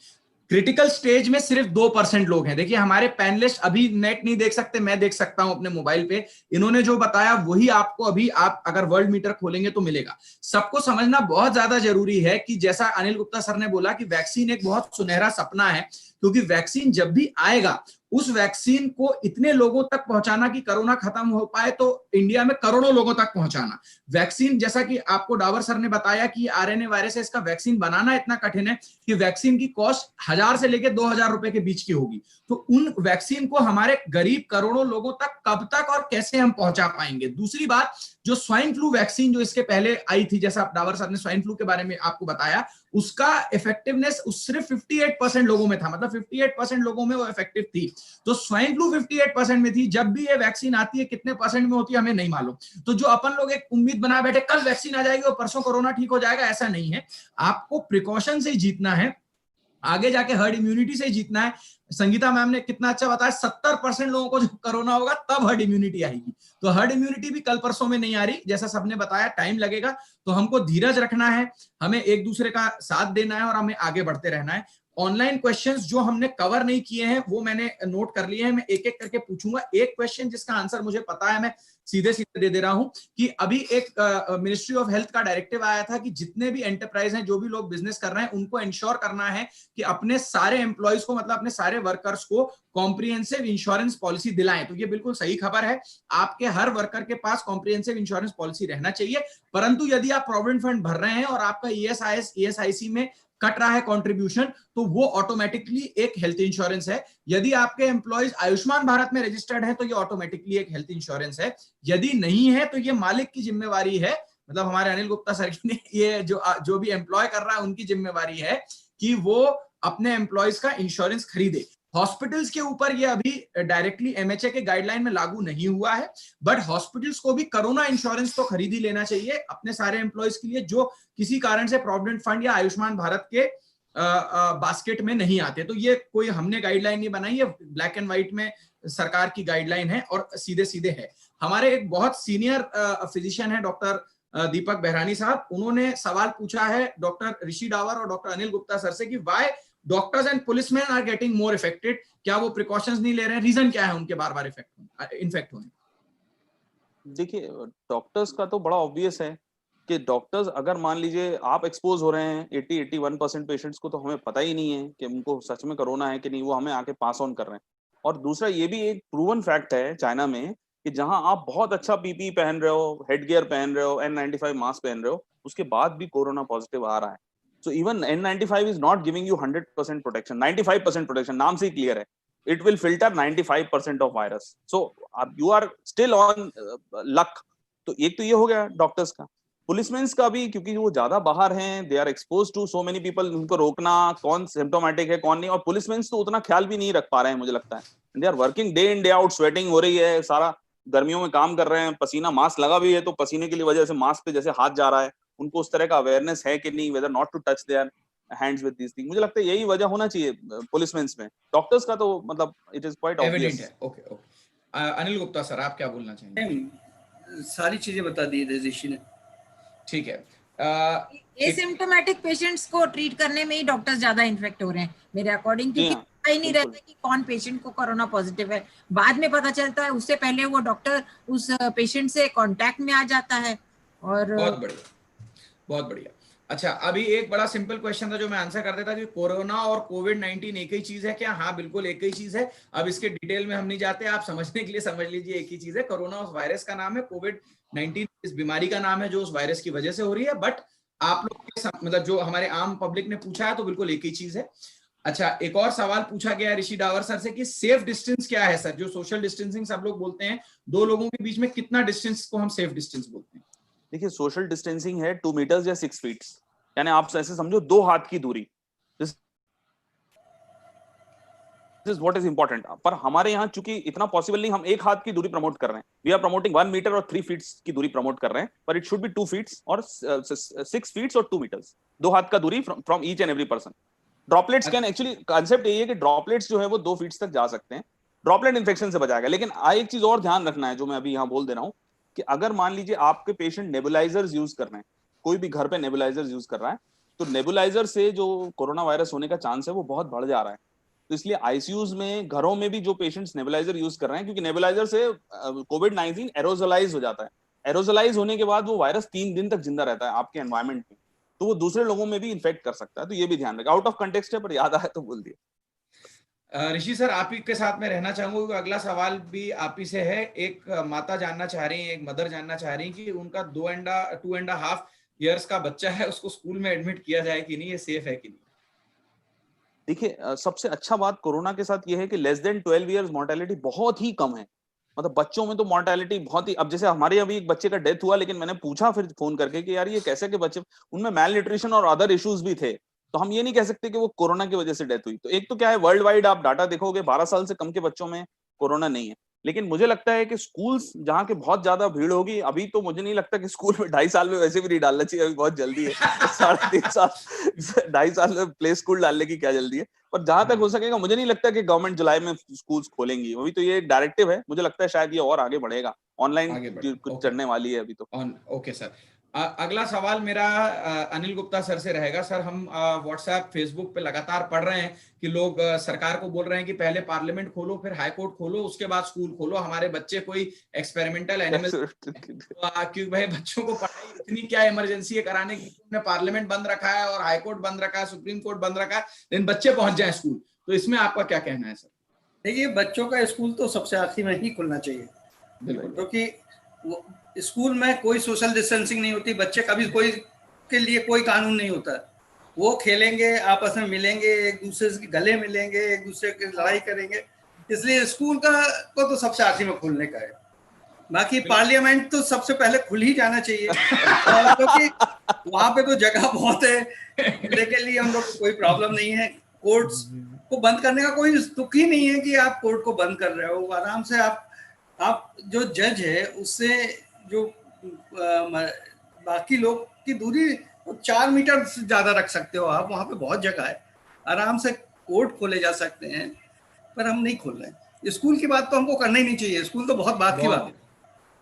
क्रिटिकल स्टेज में सिर्फ 2% लोग हैं। देखिए हमारे पैनलिस्ट अभी नेट नहीं देख सकते, मैं देख सकता हूं अपने मोबाइल पे, इन्होंने जो बताया वही आपको अभी आप अगर वर्ल्ड मीटर खोलेंगे तो मिलेगा। सबको समझना बहुत ज्यादा जरूरी है कि जैसा अनिल गुप्ता सर ने बोला कि वैक्सीन एक बहुत सुनहरा सपना है, क्योंकि वैक्सीन जब भी आएगा उस वैक्सीन को इतने लोगों तक पहुंचाना कि कोरोना खत्म हो पाए, तो इंडिया में करोड़ों लोगों तक पहुंचाना। वैक्सीन जैसा कि आपको डावर सर ने बताया कि आरएनए वायरस है, इसका वैक्सीन बनाना इतना कठिन है कि वैक्सीन की कॉस्ट 1000 से लेकर 2000 रुपए के बीच की होगी। तो उन वैक्सीन को हमारे गरीब करोड़ों लोगों तक कब तक और कैसे हम पहुंचा पाएंगे। दूसरी बात, जो स्वाइन फ्लू वैक्सीन जो इसके पहले आई थी, जैसा डावर साहब ने स्वाइन फ्लू के बारे में आपको बताया, उसका इफेक्टिवनेस उस सिर्फ 58% लोगों में था, मतलब 58% लोगों में वो इफेक्टिव थी। तो स्वाइन फ्लू 58% में थी। जब भी ये वैक्सीन आती है कितने परसेंट में होती है हमें नहीं मालूम। तो जो अपन लोग एक उम्मीद बना बैठे कल वैक्सीन आ जाएगी और परसों कोरोना ठीक हो जाएगा, ऐसा नहीं है। आपको प्रिकॉशन से जीतना है, आगे जाके हर्ड इम्यूनिटी से जीतना है। संगीता मैम ने कितना अच्छा बताया, 70% लोगों को जब कोरोना होगा तब हर्ड इम्यूनिटी आएगी। तो हर्ड इम्यूनिटी भी कल परसों में नहीं आ रही, जैसा सबने बताया टाइम लगेगा। तो हमको धीरज रखना है, हमें एक दूसरे का साथ देना है और हमें आगे बढ़ते रहना है। ऑनलाइन क्वेश्चंस जो हमने कवर नहीं किए हैं वो मैंने नोट कर लिए हैं, मैं एक एक करके पूछूंगा। एक क्वेश्चन जिसका आंसर मुझे पता है मैं सीधे सीधे दे रहा हूं कि अभी एक मिनिस्ट्री ऑफ हेल्थ का डायरेक्टिव आया था कि जितने भी एंटरप्राइज हैं, जो भी लोग बिजनेस कर रहे हैं, उनको इंश्योर करना है कि अपने सारे एम्प्लॉयज को, मतलब अपने सारे वर्कर्स को कॉम्प्रिहेंसिव इंश्योरेंस पॉलिसी दिलाएं। तो ये बिल्कुल सही खबर है, आपके हर वर्कर के पास कॉम्प्रिहेंसिव इंश्योरेंस पॉलिसी रहना चाहिए। परंतु यदि आप प्रोविडेंट फंड भर रहे हैं और आपका ईएसआईसी में कट रहा है कंट्रीब्यूशन, तो वो ऑटोमेटिकली एक हेल्थ इंश्योरेंस है। यदि आपके एम्प्लॉयज आयुष्मान भारत में रजिस्टर्ड है तो ये ऑटोमेटिकली एक हेल्थ इंश्योरेंस है। यदि नहीं है तो ये मालिक की जिम्मेवारी है, मतलब हमारे अनिल गुप्ता सर ने ये जो भी एम्प्लॉय कर रहा है उनकी जिम्मेवारी है कि वो अपने एम्प्लॉयज का इंश्योरेंस खरीदे। हॉस्पिटल्स के ऊपर ये अभी डायरेक्टली एमएचए के गाइडलाइन में लागू नहीं हुआ है, बट हॉस्पिटल्स को भी कोरोना इंश्योरेंस तो खरीद ही लेना चाहिए अपने सारे एम्प्लॉयज के लिए जो किसी कारण से प्रोविडेंट फंड या आयुष्मान भारत के बास्केट में नहीं आते। तो ये कोई हमने गाइडलाइन नहीं बनाई है, ब्लैक एंड व्हाइट में सरकार की गाइडलाइन है और सीधे सीधे है। हमारे एक बहुत सीनियर फिजिशियन है डॉक्टर दीपक बहरानी साहब, उन्होंने सवाल पूछा है डॉक्टर ऋषि डावर और डॉक्टर अनिल गुप्ता सर से कि why doctors and policemen are getting more affected, क्या वो प्रिकॉशंस नहीं ले रहे हैं, रीजन क्या है उनके बार बार इन्फेक्ट होने? देखिए डॉक्टर्स का तो बड़ा ऑब्वियस है कि डॉक्टर्स अगर मान लीजिए आप एक्सपोज हो रहे हैं 80-81% पेशेंट्स को, तो हमें पता ही नहीं है कि उनको सच में कोरोना है कि नहीं, वो हमें आके पास ऑन कर रहे हैं। और दूसरा ये भी एक प्रूवन फैक्ट है चाइना में कि जहां आप बहुत अच्छा पीपी पहन रहे हो, हेड गियर पहन रहे हो, N95 मास्क पहन रहे हो, उसके बाद भी कोरोना पॉजिटिव आ रहा है। So even N95 is not giving you 100% protection, 95% protection, नाम से ही क्लियर है। It will filter 95% of virus. So you are still on luck. तो एक तो ये हो गया डॉक्टर्स का। पुलिसमैन का भी, क्योंकि वो ज्यादा बाहर हैं, they are expose to so many people, उनको रोकना कौन सिम्टोमेटिक है कौन नहीं, और पुलिसमैन तो उतना ख्याल भी नहीं रख पा रहे हैं मुझे लगता है। They are working day in day out, sweating हो रही है, सारा गर्मियों में काम कर रहे हैं, पसीना, मास्क लगा भी है तो पसीने की वजह से मास्क पे जैसे हाथ जा रहा है, उनको उस तरह का अवेयरनेस है कि नहीं, whether not to touch their hands with this thing. मुझे लगता है यही वजह होना चाहिए पुलिसमैन में। डॉक्टर्स का तो मतलब इट इज क्वाइट ऑब्वियस है। Okay okay, Anil Gupta sir आप क्या बोलना चाहेंगे? सारी चीजें बता दी रजिशी ने। ठीक है, एसिम्प्टोमेटिक पेशेंट्स को ट्रीट करने में ही डॉक्टर्स ज्यादा इन्फेक्ट हो रहे हैं मेरे अकॉर्डिंग, क्योंकि पता ही नहीं रहता कि कौन पेशेंट को कोरोना पॉजिटिव है, बाद में पता चलता है, उससे पहले वो डॉक्टर उस पेशेंट से कांटेक्ट में आ जाता है। और बहुत बढ़िया। अच्छा, अभी एक बड़ा सिंपल क्वेश्चन था जो मैं आंसर कर देता कि कोरोना और कोविड-19 एक ही चीज है क्या? हाँ बिल्कुल एक ही चीज है। अब इसके डिटेल में हम नहीं जाते, आप समझने के लिए समझ लीजिए एक ही चीज है। कोरोना उस वायरस का नाम है, कोविड-19 इस बीमारी का नाम है जो उस वायरस की वजह से हो रही है। बट आप लोग मतलब जो हमारे आम पब्लिक ने पूछा है तो बिल्कुल एक ही चीज है। अच्छा, एक और सवाल पूछा गया ऋषि डावर सर से कि सेफ डिस्टेंस क्या है सर? जो सोशल डिस्टेंसिंग सब लोग बोलते हैं, दो लोगों के बीच में कितना डिस्टेंस को हम सेफ डिस्टेंस बोलते हैं? देखिए सोशल डिस्टेंसिंग है 2 मीटर्स या 6 फीट, यानी आप ऐसे समझो 2 हाथ की दूरी। This is what is important. पर हमारे यहाँ चूंकि इतना पॉसिबल नहीं, हम 1 हाथ की दूरी प्रमोट कर रहे हैं। वी आर प्रमोटिंग 1 मीटर और 3 फीट की दूरी प्रमोट कर रहे हैं, पर इट शुड बी 2 फीट और 6 फीट और 2 मीटर्स, 2 हाथ का दूरी from each and every person. Droplets can actually, concept यही है कि ड्रॉपलेट्स जो है वो 2 फीट तक जा सकते हैं, ड्रॉपलेट इन्फेक्शन से बचाएगा। लेकिन एक चीज और ध्यान रखना है जो मैं अभी यहाँ बोल दे रहा हूँ कि अगर मान लीजिए आपके पेशेंट नेबुलाइजर्स यूज कर रहे हैं, कोई भी घर पे नेबुलाइजर्स यूज कर रहा है, तो नेबुलाइजर से जो कोरोना वायरस होने का चांस है वो बहुत बढ़ जा रहा है। तो इसलिए आईसीयूज में, घरों में भी जो पेशेंट्स नेबुलाइजर यूज कर रहे हैं, क्योंकि नेबुलाइजर से कोविड-19 एरोजोलाइज हो जाता है। एरोजोलाइज होने के बाद वो वायरस 3 दिन तक जिंदा रहता है आपके एनवायरमेंट में, तो वो दूसरे लोगों में भी इन्फेक्ट कर सकता है। तो ये भी ध्यान रखें। आउट ऑफ कंटेक्स्ट है पर याद आया तो बोल दिया। ऋषि सर, आप ही के साथ में रहना चाहूंगा क्योंकि अगला सवाल भी आप ही से है। एक माता जानना चाह रही है, एक मदर जानना चाह रही है कि उनका 2.5 ईयर्स का बच्चा है, उसको स्कूल में एडमिट किया जाए कि नहीं, ये सेफ है कि नहीं? देखिए, सबसे अच्छा बात कोरोना के साथ ये है कि लेस देन 12 इयर्स मोर्टेलिटी बहुत ही कम है। मतलब बच्चों में तो मोर्टेलिटी बहुत ही, अब जैसे हमारे अभी एक बच्चे का डेथ हुआ, लेकिन मैंने पूछा फिर फोन करके कि यार ये कैसे के बच्चे, उनमें मैल न्यूट्रिशन और अदर इश्यूज भी थे, तो हम ये नहीं कह सकते कि वो कोरोना की वजह से डेथ हुई। तो एक तो क्या है, वर्ल्ड वाइड आप डाटा देखोगे 12 साल से कम के बच्चों में कोरोना नहीं है। लेकिन मुझे लगता है कि स्कूल्स जहाँ के बहुत ज्यादा भीड़ होगी, अभी तो मुझे नहीं लगता कि स्कूल में 2.5 साल में वैसे भी नहीं डालना चाहिए, अभी बहुत जल्दी है। 3.5 साल 2.5 साल में प्ले स्कूल डालने की क्या जल्दी है। पर जहां तक हो सकेगा, मुझे नहीं लगता कि गवर्नमेंट जुलाई में स्कूल्स खोलेंगी, अभी तो ये डायरेक्टिव है। मुझे लगता है शायद ये और आगे बढ़ेगा, ऑनलाइन आगे बढ़े, कुछ चढ़ने वाली है अभी तो। Okay sir. अगला सवाल मेरा अनिल गुप्ता सर से रहेगा। सर, हम व्हाट्सएप फेसबुक पे लगातार पढ़ रहे हैं कि लोग सरकार को बोल रहे हैं कि पहले पार्लियामेंट खोलो, फिर हाई कोर्ट खोलो, उसके बाद स्कूल खोलो, हमारे बच्चे कोई एक्सपेरिमेंटल एनिमल। क्योंकि भाई बच्चों को पढ़ाई इतनी क्या इमरजेंसी है कराने की, तुमने पार्लियामेंट बंद रखा है और हाई कोर्ट बंद रखा है, सुप्रीम कोर्ट बंद रखा है, लेकिन बच्चे पहुंच जाए स्कूल। तो इसमें आपका क्या कहना है सर? देखिए, बच्चों का स्कूल तो सबसे आखिर में ही खुलना चाहिए, क्योंकि स्कूल में कोई सोशल डिस्टेंसिंग नहीं होती, बच्चे का भी कोई के लिए कोई कानून नहीं होता। वो खेलेंगे, आपस में मिलेंगे, एक दूसरे के गले मिलेंगे, एक दूसरे की लड़ाई करेंगे। इसलिए स्कूल का को तो सबसे आखिर में खुलने का है। बाकी पार्लियामेंट तो सबसे पहले खुल ही जाना चाहिए, क्योंकि वहां पे तो जगह बहुत है, खुलने के लिए हम लोग को कोई प्रॉब्लम नहीं है। कोर्ट्स को बंद करने का कोई दुख ही नहीं है कि आप कोर्ट को बंद कर रहे हो। आराम से आप जो जज है उससे जो बाकी लोग की दूरी 4 मीटर से ज्यादा रख सकते हो आप, वहां पे बहुत जगह है, आराम से कोर्ट खोले जा सकते हैं। पर हम नहीं खोल रहे हैं। स्कूल की बात तो हमको करना ही नहीं चाहिए, स्कूल तो बहुत बात की बात है।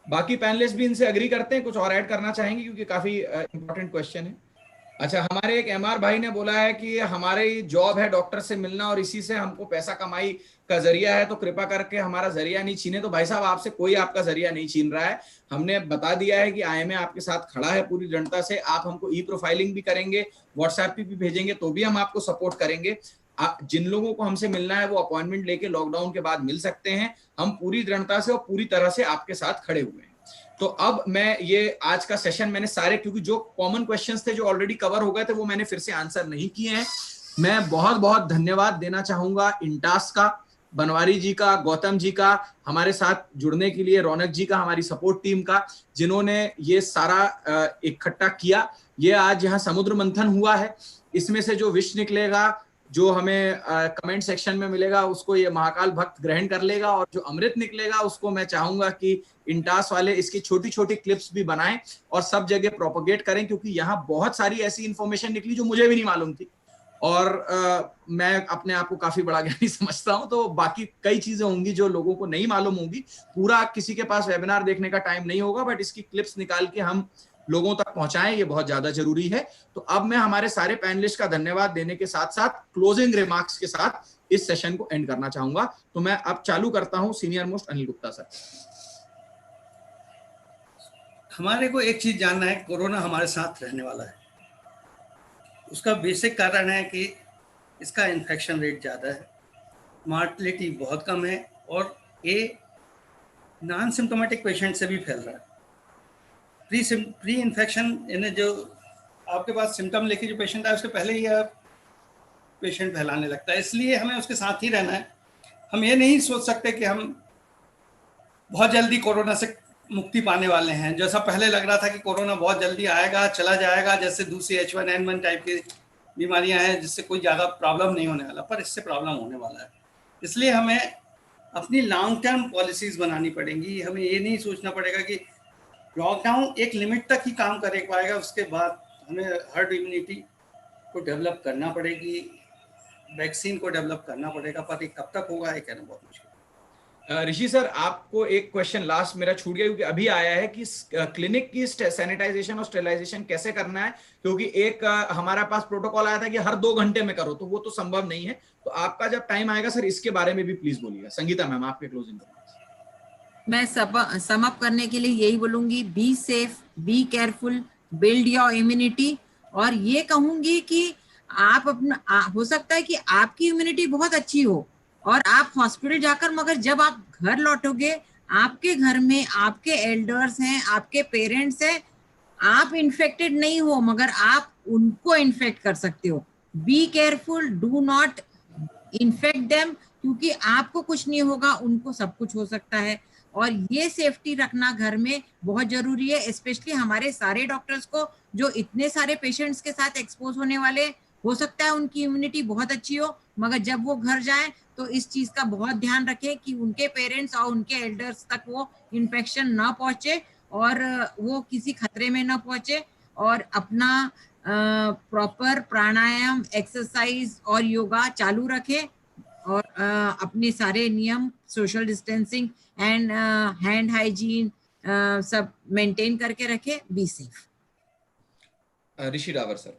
बाकी पैनलिस्ट भी इनसे एग्री करते हैं, कुछ और ऐड करना चाहेंगे क्योंकि काफी इंपॉर्टेंट क्वेश्चन है। अच्छा, हमारे एक एमआर भाई ने बोला है कि हमारी जॉब है डॉक्टर से मिलना और इसी से हमको पैसा कमाई का जरिया है, तो कृपा करके हमारा जरिया नहीं छीने। तो भाई साहब, आपसे कोई आपका जरिया नहीं छीन रहा है। हमने बता दिया है कि आईएमए आपके साथ खड़ा है पूरी दृढ़ता से। आप हमको ई प्रोफाइलिंग भी करेंगे, व्हाट्सएप पे भी भेजेंगे तो भी हम आपको सपोर्ट करेंगे। जिन लोगों को हमसे मिलना है वो अपॉइंटमेंट लेके लॉकडाउन के बाद मिल सकते हैं। हम पूरी दृढ़ता से और पूरी तरह से आपके साथ खड़े हुए हैं। तो अब मैं ये आज का सेशन मैंने सारे, क्योंकि जो कॉमन क्वेश्चंस थे जो ऑलरेडी कवर हो गए थे वो मैंने फिर से आंसर नहीं किए हैं। मैं बहुत बहुत धन्यवाद देना चाहूंगा इंटास का, बनवारी जी का, गौतम जी का, हमारे साथ जुड़ने के लिए रौनक जी का, हमारी सपोर्ट टीम का, जिन्होंने ये सारा इकट्ठा किया। ये आज यहाँ समुद्र मंथन हुआ है, इसमें से जो विष निकलेगा, जो हमें कमेंट सेक्शन में मिलेगा, उसको ये महाकाल भक्त ग्रहण कर लेगा, और जो अमृत निकलेगा उसको मैं चाहूंगा कि इंटास वाले इसकी छोटी छोटी क्लिप्स भी बनाएं और सब जगह प्रोपोगेट करें, क्योंकि यहाँ बहुत सारी ऐसी इंफॉर्मेशन निकली जो मुझे भी नहीं मालूम थी, और मैं अपने आप को काफी बड़ा ज्ञानी समझता हूं। तो बाकी कई चीजें होंगी जो लोगों को नहीं मालूम होंगी। पूरा किसी के पास वेबिनार देखने का टाइम नहीं होगा, बट इसकी क्लिप्स निकाल के हम लोगों तक पहुंचाएं, ये बहुत ज्यादा जरूरी है। तो अब मैं हमारे सारे पैनलिस्ट का धन्यवाद देने के साथ साथ क्लोजिंग रिमार्क्स के साथ इस सेशन को एंड करना चाहूंगा। तो मैं अब चालू करता हूं senior most Anil Gupta sir. हमारे को एक चीज जानना है, कोरोना हमारे साथ रहने वाला है। उसका बेसिक कारण है कि इसका इन्फेक्शन रेट ज़्यादा है, मॉर्टेलिटी बहुत कम है, और ये नॉन सिम्टोमेटिक पेशेंट से भी फैल रहा है। प्री इन्फेक्शन यानी जो आपके पास सिम्टम लेके जो पेशेंट आए उसके पहले ही आप पेशेंट फैलाने लगता है। इसलिए हमें उसके साथ ही रहना है। हम ये नहीं सोच सकते कि हम बहुत जल्दी कोरोना से मुक्ति पाने वाले हैं। जैसा पहले लग रहा था कि कोरोना बहुत जल्दी आएगा चला जाएगा, जैसे दूसरी H1N1 टाइप की बीमारियां हैं जिससे कोई ज़्यादा प्रॉब्लम नहीं होने वाला, पर इससे प्रॉब्लम होने वाला है। इसलिए हमें अपनी लॉन्ग टर्म पॉलिसीज़ बनानी पड़ेंगी। हमें ये नहीं सोचना पड़ेगा कि लॉकडाउन एक लिमिट तक ही काम कर पाएगा, उसके बाद हमें हर्ड इम्यूनिटी को डेवलप करना पड़ेगी, वैक्सीन को डेवलप करना पड़ेगा, पर ये कब तक होगा ये कहना बहुत मुश्किल है। ऋषि सर, आपको एक क्वेश्चन लास्ट मेरा छूट गया, क्योंकि अभी आया है कि क्लिनिक की सैनिटाइजेशन और स्टेरिलाइजेशन कैसे करना है, क्योंकि एक हमारा पास प्रोटोकॉल आया था कि हर 2 घंटे में करो, तो वो तो संभव नहीं है। तो आपका जब टाइम आएगा सर, इसके बारे में भी प्लीज बोलिएगा। संगीता मैम, आपके क्लोजिंग मैं सम अप करने के लिए यही बोलूंगी, be safe, be careful, build your immunity. और ये कहूंगी कि आप अपना हो सकता है कि आपकी इम्यूनिटी बहुत अच्छी हो और आप हॉस्पिटल जाकर, मगर जब आप घर लौटोगे, आपके घर में आपके एल्डर्स हैं, आपके पेरेंट्स हैं, आप इन्फेक्टेड नहीं हो मगर आप उनको इन्फेक्ट कर सकते हो। Be careful, do not infect them, क्योंकि आपको कुछ नहीं होगा, उनको सब कुछ हो सकता है। और ये सेफ्टी रखना घर में बहुत जरूरी है, स्पेशली हमारे सारे डॉक्टर्स को जो इतने सारे पेशेंट्स के साथ एक्सपोज होने वाले। हो सकता है उनकी इम्यूनिटी बहुत अच्छी हो, मगर जब वो घर जाएं तो इस चीज का बहुत ध्यान रखें कि उनके पेरेंट्स और उनके एल्डर्स तक वो इन्फेक्शन ना पहुंचे और वो किसी खतरे में ना पहुंचे। और अपना प्रॉपर प्राणायाम, एक्सरसाइज और योगा चालू रखें और अपने सारे नियम, social distancing and hand hygiene सब मेंटेन करके रखें। Be safe. Rishi Dawar sir.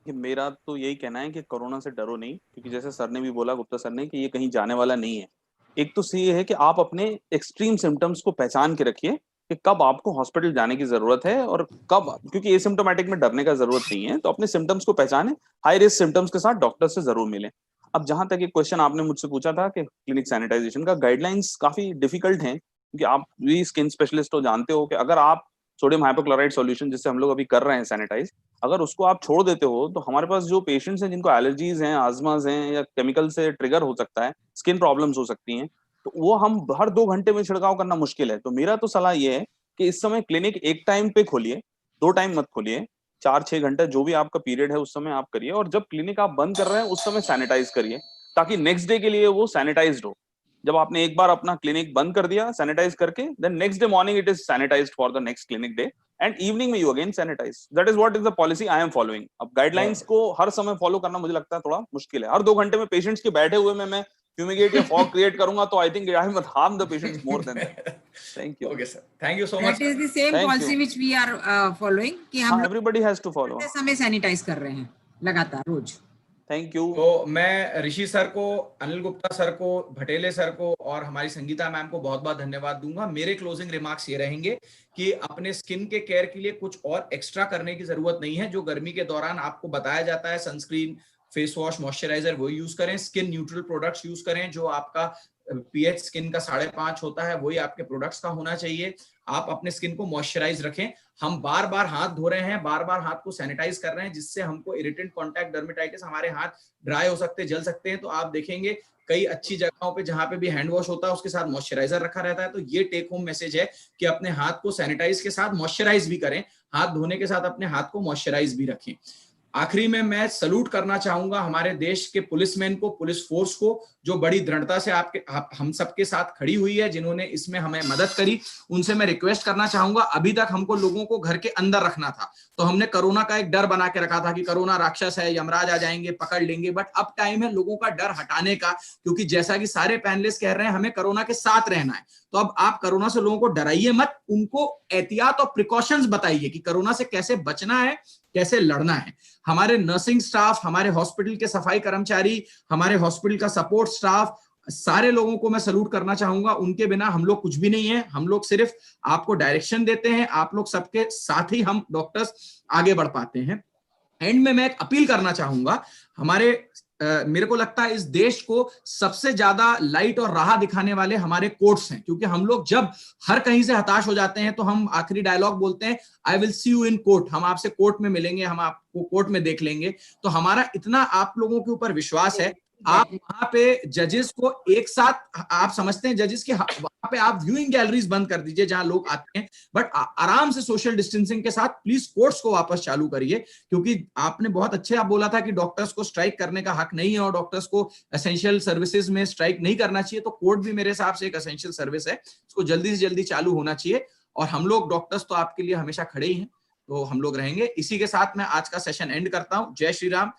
मेरा तो यही कहना है कि कोरोना से डरो नहीं, क्योंकि जैसे सर ने भी बोला, गुप्ता सर ने, कि ये कहीं जाने वाला नहीं है। एक तो ये है कि आप अपने एक्सट्रीम सिम्टम्स को पहचान के रखिए कि कब आपको हॉस्पिटल जाने की जरूरत है और कब, क्योंकि एसिम्प्टोमेटिक में डरने का जरूरत नहीं है। तो अपने सिम्टम्स को पहचाने, हाई रिस्क सिम्टम्स के साथ डॉक्टर से जरूर मिलें। अब जहां तक एक क्वेश्चन आपने मुझसे पूछा था कि क्लिनिक सैनिटाइजेशन का, गाइडलाइंस काफी डिफिकल्ट हैं, क्योंकि आप भी स्किन स्पेशलिस्ट हो, जानते हो कि अगर आप सोडियम हाइपोक्लोराइड सॉल्यूशन जिससे हम लोग अभी कर रहे हैं सैनिटाइज, अगर उसको आप छोड़ देते हो तो हमारे पास जो पेशेंट्स हैं जिनको एलर्जीज हैं, आजमाज हैं, या केमिकल से ट्रिगर हो सकता है, स्किन प्रॉब्लम्स हो सकती हैं, तो वो हम हर 2 घंटे में छिड़काव करना मुश्किल है। तो मेरा तो सलाह ये है कि इस समय क्लिनिक एक टाइम पे खोलिए, 2 टाइम मत खोलिए, 4-6 घंटे जो भी आपका पीरियड है उस समय आप करिए, और जब क्लिनिक आप बंद कर रहे हैं उस समय सैनिटाइज करिए, ताकि नेक्स्ट डे के लिए वो सैनिटाइज्ड हो। जब आपने एक बार अपना क्लिनिक बंद कर दिया सैनिटाइज करके, then next day morning it is sanitised for the next clinic day, and evening में you again sanitise. That is what is the policy I am following. अब गाइडलाइंस को हर समय फॉलो करना मुझे लगता है थोड़ा मुश्किल है। हर 2 घंटे में पेशेंट्स के बैठे हुए में मैं फ्यूमिगेट या फॉग क्रिएट करूंगा, तो I think I must harm the patients more than that. Thank you. Okay sir, thank you so much. That is the same policy which we are following, कि हम एवरीबॉडी हैज टू फॉलो। समय sanitize कर रहे हैं लगातार रोज। Thank you. तो मैं ऋषि sir को, अनिल गुप्ता सर को, भटेले सर को और हमारी संगीता मैम को बहुत बहुत धन्यवाद दूंगा। मेरे क्लोजिंग रिमार्क्स ये रहेंगे कि अपने स्किन के केयर के लिए कुछ और एक्स्ट्रा करने की जरूरत नहीं है। जो गर्मी के दौरान आपको बताया जाता है, सनस्क्रीन, फेस वॉश, मॉइस्चराइजर, वो यूज करें। स्किन न्यूट्रल प्रोडक्ट्स यूज करें। जो आपका पीएच स्किन का 5.5 होता है, वही आपके प्रोडक्ट्स का होना चाहिए। आप अपने स्किन को मॉइस्चराइज रखें। हम बार बार हाथ धो रहे हैं, बार बार हाथ को सैनिटाइज कर रहे हैं, जिससे हमको इरिटेंट कॉन्टैक्ट डर्मेटाइटिस, हमारे हाथ ड्राई हो सकते हैं, जल सकते हैं। तो आप देखेंगे कई अच्छी जगहों पे जहां पे भी हैंड वॉश होता है उसके साथ मॉइस्चराइजर रखा रहता है। तो ये टेक होम मैसेज है कि अपने हाथ को सैनिटाइज के साथ मॉइस्चराइज भी करें, हाथ धोने के साथ अपने हाथ को मॉइस्चराइज भी रखें। आखिरी में मैं सलूट करना चाहूंगा हमारे देश के पुलिसमैन को, पुलिस फोर्स को, जो बड़ी दृढ़ता से हम सबके साथ खड़ी हुई है, जिन्होंने इसमें हमें मदद करी। उनसे मैं रिक्वेस्ट करना चाहूंगा, अभी तक हमको लोगों को घर के अंदर रखना था, तो हमने कोरोना का एक डर बना के रखा था कि कोरोना राक्षस है, यमराज आ जाएंगे, पकड़ लेंगे। बट अब टाइम है लोगों का डर हटाने का, क्योंकि जैसा कि सारे पैनलिस्ट कह रहे हैं, हमें कोरोना के साथ रहना है। तो अब आप कोरोना से लोगों को डराइए मत, उनको एहतियात और प्रिकॉशंस बताइए कि कोरोना से कैसे बचना है, कैसे लड़ना है। हमारे नर्सिंग स्टाफ, हमारे हॉस्पिटल के सफाई कर्मचारी, हमारे हॉस्पिटल का सपोर्ट स्टाफ, सारे लोगों को मैं सलूट करना चाहूंगा। उनके बिना हम लोग कुछ भी नहीं है। हम लोग सिर्फ आपको डायरेक्शन देते हैं, आप लोग सबके साथ ही हम डॉक्टर्स आगे बढ़ पाते हैं। एंड में मैं एक अपील करना चाहूंगा, मेरे को लगता है इस देश को सबसे ज्यादा लाइट और राह दिखाने वाले हमारे कोर्ट्स हैं, क्योंकि हम लोग जब हर कहीं से हताश हो जाते हैं तो हम आखिरी डायलॉग बोलते हैं, I will see you in court, हम आपसे कोर्ट में मिलेंगे, हम आपको कोर्ट में देख लेंगे। तो हमारा इतना आप लोगों के ऊपर विश्वास है। आप वहां पे जजेस को एक साथ, आप समझते हैं जजेस के वहां पे आप व्यूइंग गैलरीज बंद कर दीजिए जहां लोग आते हैं, बट आराम से सोशल डिस्टेंसिंग के साथ प्लीज कोर्ट्स को वापस चालू करिए। क्योंकि आपने बहुत अच्छे आप बोला था कि डॉक्टर्स को स्ट्राइक करने का हक नहीं है और डॉक्टर्स को एसेंशियल सर्विसेज में स्ट्राइक नहीं करना चाहिए। तो कोर्ट भी मेरे हिसाब से एक एसेंशियल सर्विस है, इसको जल्दी से जल्दी चालू होना चाहिए। और हम लोग डॉक्टर्स तो आपके लिए हमेशा खड़े ही हैं, तो हम लोग रहेंगे। इसी के साथ मैं आज का सेशन एंड करता हूं। जय श्री राम,